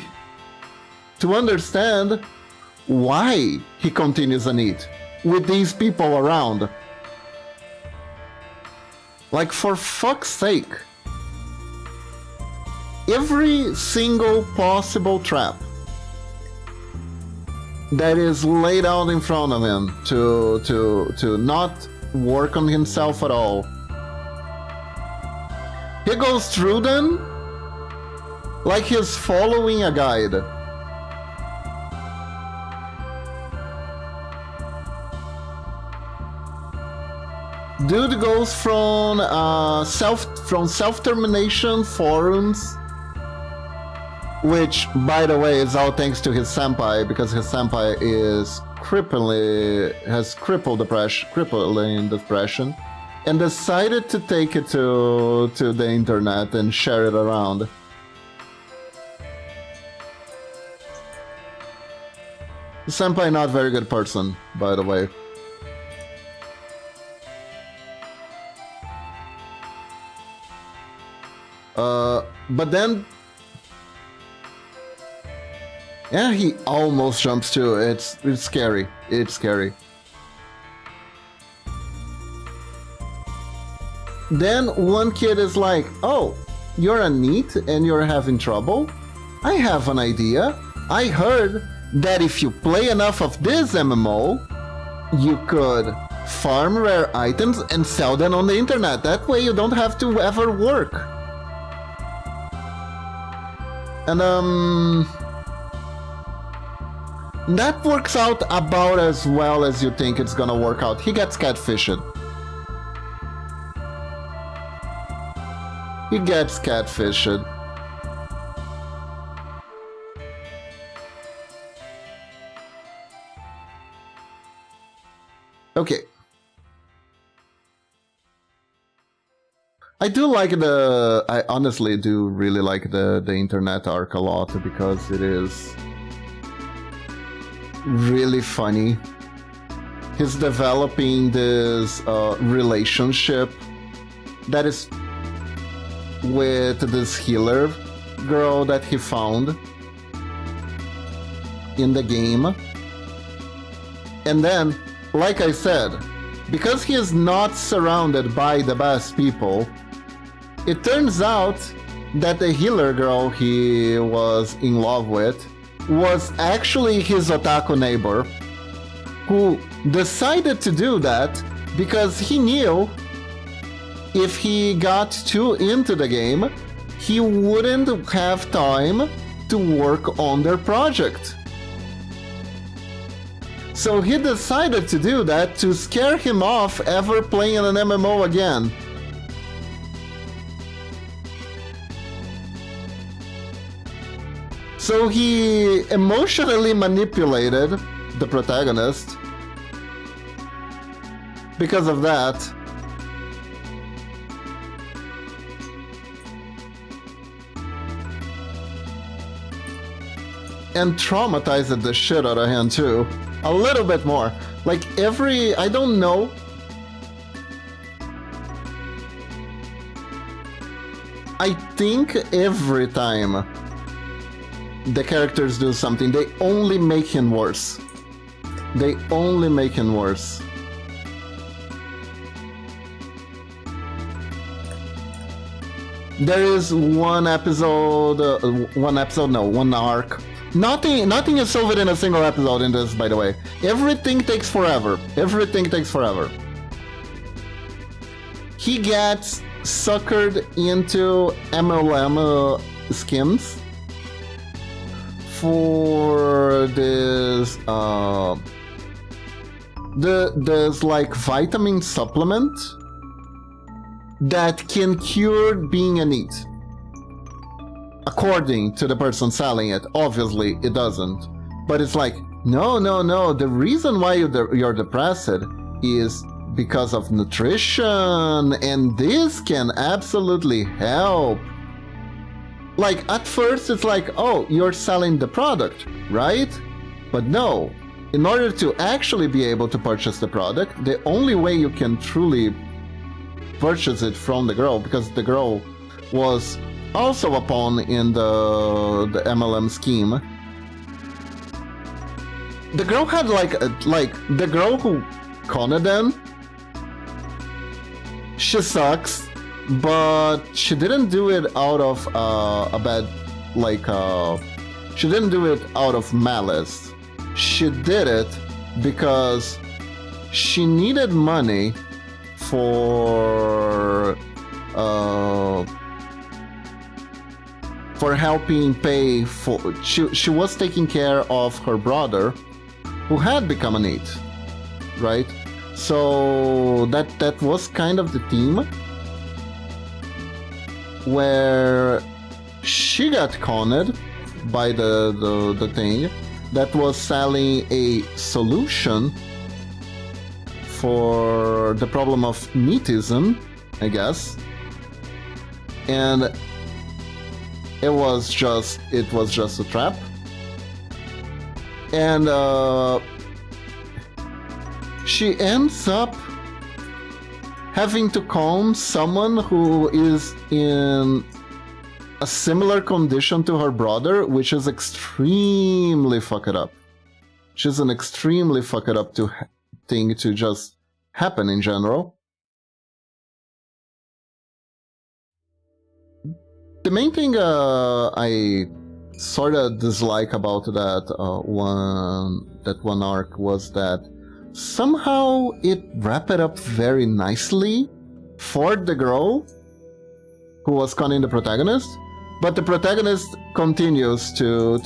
to understand why he continues a NEET with these people around. Like, for fuck's sake. Every single possible trap that is laid out in front of him to not work on himself at all. He goes through them like he's following a guide. Dude goes from self-termination forums, which, by the way, is all thanks to his senpai, because his senpai is has crippling depression, and decided to take it to the internet and share it around. The senpai not very good person, by the way. But then, yeah, he almost jumps too. It's scary. It's scary. Then one kid is like, "Oh, you're a NEET and you're having trouble? I have an idea. I heard that if you play enough of this MMO, you could farm rare items and sell them on the internet. That way you don't have to ever work." And that works out about as well as you think it's gonna work out. He gets catfished. He gets catfished. Okay. I honestly do really like the internet arc a lot because it is really funny. He's developing this relationship that is with this healer girl that he found in the game. And then, like I said, because he is not surrounded by the best people, it turns out that the healer girl he was in love with was actually his otaku neighbor, who decided to do that because he knew if he got too into the game, he wouldn't have time to work on their project. So he decided to do that to scare him off ever playing an MMO again. So he emotionally manipulated the protagonist because of that. And traumatized the shit out of him too. A little bit more. Like I don't know. I think every time the characters do something, they only make him worse. They only make him worse. There is one arc. Nothing is solved in a single episode in this, by the way. Everything takes forever. Everything takes forever. He gets suckered into MLM schemes for this there's like vitamin supplement that can cure being a NEET. According to the person selling it, obviously it doesn't. But it's like, no, the reason why you're depressed is because of nutrition, and this can absolutely help. Like, at first it's like, oh, you're selling the product, right? But no, in order to actually be able to purchase the product, the only way you can truly purchase it from the girl, because the girl was also a pawn in the MLM scheme. The girl had like the girl who conned them, she sucks, but she didn't do it out of a bad, she didn't do it out of malice. She did it because she needed money for helping pay for. She was taking care of her brother, who had become a NEET, right? So that was kind of the theme, where she got conned by the thing that was selling a solution for the problem of NEETism, I guess, and it was just a trap. And she ends up having to calm someone who is in a similar condition to her brother, which is extremely fucked up. She's an extremely fucked up thing to just happen in general. The main thing I sort of dislike about that one arc was that somehow it wrapped it up very nicely for the girl who was conning the protagonist, but the protagonist continues to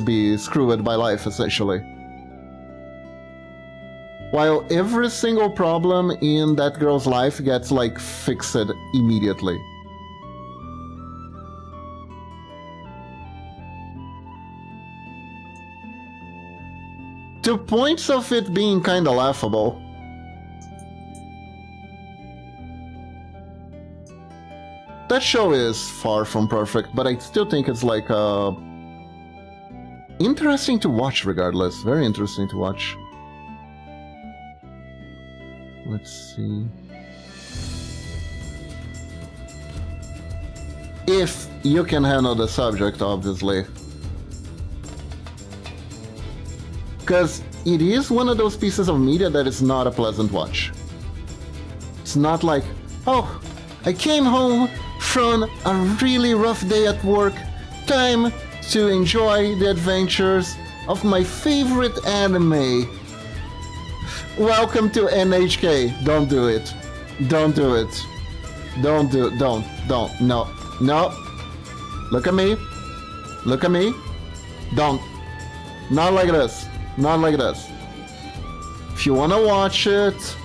be screwed by life, essentially. While every single problem in that girl's life gets, like, fixed immediately. To points of it being kinda laughable. That show is far from perfect, but I still think it's like interesting to watch regardless. Very interesting to watch. Let's see. If you can handle the subject, obviously. Because it is one of those pieces of media that is not a pleasant watch. It's not like, oh, I came home from a really rough day at work, time to enjoy the adventures of my favorite anime. Welcome to NHK. Don't do it. Don't do it. Don't. No. Look at me. Look at me. Don't. Not like this. Not like this. If you wanna watch it,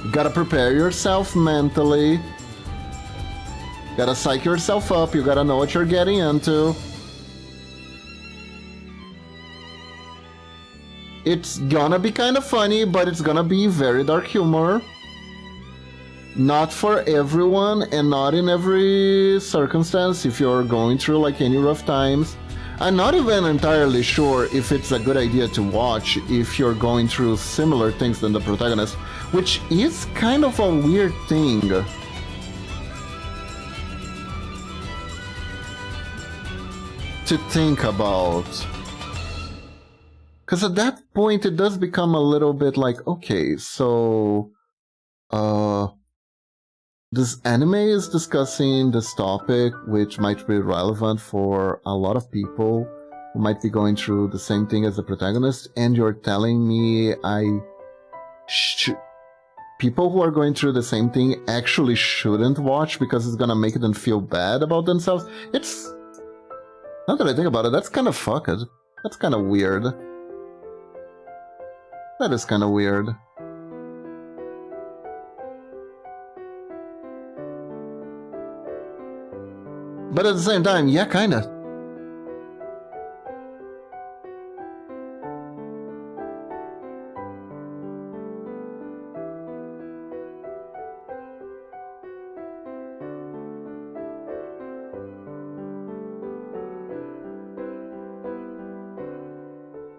you gotta prepare yourself mentally. Gotta psych yourself up, you gotta know what you're getting into. It's gonna be kind of funny, but it's gonna be very dark humor. Not for everyone and not in every circumstance if you're going through like any rough times. I'm not even entirely sure if it's a good idea to watch if you're going through similar things than the protagonist, which is kind of a weird thing. To think about. Because at that point it does become a little bit like, okay, so this anime is discussing this topic which might be relevant for a lot of people who might be going through the same thing as the protagonist, and you're telling me people who are going through the same thing actually shouldn't watch because it's gonna make them feel bad about themselves. It's... Now that I think about it, that's kind of fucked. That's kind of weird. That is kind of weird. But at the same time, yeah, kinda.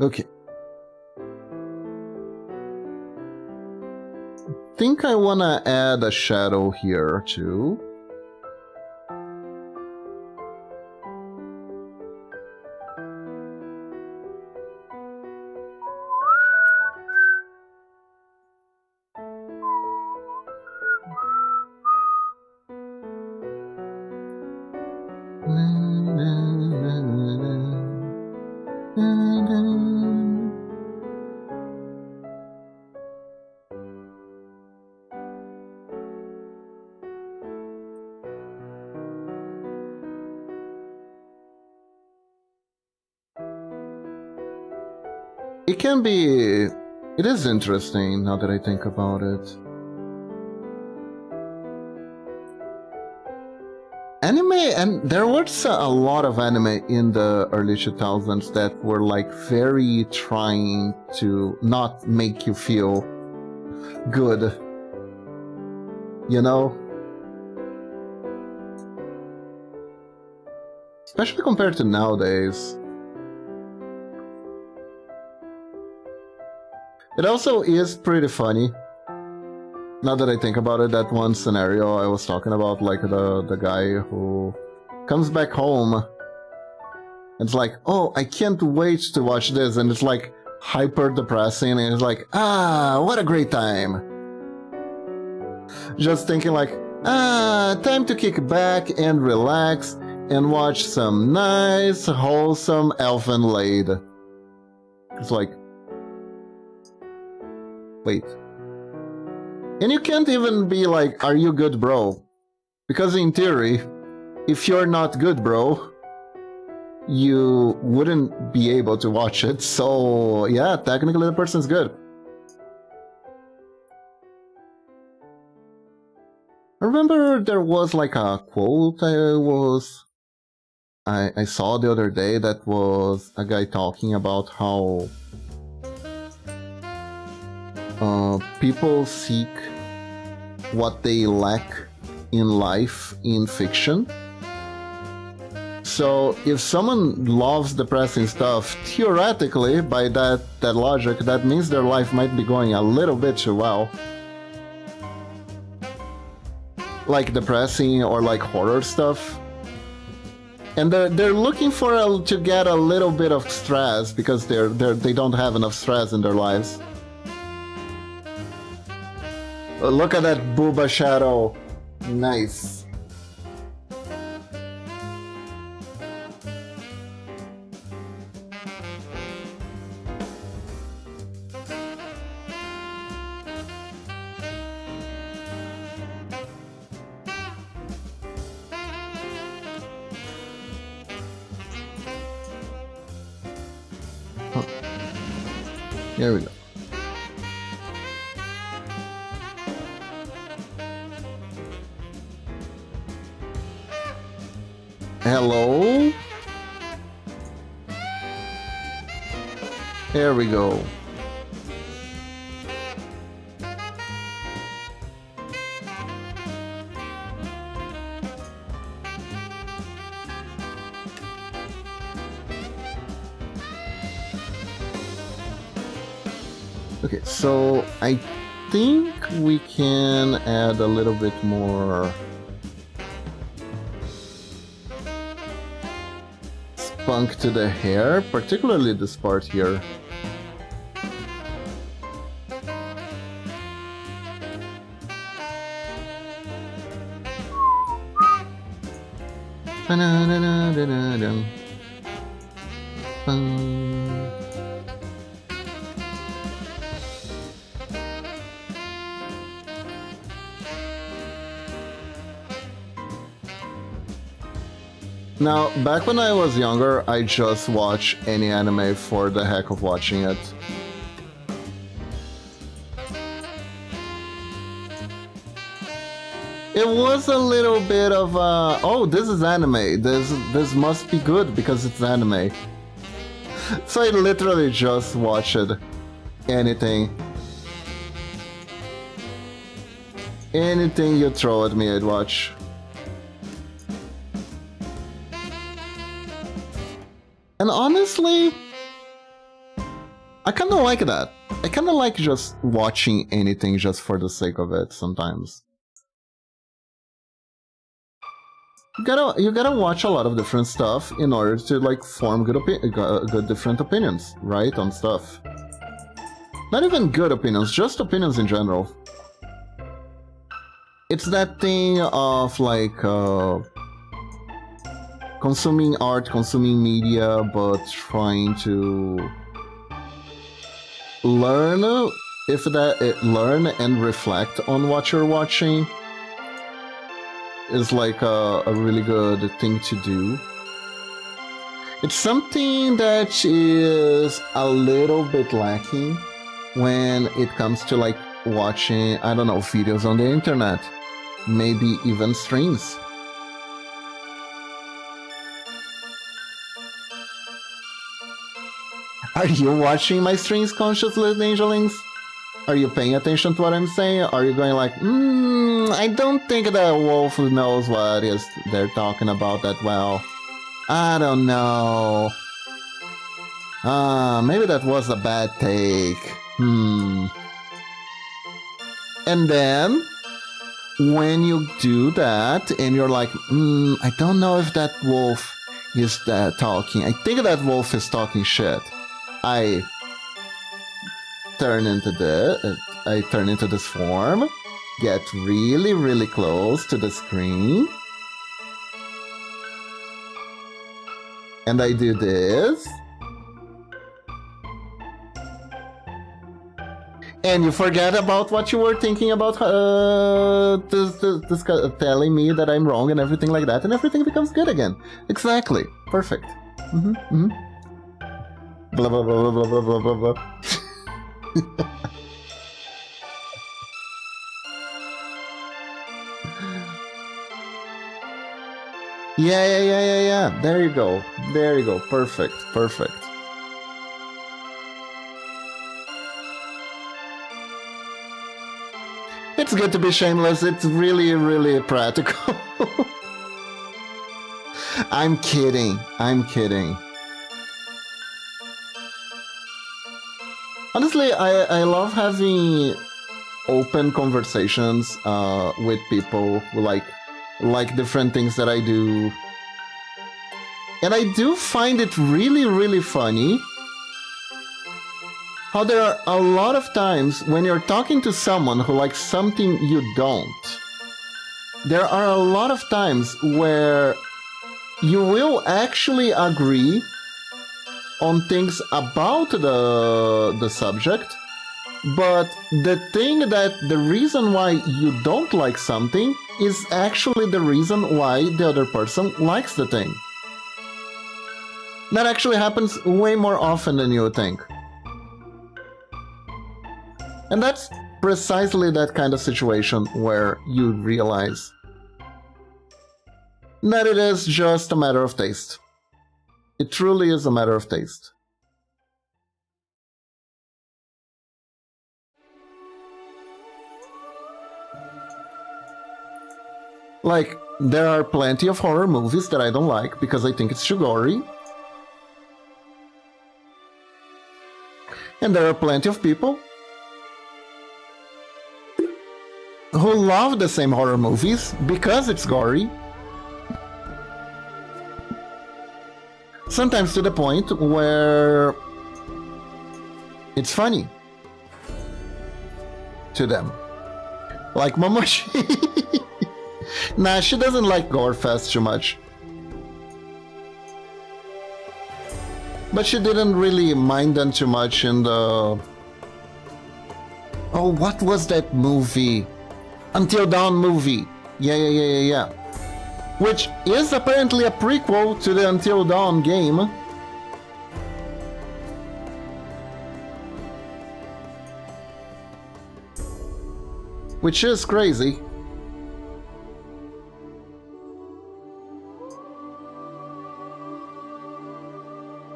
Okay. I think I wanna add a shadow here too. It can be... It is interesting now that I think about it. Anime, and there was a lot of anime in the early 2000s that were like very trying to not make you feel good. You know? Especially compared to nowadays. It also is pretty funny. Now that I think about it, that one scenario I was talking about, like the guy who comes back home, it's like, oh, I can't wait to watch this, and it's like hyper depressing, and it's like, ah, what a great time. Just thinking like, ah, time to kick back and relax and watch some nice, wholesome Elfen Lied. It's like, wait. And you can't even be like, are you good, bro? Because in theory, if you're not good, bro, you wouldn't be able to watch it. So yeah, technically the person's good. I remember there was like a quote I saw the other day that was a guy talking about how people seek what they lack in life in fiction. So if someone loves depressing stuff, theoretically, by that logic, that means their life might be going a little bit too well. Like depressing or like horror stuff. And they're looking for to get a little bit of stress because they don't have enough stress in their lives. Look at that booba shadow. Nice. Here we go. Hello? There we go. Okay, so I think we can add a little bit more spunk to the hair, particularly this part here. Now, back when I was younger, I just watched any anime for the heck of watching it. It was a little bit of oh, this is anime. This must be good because it's anime. So I literally just watched anything. Anything you throw at me, I'd watch. And honestly, I kind of like that. I kind of like just watching anything just for the sake of it sometimes. You gotta watch a lot of different stuff in order to like form good different opinions, right, on stuff. Not even good opinions, just opinions in general. It's that thing of like consuming art, consuming media, but trying to learn learn and reflect on what you're watching is like a really good thing to do. It's something that is a little bit lacking when it comes to like watching, I don't know, videos on the internet, maybe even streams. Are you watching my streams consciously, Angelings? Are you paying attention to what I'm saying? Are you going like, I don't think that Wolf knows what they're talking about that well. I don't know. Maybe that was a bad take. And then when you do that and you're like, I don't know if that wolf is talking. I think that wolf is talking shit. I turn into this form, get really, really close to the screen, and I do this. And you forget about what you were thinking about this telling me that I'm wrong and everything like that, and everything becomes good again. Exactly. Perfect. Blah, blah, blah, blah, blah, blah, blah, blah. Yeah. There you go. Perfect. It's good to be shameless. It's really, really practical. I'm kidding. Honestly, I love having open conversations with people who like different things that I do. And I do find it really, really funny how there are a lot of times when you're talking to someone who likes something you don't. There are a lot of times where you will actually agree on things about the subject, but the reason why you don't like something is actually the reason why the other person likes the thing. That actually happens way more often than you would think. And that's precisely that kind of situation where you realize that it is just a matter of taste. It truly is a matter of taste. Like, there are plenty of horror movies that I don't like because I think it's too gory. And there are plenty of people who love the same horror movies because it's gory. Sometimes to the point where it's funny to them. Like Momoshi. Nah, she doesn't like gore fest too much. But she didn't really mind them too much in the... Oh, what was that movie? Until Dawn movie. Yeah. Which is apparently a prequel to the Until Dawn game. Which is crazy.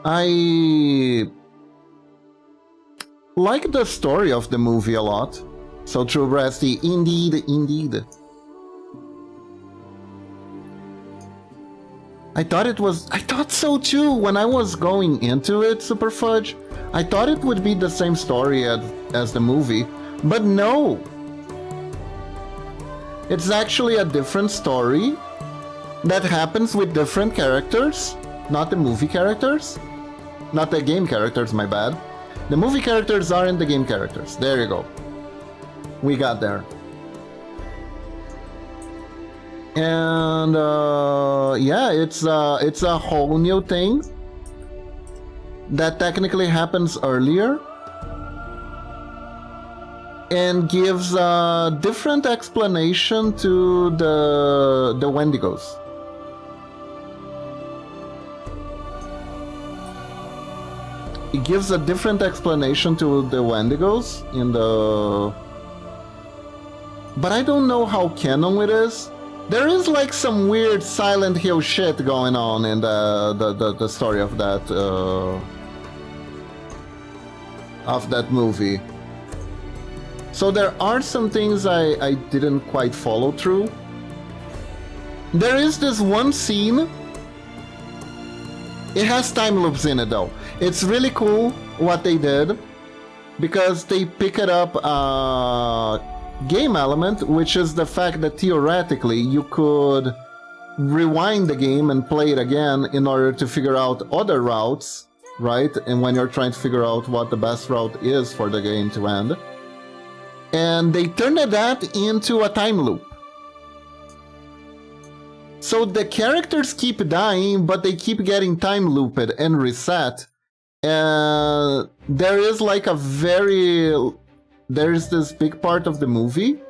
I like the story of the movie a lot. So true, Brasty. Indeed. I thought so too when I was going into it, Super Fudge. I thought it would be the same story as the movie, but no. It's actually a different story that happens with different characters, not the movie characters. Not the game characters, my bad. The movie characters aren't the game characters. There you go. We got there. And yeah, it's a whole new thing that technically happens earlier and gives a different explanation to the Wendigos. It gives a different explanation to the Wendigos in the... But I don't know how canon it is. There is like some weird Silent Hill shit going on in the story of that movie. So there are some things I didn't quite follow through. There is this one scene. It has time loops in it though. It's really cool what they did because they pick it up game element, which is the fact that theoretically you could rewind the game and play it again in order to figure out other routes, right? And when you're trying to figure out what the best route is for the game to end. And they turned that into a time loop. So the characters keep dying, but they keep getting time looped and reset. And there's this big part of the movie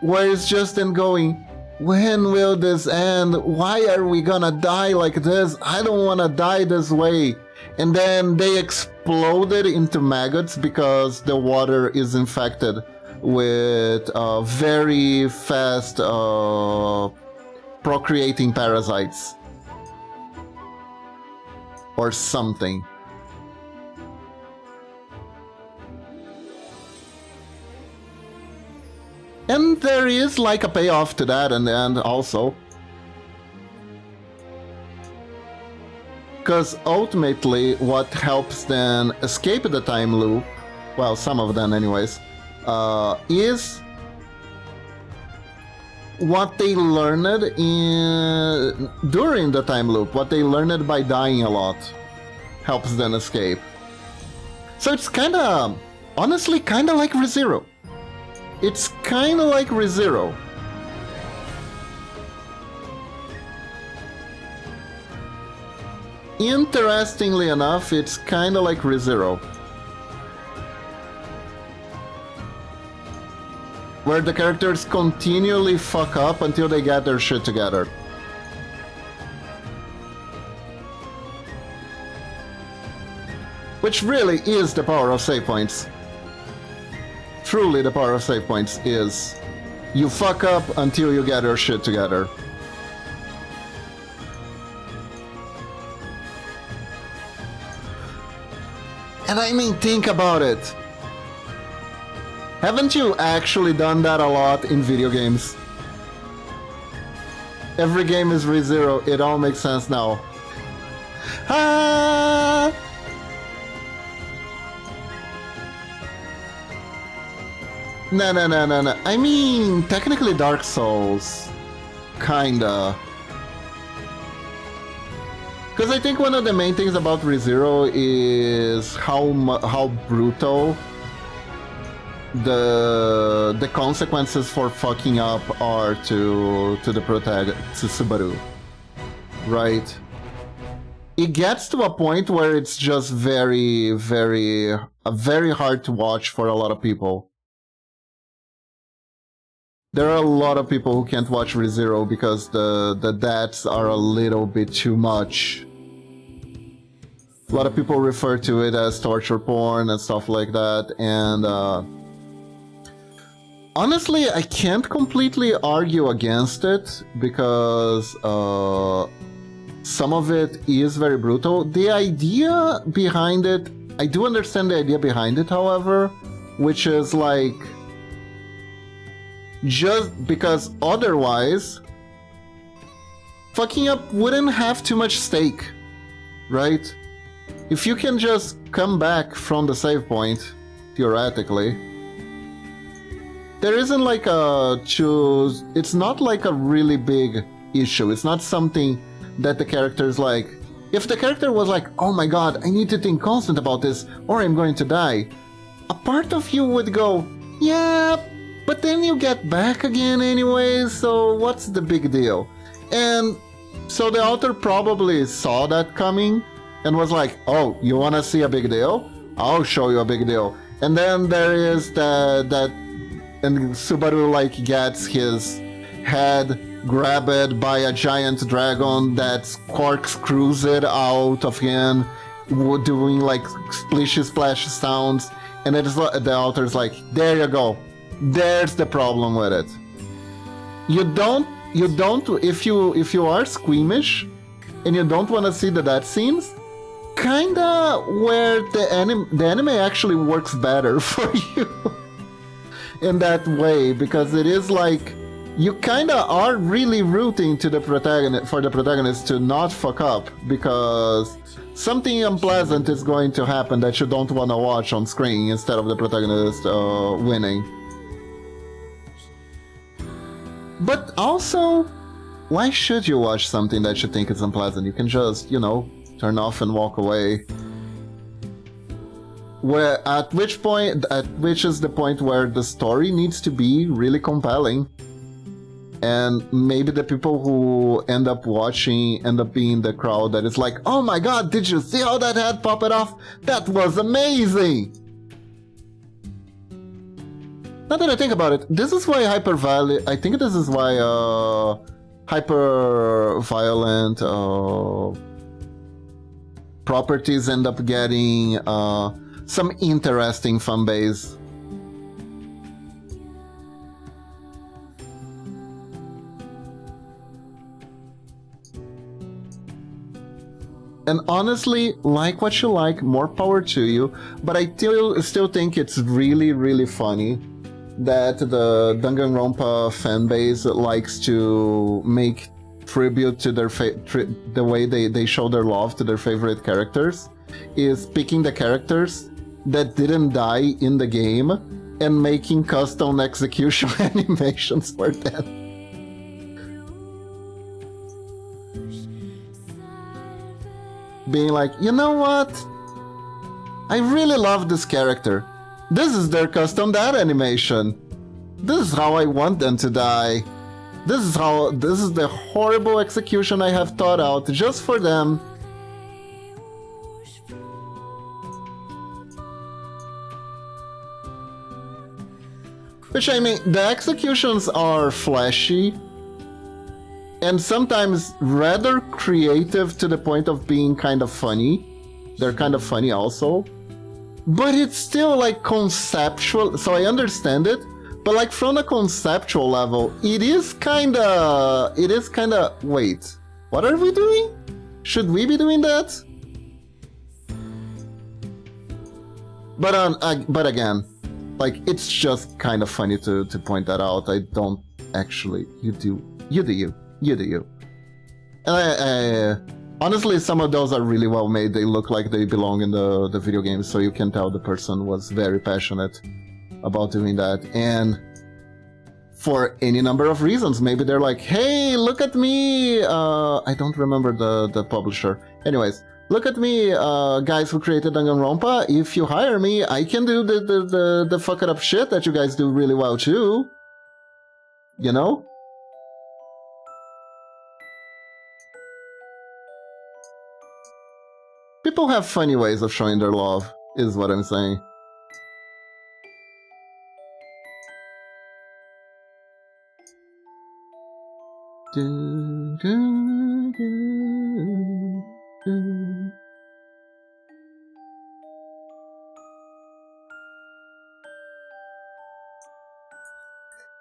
where it's just them going, when will this end? Why are we gonna die like this? I don't wanna die this way. And then they exploded into maggots because the water is infected with very fast procreating parasites. Or something. And there is like a payoff to that in the end also. Because ultimately what helps them escape the time loop, well, some of them anyways, is what they learned during the time loop, what they learned by dying a lot, helps them escape. So it's honestly kinda like ReZero. It's kinda like ReZero. Interestingly enough, it's kinda like ReZero. Where the characters continually fuck up until they get their shit together. Which really is the power of save points. Truly the power of save points is you fuck up until you get your shit together. And I mean, think about it. Haven't you actually done that a lot in video games? Every game is ReZero, it all makes sense now. Ah! No. I mean, technically Dark Souls. Kinda. Because I think one of the main things about ReZero is how brutal the consequences for fucking up are to the protagonist, to Subaru. Right? It gets to a point where it's just very hard to watch for a lot of people. There are a lot of people who can't watch ReZero because the deaths are a little bit too much. A lot of people refer to it as torture porn and stuff like that, and honestly, I can't completely argue against it because some of it is very brutal. The idea behind it, I do understand the idea behind it, however, which is like, just because otherwise fucking up wouldn't have too much stake, right? If you can just come back from the save point, theoretically, there isn't like it's not like a really big issue. It's not something that the character's like, if the character was like, oh my god, I need to think constant about this or I'm going to die, a part of you would go, yeah, but then you get back again anyway, so what's the big deal? And so the author probably saw that coming and was like, oh, you wanna see a big deal? I'll show you a big deal. And then there is that and Subaru like gets his head grabbed by a giant dragon that corkscrews it out of him, doing like splishy splash sounds, and it is the author's like, there you go. There's the problem with it. You don't if you are squeamish and you don't want to see the death scenes, kinda where the anime actually works better for you in that way, because it is like you kinda are really rooting to the protagonist to not fuck up, because something unpleasant is going to happen that you don't want to watch on screen instead of the protagonist winning. But also, why should you watch something that you think is unpleasant? You can just, you know, turn off and walk away. At which is the point where the story needs to be really compelling. And maybe the people who end up watching end up being the crowd that is like, oh my god, did you see how that head popped off? That was amazing! Now that I think about it, this is why I think this is why hyper-violent properties end up getting some interesting fanbase. And honestly, like what you like, more power to you, but I still think it's really, really funny that the Danganronpa fanbase likes to make tribute to their the way they show their love to their favorite characters, is picking the characters that didn't die in the game and making custom execution animations for them. Being like, you know what? I really love this character. This is their custom death animation. This is how I want them to die. This is the horrible execution I have thought out just for them. Which, I mean, the executions are flashy and sometimes rather creative to the point of being kind of funny. They're kind of funny also. But it's still like conceptual, so I understand it. But like from a conceptual level, it is kinda... Wait, what are we doing? Should we be doing that? But again, like, it's just kind of funny to point that out. I don't actually... You do you. And honestly, some of those are really well made. They look like they belong in the video game, so you can tell the person was very passionate about doing that. And for any number of reasons, maybe they're like, hey, look at me! I don't remember the publisher. Anyways, look at me, guys who created Danganronpa. If you hire me, I can do the fucked up shit that you guys do really well too. You know? People have funny ways of showing their love, is what I'm saying.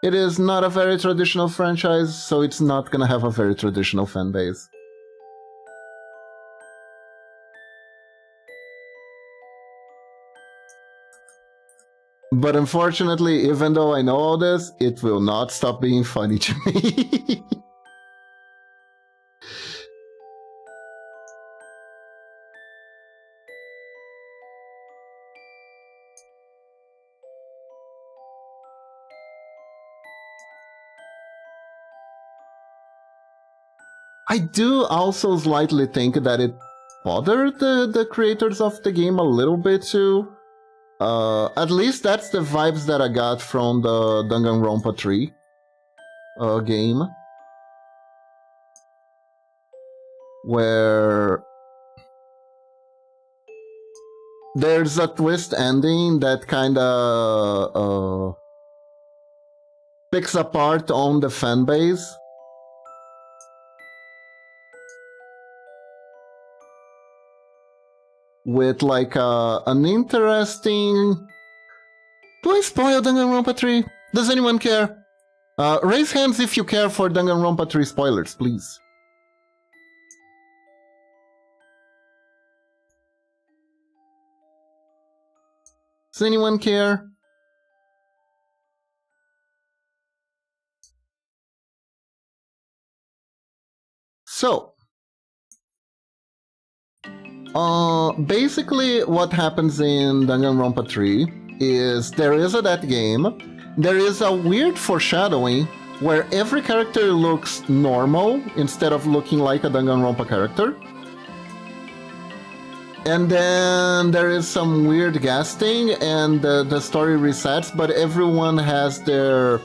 It is not a very traditional franchise, so it's not gonna have a very traditional fan base. But unfortunately, even though I know all this, it will not stop being funny to me. I do also slightly think that it bothered the creators of the game a little bit too. At least that's the vibes that I got from the Danganronpa 3 game. Where there's a twist ending that kinda picks apart on the fanbase. With like an interesting... Do I spoil Danganronpa 3? Does anyone care? Raise hands if you care for Danganronpa 3 spoilers, please. Does anyone care? So... basically what happens in Danganronpa 3 is there is a death game, there is a weird foreshadowing where every character looks normal instead of looking like a Danganronpa character. And then there is some weird casting and the story resets, but everyone has their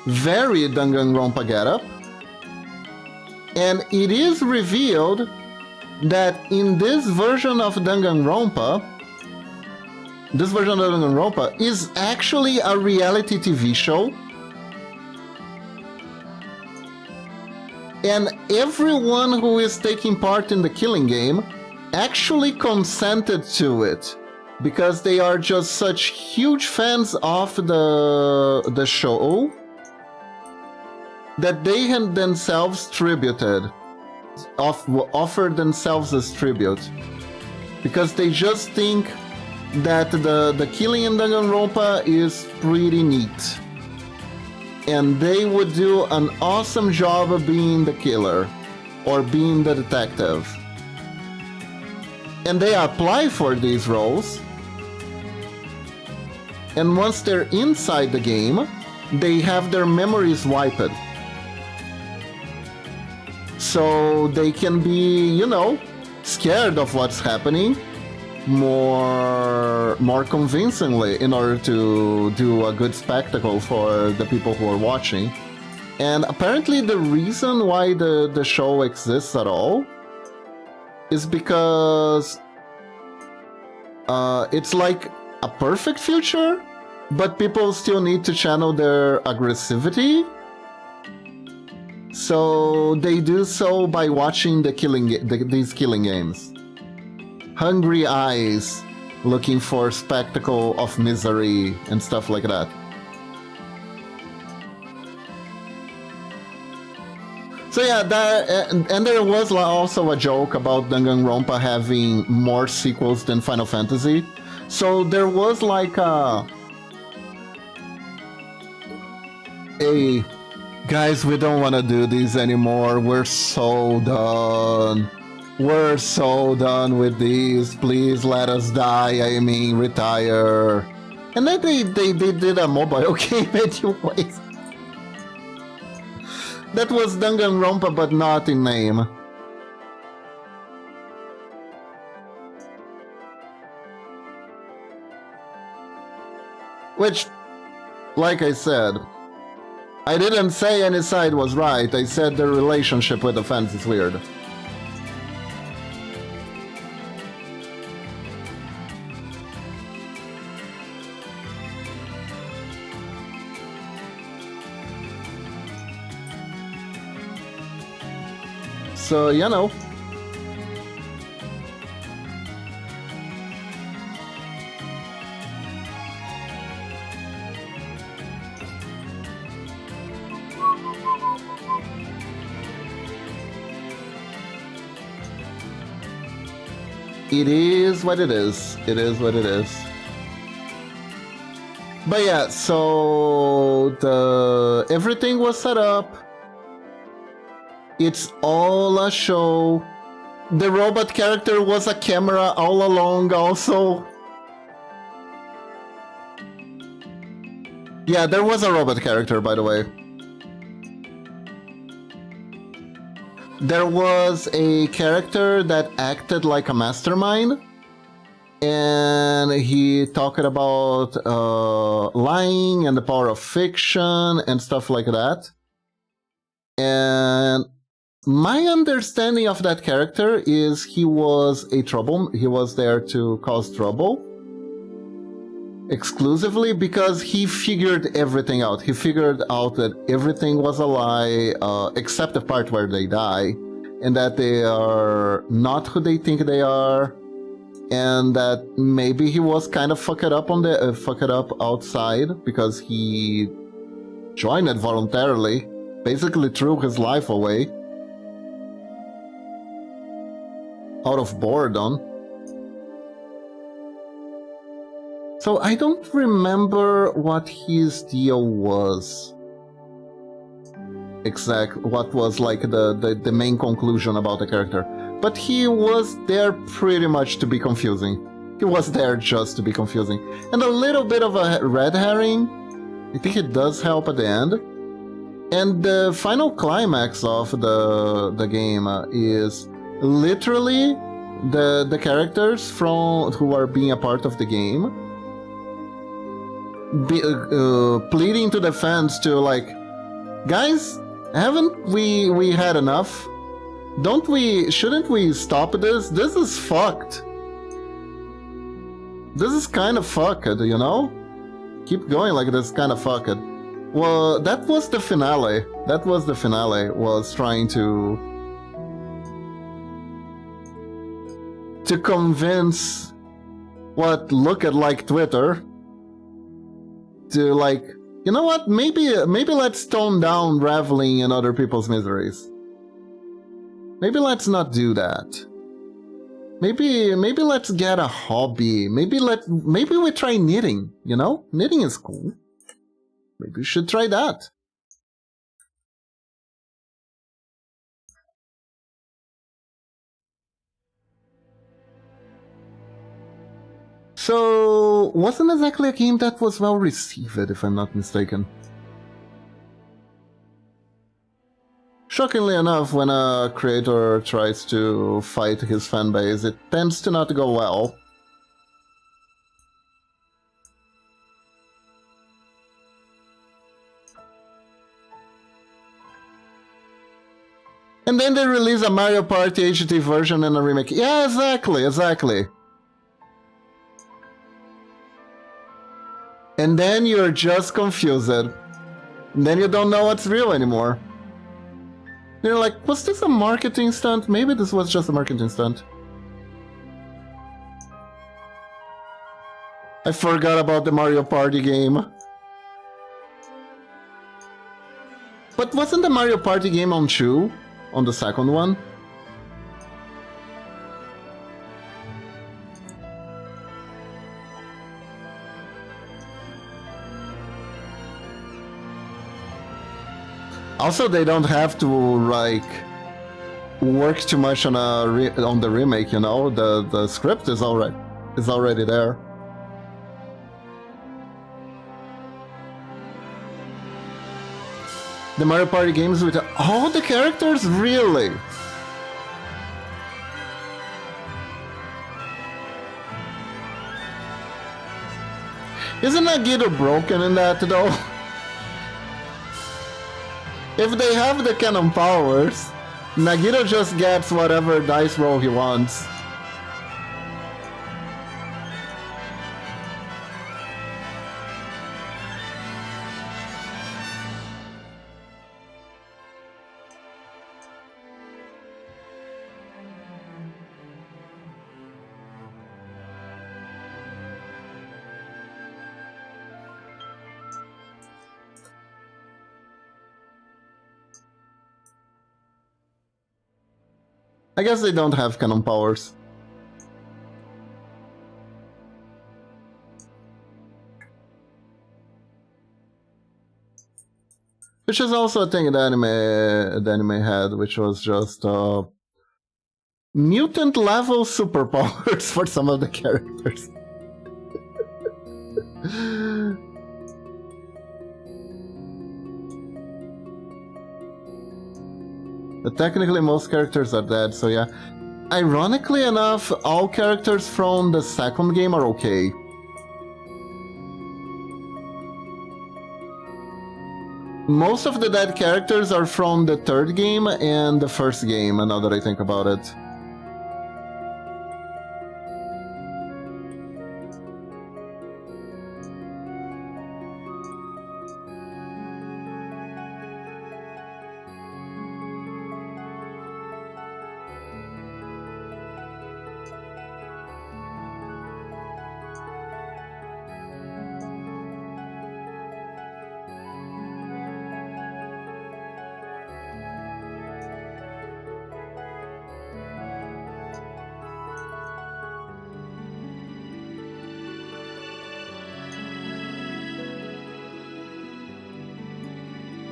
very Danganronpa getup. And it is revealed that in this version of Danganronpa, is actually a reality TV show. And everyone who is taking part in the killing game actually consented to it, because they are just such huge fans of the show that they had themselves offered themselves as tribute, because they just think that the killing in Danganronpa is pretty neat, and they would do an awesome job of being the killer or being the detective. And they apply for these roles, and once they're inside the game, they have their memories wiped. So they can be, you know, scared of what's happening more convincingly in order to do a good spectacle for the people who are watching. And apparently the reason why the show exists at all is because it's like a perfect future, but people still need to channel their aggressivity. So they do so by watching these killing games. Hungry eyes looking for spectacle of misery and stuff like that. So yeah, and there was also a joke about Danganronpa having more sequels than Final Fantasy. So there was like a guys, we don't want to do these anymore. We're so done. We're so done with these. Please let us die. I mean, retire. And then they did a mobile game anyways. That was Danganronpa, but not in name. Which, like I said, I didn't say any side was right. I said the relationship with the fans is weird. So, you know. It is what it is. It is what it is. But yeah, so everything was set up. It's all a show. The robot character was a camera all along also. Yeah, there was a robot character, by the way. There was a character that acted like a mastermind, and he talked about lying and the power of fiction and stuff like that. And my understanding of that character is he was there to cause trouble exclusively because he figured everything out. He figured out that everything was a lie, except the part where they die, and that they are not who they think they are, and that maybe he was kind of fucked up outside because he joined it voluntarily, basically threw his life away out of boredom. So I don't remember what his deal was. What was like the main conclusion about the character. But he was there pretty much to be confusing. He was there just to be confusing. And a little bit of a red herring I think it does help at the end. And the final climax of the game is literally the characters who are being a part of the game pleading to the fans to like, guys, haven't we had enough? Shouldn't we stop this? This is fucked. This is kind of fucked, you know? Keep going like this, kind of fucked. Well, that was the finale. That was the finale, was trying to convince what looked like Twitter to like, you know what, maybe let's tone down reveling in other people's miseries. Maybe let's not do that. Maybe let's get a hobby. Maybe we try knitting, you know? Knitting is cool. Maybe we should try that. So, wasn't exactly a game that was well received, if I'm not mistaken. Shockingly enough, when a creator tries to fight his fanbase, it tends to not go well. And then they release a Mario Party HD version and a remake. Yeah, exactly. And then you're just confused. And then you don't know what's real anymore. You're like, was this a marketing stunt? Maybe this was just a marketing stunt. I forgot about the Mario Party game. But wasn't the Mario Party game on 2? On the second one? Also, they don't have to like work too much on the remake, you know. The script is already there. The Mario Party games with all the characters, really? Isn't Nagito broken in that though? If they have the cannon powers, Nagito just gets whatever dice roll he wants. I guess they don't have cannon powers. Which is also a thing the anime had, which was just mutant level superpowers for some of the characters. But technically most characters are dead, so yeah. Ironically enough, all characters from the second game are okay. Most of the dead characters are from the third game and the first game, now that I think about it.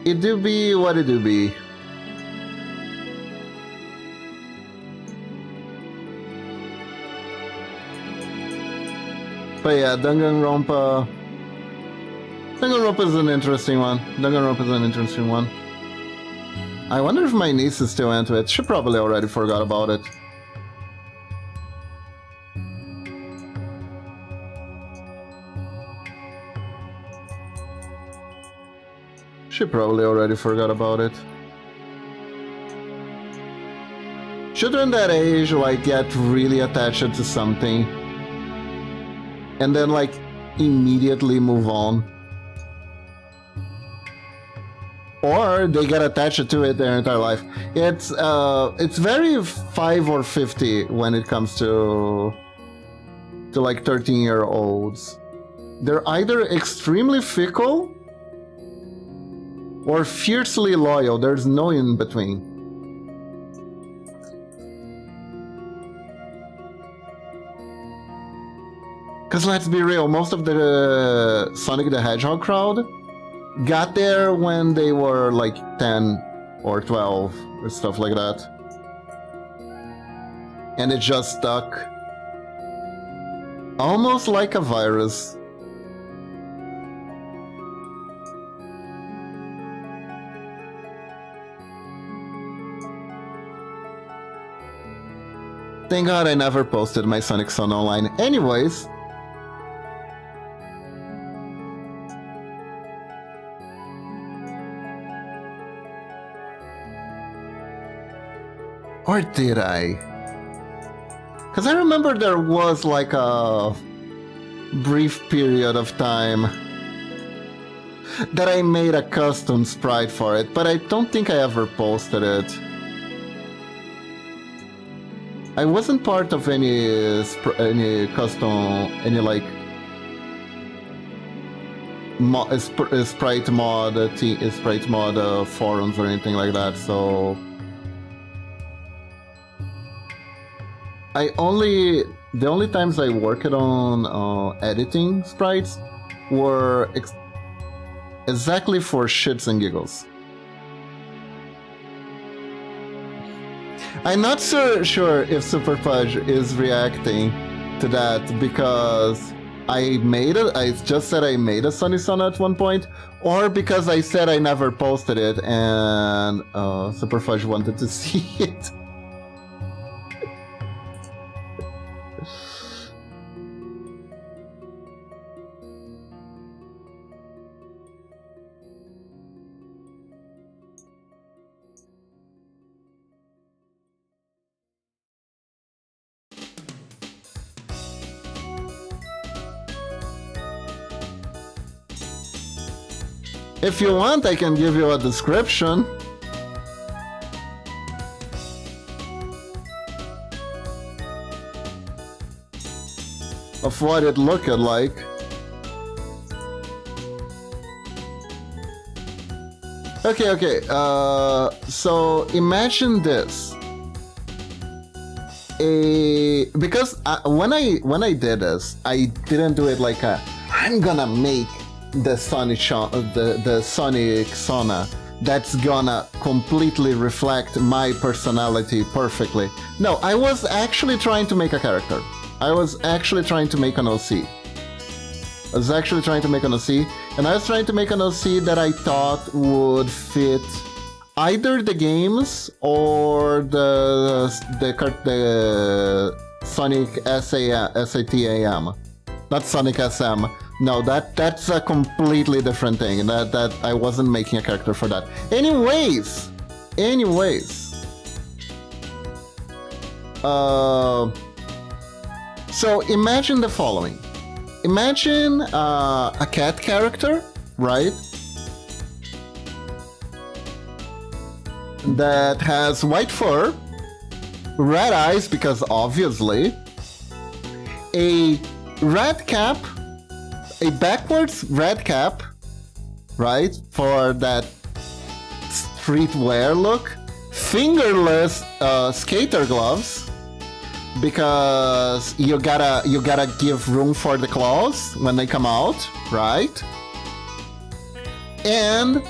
It do be what it do be. But yeah, Danganronpa Danganronpa is an interesting one. Danganronpa is an interesting one. I wonder if my niece is still into it. She probably already forgot about it. She probably already forgot about it. Children that age, like, get really attached to something and then, like, immediately move on. Or they get attached to it their entire life. It's very 5 or 50 when it comes to like 13-year-olds. They're either extremely fickle or fiercely loyal. There's no in between. Because let's be real, most of the Sonic the Hedgehog crowd got there when they were like 10 or 12 or stuff like that. And it just stuck. Almost like a virus. Thank God I never posted my Sonic Son online. Anyways. Or did I? Because I remember there was like a brief period of time that I made a custom sprite for it, but I don't think I ever posted it. I wasn't part of any custom, any like sprite mod forums or anything like that, so the only times I worked on editing sprites were exactly for shits and giggles. I'm not so sure if Super Fudge is reacting to that because I just said I made a Sunny Son at one point, or because I said I never posted it and Super Fudge wanted to see it. If you want, I can give you a description. Of what it looked like. Okay. So imagine this. Because when I did this, I didn't do it like I'm gonna make the Sonic Sona that's gonna completely reflect my personality perfectly. No, I was actually trying to make a character. I was actually trying to make an OC. And I was trying to make an OC that I thought would fit either the games or the Sonic SATAM. Not Sonic SM. No, that's a completely different thing. That I wasn't making a character for that. Anyways. So imagine the following. Imagine a cat character, right? That has white fur, red eyes because obviously, a red cap, a backwards red cap, right, for that streetwear look, fingerless skater gloves, because you gotta give room for the claws when they come out, right? And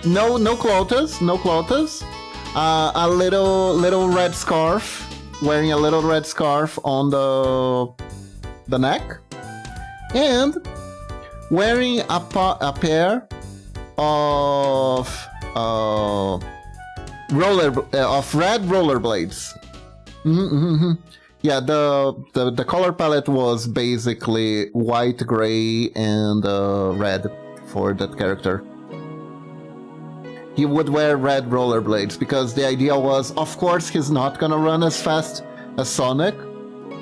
no clotas. A little red scarf, wearing a little red scarf on the neck, and wearing a pair of red rollerblades. Yeah, the color palette was basically white, gray, and red for that character. He would wear red rollerblades because the idea was, of course, he's not gonna run as fast as Sonic,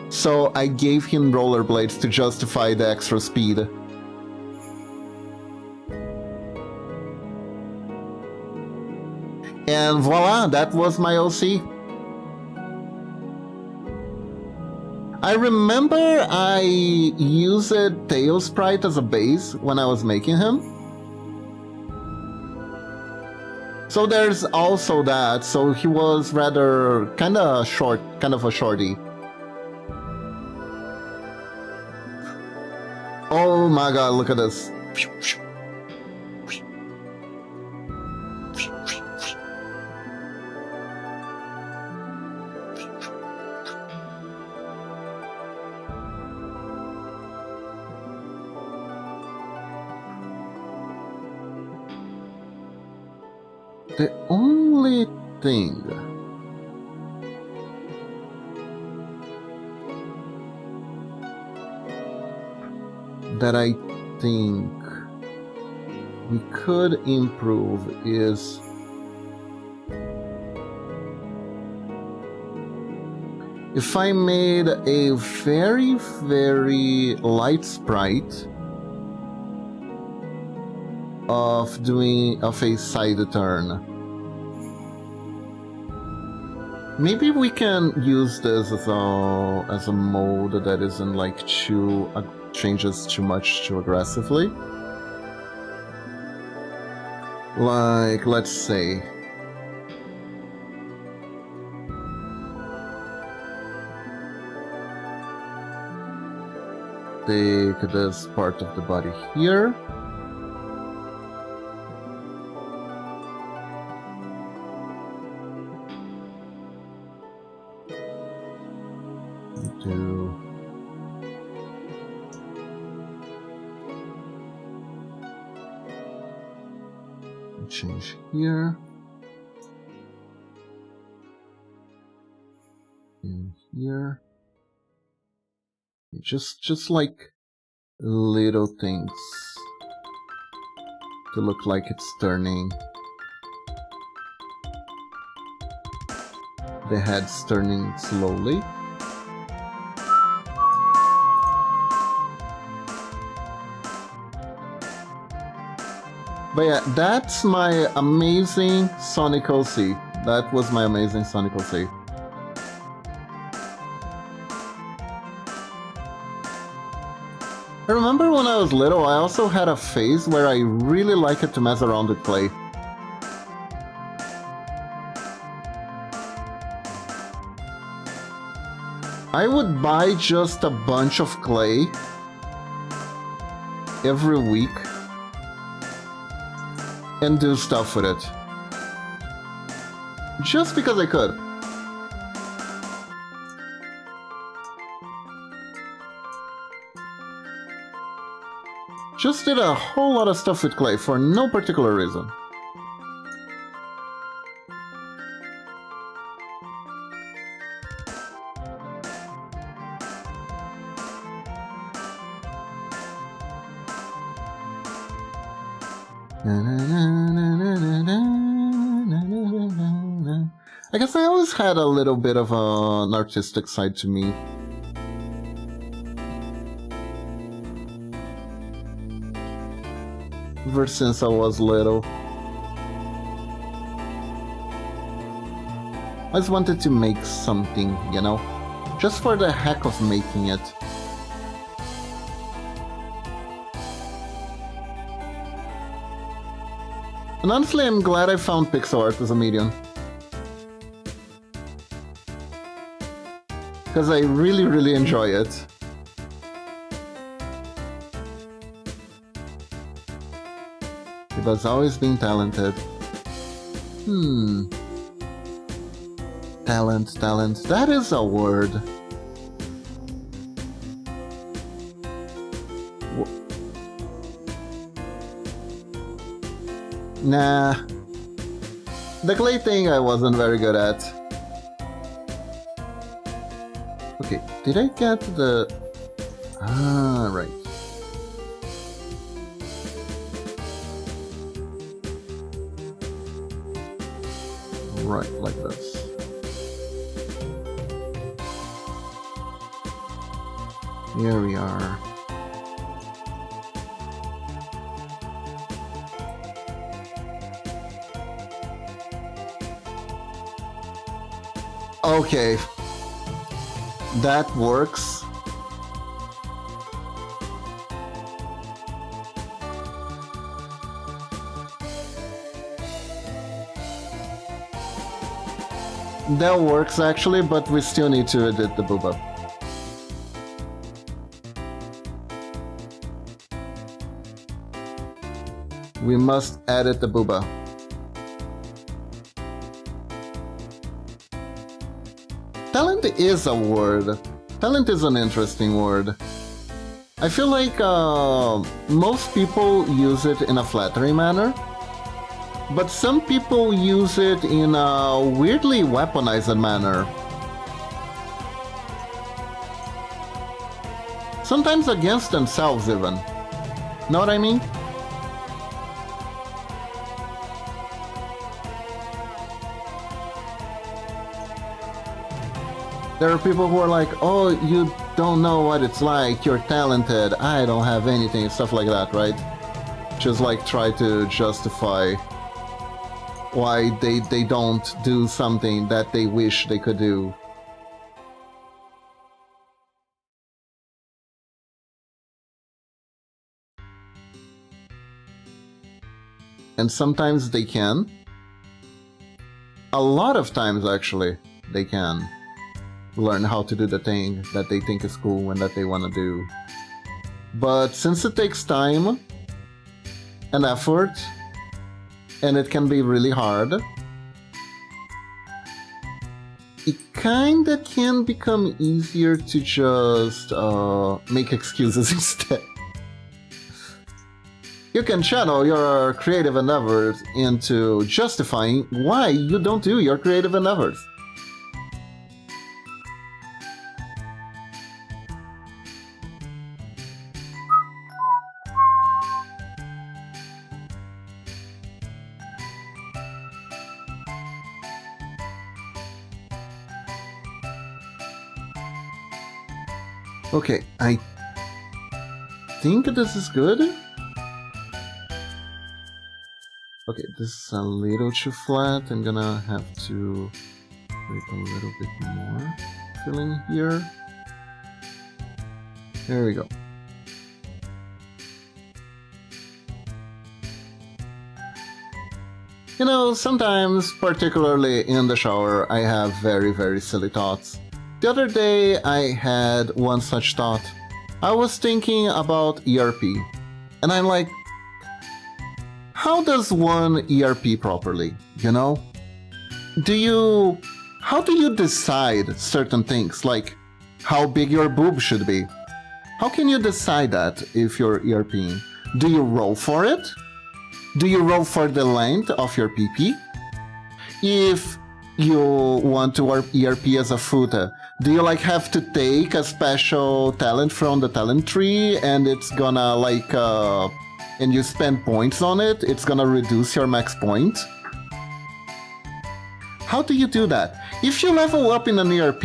so I gave him rollerblades to justify the extra speed. And voila, that was my OC. I remember I used Tail Sprite as a base when I was making him. So there's also that, so he was rather kind of a shorty. Oh my god, look at this. The only thing that I think we could improve is if I made a very, very light sprite of a side turn. Maybe we can use this as a mode that isn't like changes too much too aggressively. Like, let's say take this part of the body here. Change here and here. Just like little things to look like it's turning. The head's turning slowly. But yeah, that's my amazing Sonic OC. That was my amazing Sonic OC. I remember when I was little, I also had a phase where I really liked to mess around with clay. I would buy just a bunch of clay every week and do stuff with it. Just because I could. Just did a whole lot of stuff with clay for no particular reason. I guess I always had a little bit of an artistic side to me. Ever since I was little. I just wanted to make something, you know? Just for the heck of making it. And honestly, I'm glad I found Pixelart as a medium. Because I really, really enjoy it. It has always been talented. Talent. That is a word. Nah. The clay thing I wasn't very good at. Okay, did I get the... Ah, right. Right, like this. Here we are. Okay. That works. That works actually, but we still need to edit the booba. We must edit the booba. Talent is a word. Talent is an interesting word. I feel like most people use it in a flattering manner, but some people use it in a weirdly weaponized manner. Sometimes against themselves even. Know what I mean? There are people who are like, oh, you don't know what it's like, you're talented, I don't have anything, stuff like that, right? Just like try to justify why they don't do something that they wish they could do. And sometimes they can. A lot of times, actually, they can learn how to do the thing that they think is cool and that they want to do. But since it takes time and effort, and it can be really hard, it kinda can become easier to just make excuses instead. You can channel your creative endeavors into justifying why you don't do your creative endeavors. Okay, I think this is good. Okay, this is a little too flat. I'm gonna have to create a little bit more filling here. There we go. You know, sometimes, particularly in the shower, I have very, very silly thoughts. The other day, I had one such thought. I was thinking about ERP, and I'm like, how does one ERP properly, you know? How do you decide certain things, like how big your boob should be? How can you decide that if you're ERPing? Do you roll for it? Do you roll for the length of your PP? If you want to ERP as a foot, do you like have to take a special talent from the talent tree and it's gonna like and you spend points on it, it's gonna reduce your max point? How do you do that? If you level up in an ERP,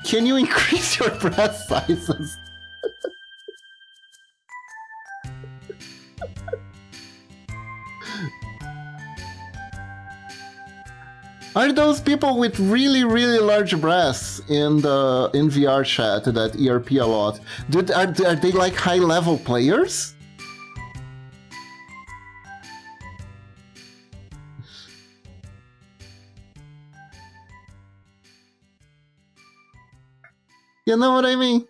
can you increase your breast sizes? Are those people with really, really large breasts in VR chat that ERP a lot? Are they like high-level players? You know what I mean?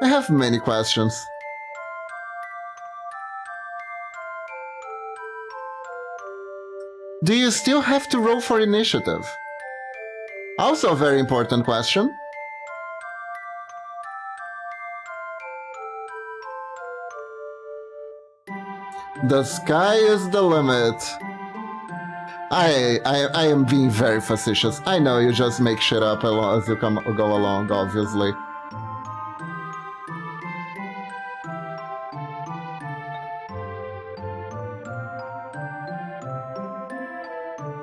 I have many questions. Do you still have to roll for initiative? Also a very important question. The sky is the limit. I am being very facetious. I know you just make shit up as you go along, obviously.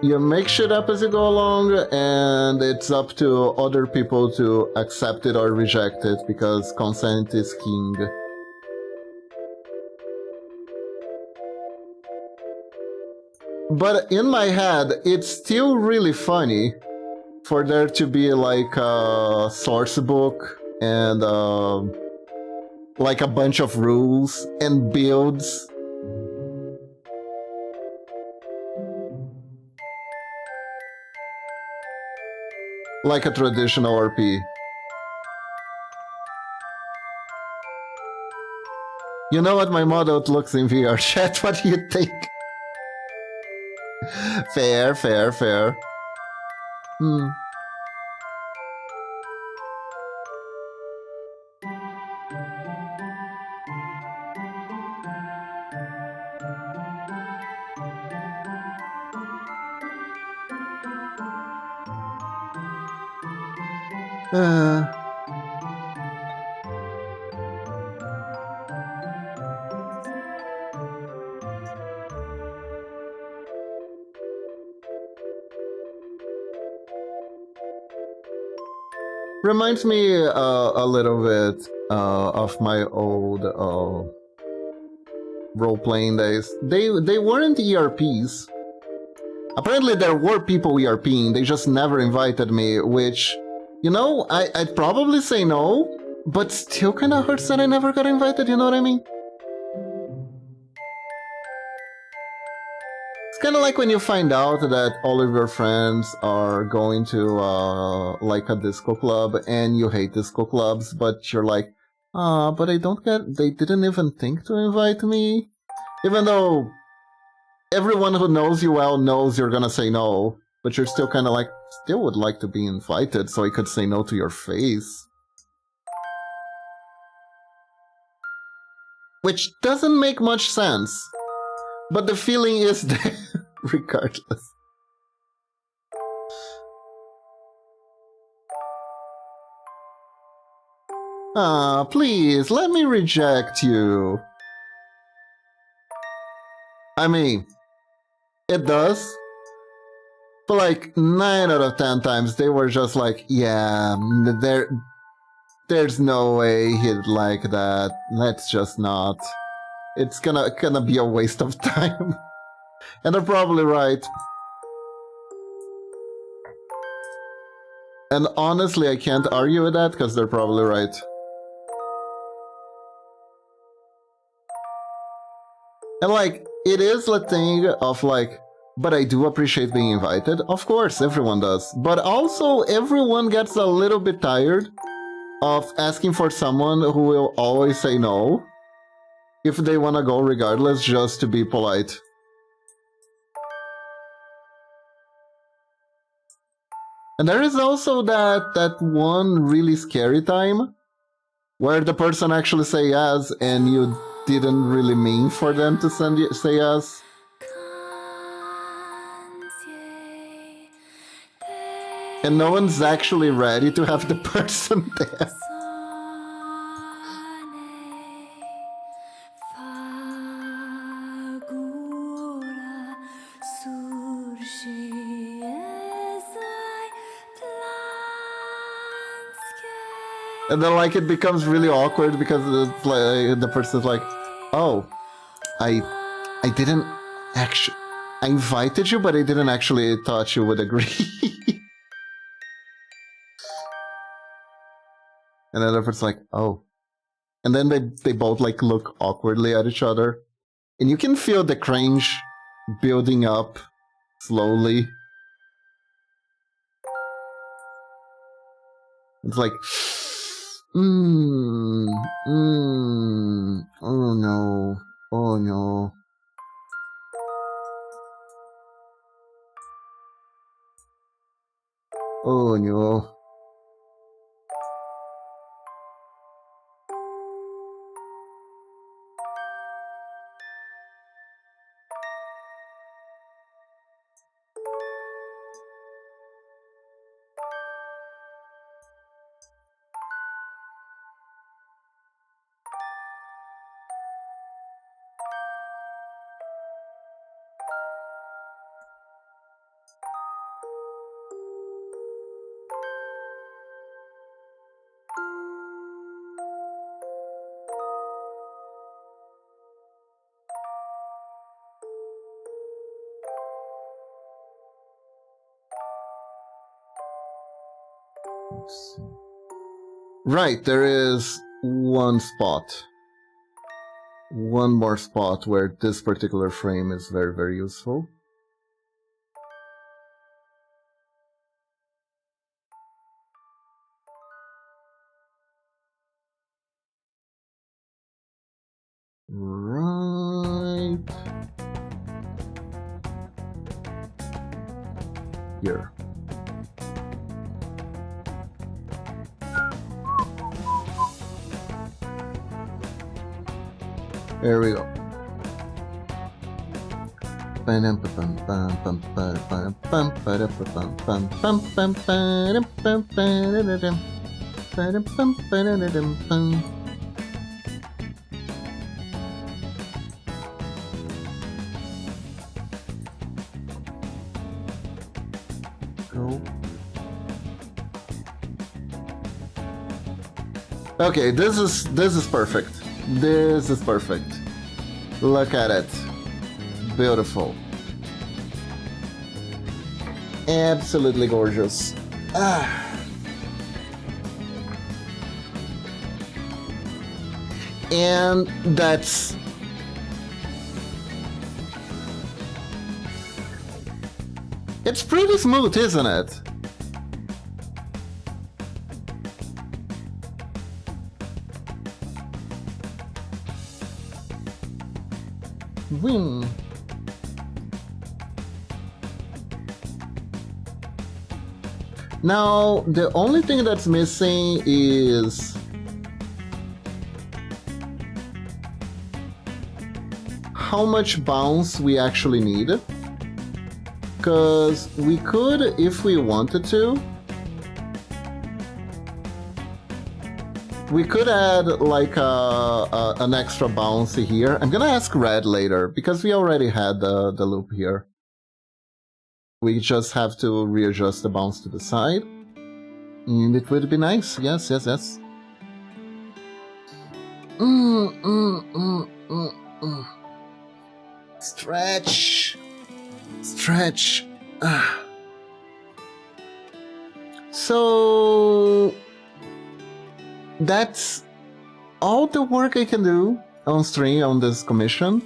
You make shit up as you go along, and it's up to other people to accept it or reject it, because consent is king. But in my head, it's still really funny for there to be like a source book and like a bunch of rules and builds. Like a traditional RP. You know what my model looks in VR chat? What do you think? Fair, fair, fair. Hmm. Uh, reminds me a little bit of my old role-playing days. They weren't ERPs. Apparently there were people ERPing, they just never invited me, which, you know, I'd probably say no, but still kinda hurts that I never got invited, you know what I mean? It's kinda like when you find out that all of your friends are going to, like a disco club, and you hate disco clubs, but you're like, but they didn't even think to invite me? Even though everyone who knows you well knows you're gonna say no, but you're still kind of like, still would like to be invited so I could say no to your face. Which doesn't make much sense, but the feeling is there regardless. Please, let me reject you. I mean, it does, but like 9 out of 10 times they were just like, yeah, there's no way he'd like that. Let's just not. It's gonna be a waste of time. And they're probably right. And honestly, I can't argue with that because they're probably right. And like, it is a thing of like, but I do appreciate being invited. Of course, everyone does. But also, everyone gets a little bit tired of asking for someone who will always say no if they want to go regardless, just to be polite. And there is also that one really scary time where the person actually say yes and you didn't really mean for them to say yes. And no one's actually ready to have the person there. And then like it becomes really awkward because it's like the person's like, oh, I didn't actually, I invited you, but I didn't actually thought you would agree. And then the person's like, oh. And then they both like look awkwardly at each other. And you can feel the cringe building up slowly. It's like, oh no, oh no. Oh no. Let's see. Right, there is one spot. One more spot where this particular frame is very, very useful. Right here. There we go. Go. Okay, this is perfect. This is perfect. Look at it. Beautiful. Absolutely gorgeous. And that's... It's pretty smooth, isn't it? Wing. Now, the only thing that's missing is how much bounce we actually need. Because we could, if we wanted to, we could add like an extra bounce here. I'm gonna ask Red later, because we already had the loop here. We just have to readjust the bounce to the side. And it would be nice. Yes, yes, yes. Stretch. Stretch. So... that's all the work I can do on stream on this commission.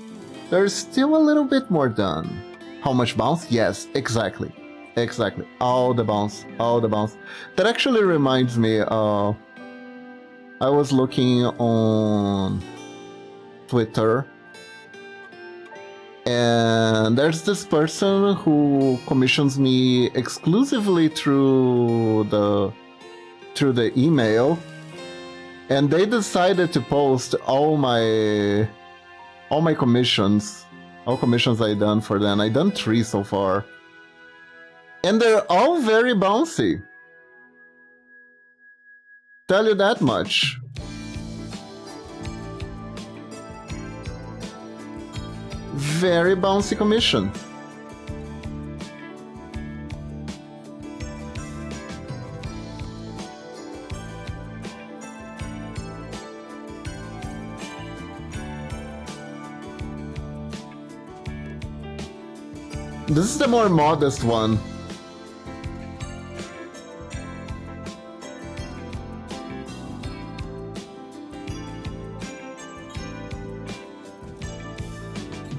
There's still a little bit more done. How much bounce? Yes, exactly. Exactly. All the bounce. All the bounce. That actually reminds me, I was looking on Twitter, and there's this person who commissions me exclusively through the email. And they decided to post all my commissions, all commissions I done for them. I done 3 so far, and they're all very bouncy. Tell you that much. Very bouncy commission. This is the more modest one.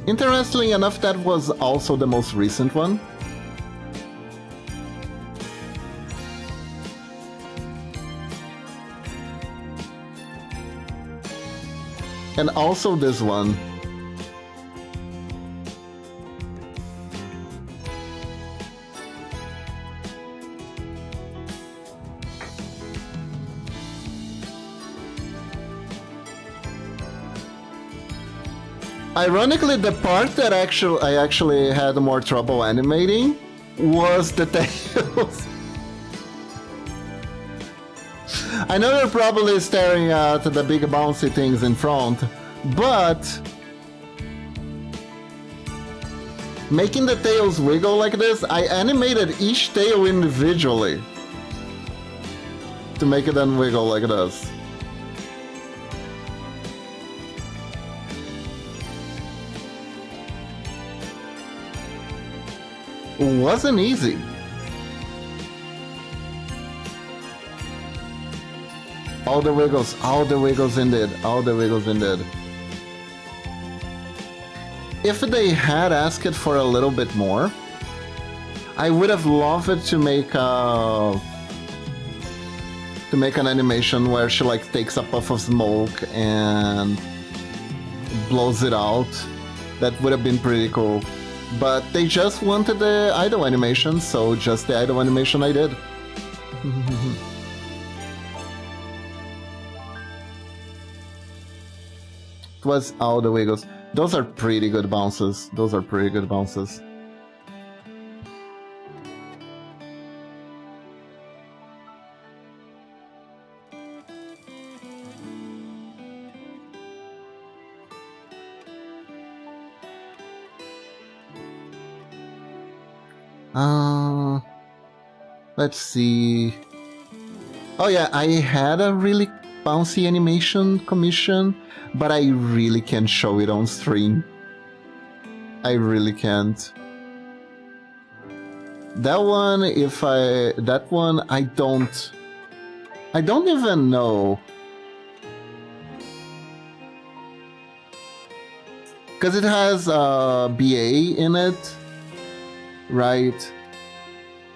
Interestingly enough, that was also the most recent one. And also this one. Ironically, the part that I actually had more trouble animating was the tails. I know you're probably staring at the big bouncy things in front, but making the tails wiggle like this, I animated each tail individually to make it then wiggle like this. Wasn't easy. All the wiggles indeed. All the wiggles indeed. If they had asked for a little bit more, I would have loved to make an animation where she like takes a puff of smoke and blows it out. That would have been pretty cool. But they just wanted the idle animation, so just the idle animation I did. It was all the wiggles. Those are pretty good bounces. Those are pretty good bounces. Let's see. Oh yeah, I had a really bouncy animation commission, but I really can't show it on stream. I really can't. That one, I don't even know. Because it has BA in it, right?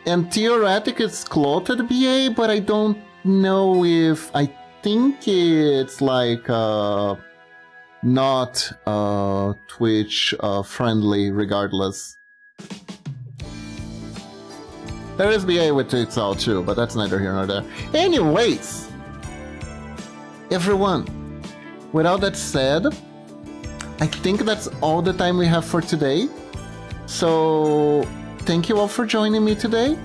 And theoretically it's clothed BA, but I don't know if... I think it's like not Twitch friendly regardless. There is BA with Pixelart too, but that's neither here nor there. Anyways, everyone, with all that said, I think that's all the time we have for today. So thank you all for joining me today.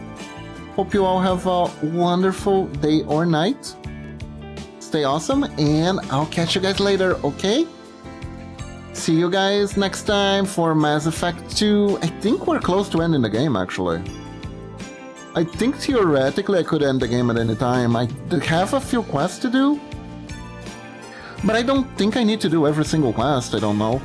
Hope you all have a wonderful day or night. Stay awesome, and I'll catch you guys later, okay? See you guys next time for Mass Effect 2. I think we're close to ending the game, actually. I think theoretically I could end the game at any time. I have a few quests to do, but I don't think I need to do every single quest, I don't know.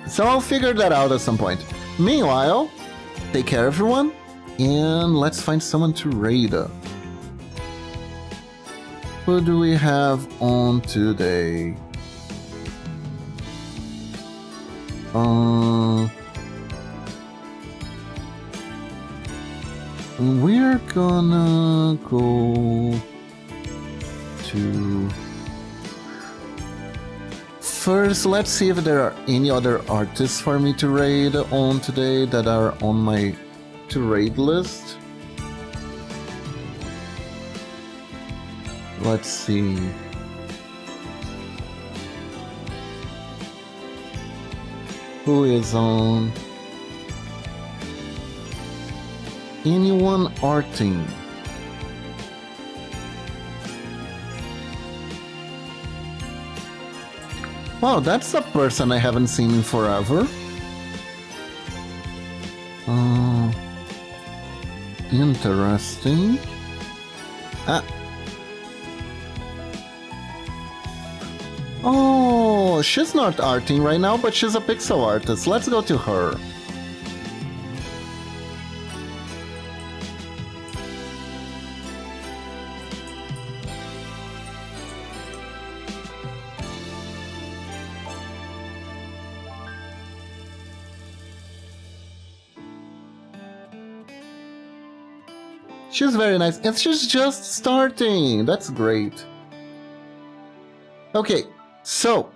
So I'll figure that out at some point. Meanwhile, take care everyone, and let's find someone to raid. Who do we have on today? We're gonna go to... First, let's see if there are any other artists for me to raid on today that are on my to raid list. Let's see. Who is on? Anyone arting? Wow, that's a person I haven't seen in forever. Interesting. Oh, she's not arting right now, but she's a pixel artist. Let's go to her. She's very nice, and she's just starting. That's great. Okay, so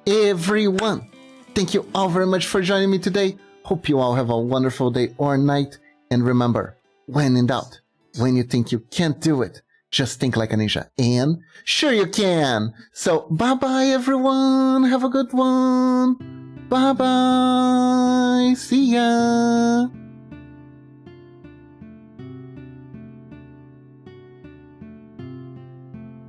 everyone, thank you all very much for joining me today. Hope you all have a wonderful day or night. And remember, when in doubt, when you think you can't do it, just think like a ninja. And sure you can. So bye-bye, everyone. Have a good one. Bye-bye. See ya.